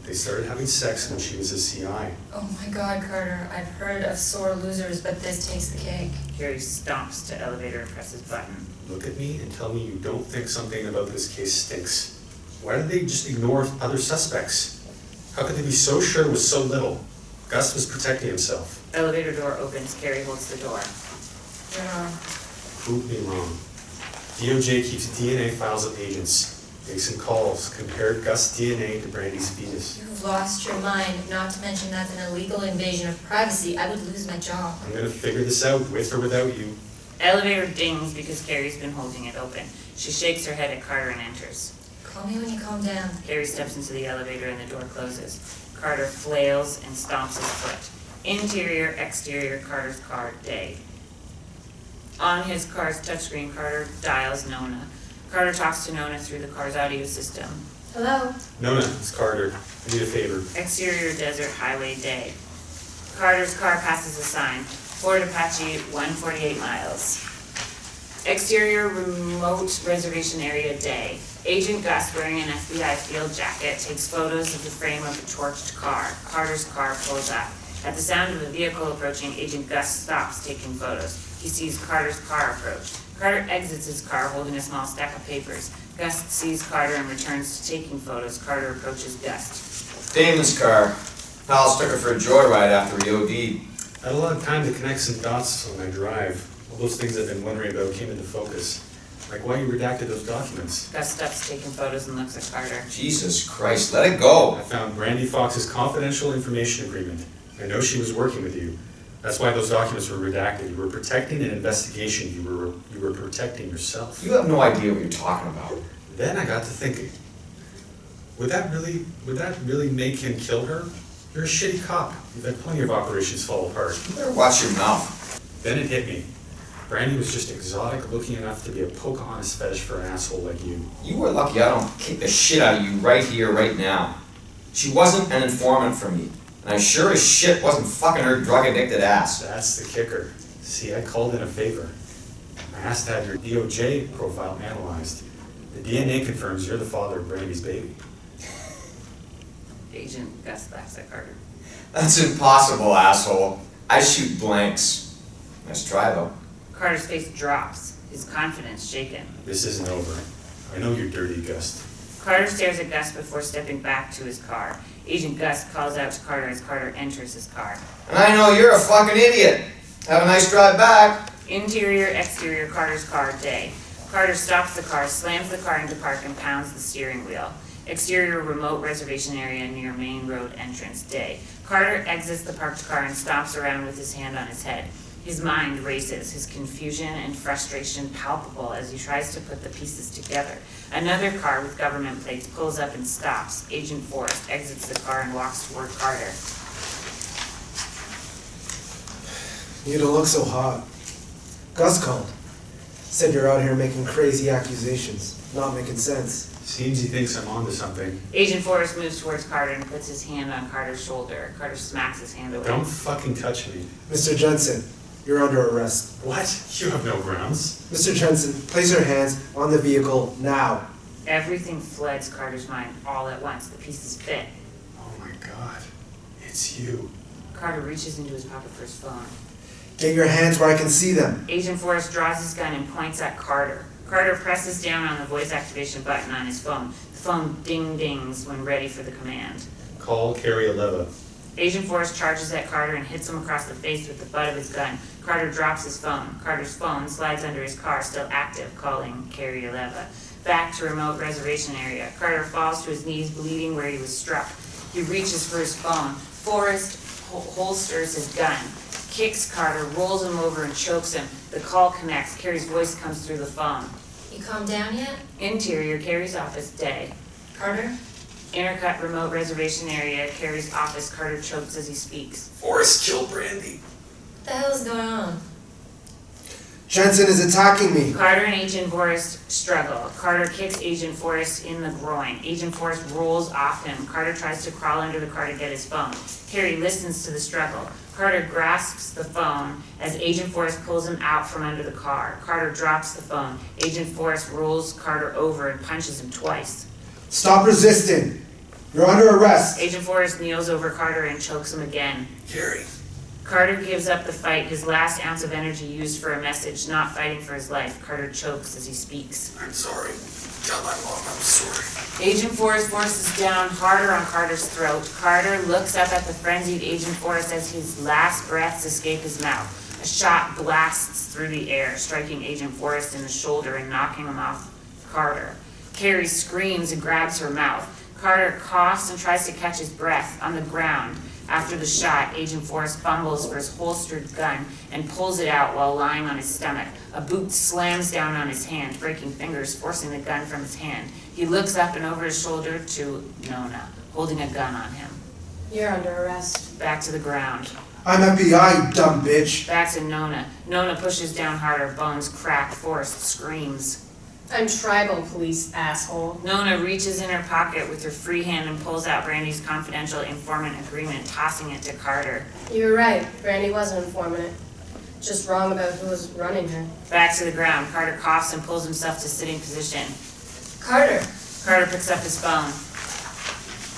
They started having sex when she was a CI. Oh my God, Carter, I've heard of sore losers, but this takes the cake. Kari stomps to elevator and presses button. Look at me and tell me you don't think something about this case stinks. Why did they just ignore other suspects? How could they be so sure with so little? Gust was protecting himself. Elevator door opens. Kari holds the door. You're wrong. Prove me wrong. DOJ keeps DNA files of agents. Make some calls. Compared Gust's DNA to Brandy's fetus. You've lost your mind, not to mention that's an illegal invasion of privacy. I would lose my job. I'm gonna figure this out, with or without you. Elevator dings because Kari's been holding it open. She shakes her head at Carter and enters. Call me when you calm down. Kari steps into the elevator and the door closes. Carter flails and stomps his foot. Interior, exterior, Carter's car, day. On his car's touchscreen, Carter dials Nona. Carter talks to Nona through the car's audio system. Hello? Nona, it's Carter. I need a favor. Exterior, desert, highway, day. Carter's car passes a sign. Ford Apache, 148 miles. Exterior, remote reservation area, day. Agent Gust, wearing an FBI field jacket, takes photos of the frame of a torched car. Carter's car pulls up. At the sound of a vehicle approaching, Agent Gust stops taking photos. He sees Carter's car approach. Carter exits his car holding a small stack of papers. Gust sees Carter and returns to taking photos. Carter approaches Gust. Damon's car. Pals took her for a joyride after he OD'd. I had a lot of time to connect some dots on my drive. All those things I've been wondering about came into focus. Like why you redacted those documents. Gust stops taking photos and looks at Carter. Jesus Christ, let it go. I found Brandy Fox's confidential information agreement. I know she was working with you. That's why those documents were redacted. You were protecting an investigation. You were protecting yourself. You have no idea what you're talking about. Then I got to thinking, would that really make him kill her? You're a shitty cop. You've had plenty of operations fall apart. You better watch your mouth. Then it hit me. Brandy was just exotic looking enough to be a Pocahontas fetish for an asshole like you. You were lucky I don't kick the shit out of you right here, right now. She wasn't an informant for me, and I sure as shit wasn't fucking her drug-addicted ass. That's the kicker. See, I called in a favor. I asked to have your DOJ profile analyzed. The DNA confirms you're the father of Brandy's baby. Agent Gust laughs at Carter. That's impossible, asshole. I shoot blanks. Nice try, though. Carter's face drops, his confidence shaken. This isn't over. I know you're dirty, Gust. Carter stares at Gust before stepping back to his car. Agent Gust calls out to Carter as Carter enters his car. And I know you're a fucking idiot. Have a nice drive back. Interior, exterior, Carter's car, day. Carter stops the car, slams the car into park, and pounds the steering wheel. Exterior, remote reservation area near main road entrance, day. Carter exits the parked car and stomps around with his hand on his head. His mind races, his confusion and frustration palpable as he tries to put the pieces together. Another car with government plates pulls up and stops. Agent Forrest exits the car and walks toward Carter. You don't look so hot. Gus called. Said you're out here making crazy accusations, not making sense. Seems he thinks I'm onto something. Agent Forrest moves towards Carter and puts his hand on Carter's shoulder. Carter smacks his hand away. Don't fucking touch me. Mr. Jensen, you're under arrest. What? You have no grounds. Mr. Jensen, place your hands on the vehicle now. Everything floods Carter's mind all at once. The pieces fit. Oh my god. It's you. Carter reaches into his pocket for his phone. Get your hands where I can see them. Agent Forrest draws his gun and points at Carter. Carter presses down on the voice activation button on his phone. The phone ding-dings when ready for the command. Call Kari Aleva. Agent Forrest charges at Carter and hits him across the face with the butt of his gun. Carter drops his phone. Carter's phone slides under his car, still active, calling Kari Aleva. Back to remote reservation area. Carter falls to his knees, bleeding where he was struck. He reaches for his phone. Forrest holsters his gun, kicks Carter, rolls him over, and chokes him. The call connects. Kari's voice comes through the phone. You calmed down yet? Interior, Kari's office, day. Carter? Intercut, remote reservation area, Kari's office. Carter chokes as he speaks. Forrest killed Brandy. What the hell is going on? Jensen is attacking me. Carter and Agent Forrest struggle. Carter kicks Agent Forrest in the groin. Agent Forrest rolls off him. Carter tries to crawl under the car to get his phone. Kari listens to the struggle. Carter grasps the phone as Agent Forrest pulls him out from under the car. Carter drops the phone. Agent Forrest rolls Carter over and punches him twice. Stop resisting. You're under arrest. Agent Forrest kneels over Carter and chokes him again. Kari. Carter gives up the fight, his last ounce of energy used for a message, not fighting for his life. Carter chokes as he speaks. I'm sorry. Tell my mom I'm sorry. Agent Forrest forces down harder on Carter's throat. Carter looks up at the frenzied Agent Forrest as his last breaths escape his mouth. A shot blasts through the air, striking Agent Forrest in the shoulder and knocking him off Carter. Kari screams and grabs her mouth. Carter coughs and tries to catch his breath on the ground. After the shot, Agent Forrest fumbles for his holstered gun and pulls it out while lying on his stomach. A boot slams down on his hand, breaking fingers, forcing the gun from his hand. He looks up and over his shoulder to Nona, holding a gun on him. You're under arrest. Back to the ground. I'm FBI, dumb bitch. Back to Nona. Nona pushes down harder, bones crack. Forrest screams. I'm tribal police, asshole. Nona reaches in her pocket with her free hand and pulls out Brandy's confidential informant agreement, tossing it to Carter. You were right. Brandy was an informant. Just wrong about who was running her. Back to the ground. Carter coughs and pulls himself to sitting position. Carter! Carter picks up his phone.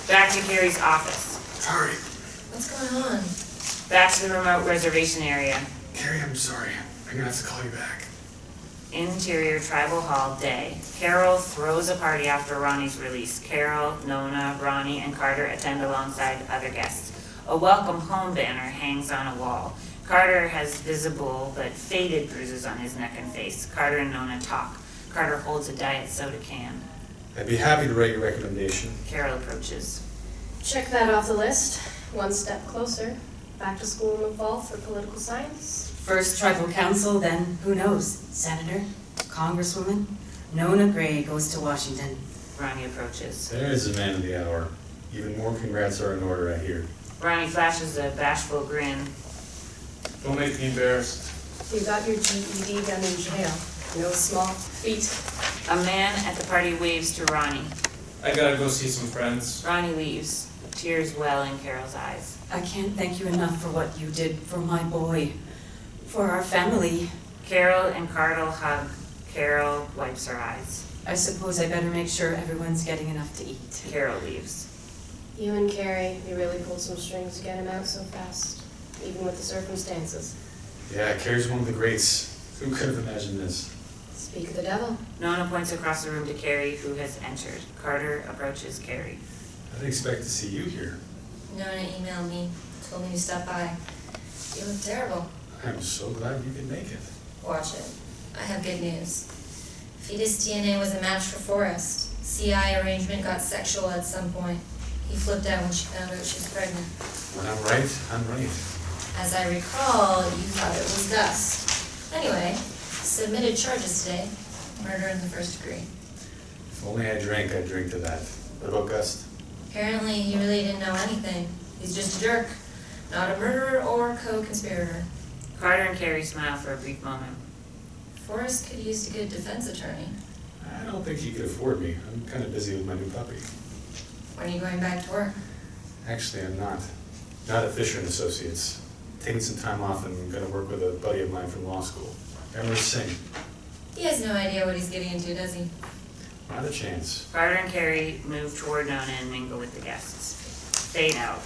Back to Kari's office. Sorry. What's going on? Back to the remote reservation area. Kari, I'm sorry. I'm gonna have to call you back. Interior Tribal Hall, day. Carole throws a party after Ronnie's release. Carole, Nona, Ronnie, and Carter attend alongside other guests. A welcome home banner hangs on a wall. Carter has visible but faded bruises on his neck and face. Carter and Nona talk. Carter holds a diet soda can. I'd be happy to write your recommendation. Carole approaches. Check that off the list. One step closer. Back to school in the fall for political science. First tribal council, then who knows? Senator? Congresswoman? Nona Gray goes to Washington. Ronnie approaches. There's the man of the hour. Even more congrats are in order, I hear. Ronnie flashes a bashful grin. Don't make me embarrassed. You got your GED done in jail. No small feat. A man at the party waves to Ronnie. I gotta go see some friends. Ronnie leaves, tears well in Carol's eyes. I can't thank you enough for what you did for my boy, for our family. Carol and Carole hug. Carol wipes her eyes. I suppose I better make sure everyone's getting enough to eat. Carol leaves. You and Kari, you really pulled some strings to get him out so fast, even with the circumstances. Yeah, Kari's one of the greats. Who could have imagined this? Speak of the devil. Nona points across the room to Kari, who has entered. Carter approaches Kari. I didn't expect to see you here. Nona emailed me, told me to stop by. You look terrible. I'm so glad you could make it. Watch it. I have good news. Fetus DNA was a match for Forrest. CI arrangement got sexual at some point. He flipped out when she found out she was pregnant. When I'm right, I'm right. As I recall, you thought it was Gust. Anyway, submitted charges today. Murder in the first degree. If only I drank, I'd drink to that. What about Gust? Apparently, he really didn't know anything. He's just a jerk. Not a murderer or co-conspirator. Carter and Kari smile for a brief moment. Forrest could use a good defense attorney. I don't think he could afford me. I'm kind of busy with my new puppy. When are you going back to work? Actually, I'm not. Not at Fisher & Associates. Taking some time off and going to work with a buddy of mine from law school. Emily Singh. He has no idea what he's getting into, does he? Not a chance. Carter and Kari move toward Nona and mingle with the guests. Fade out.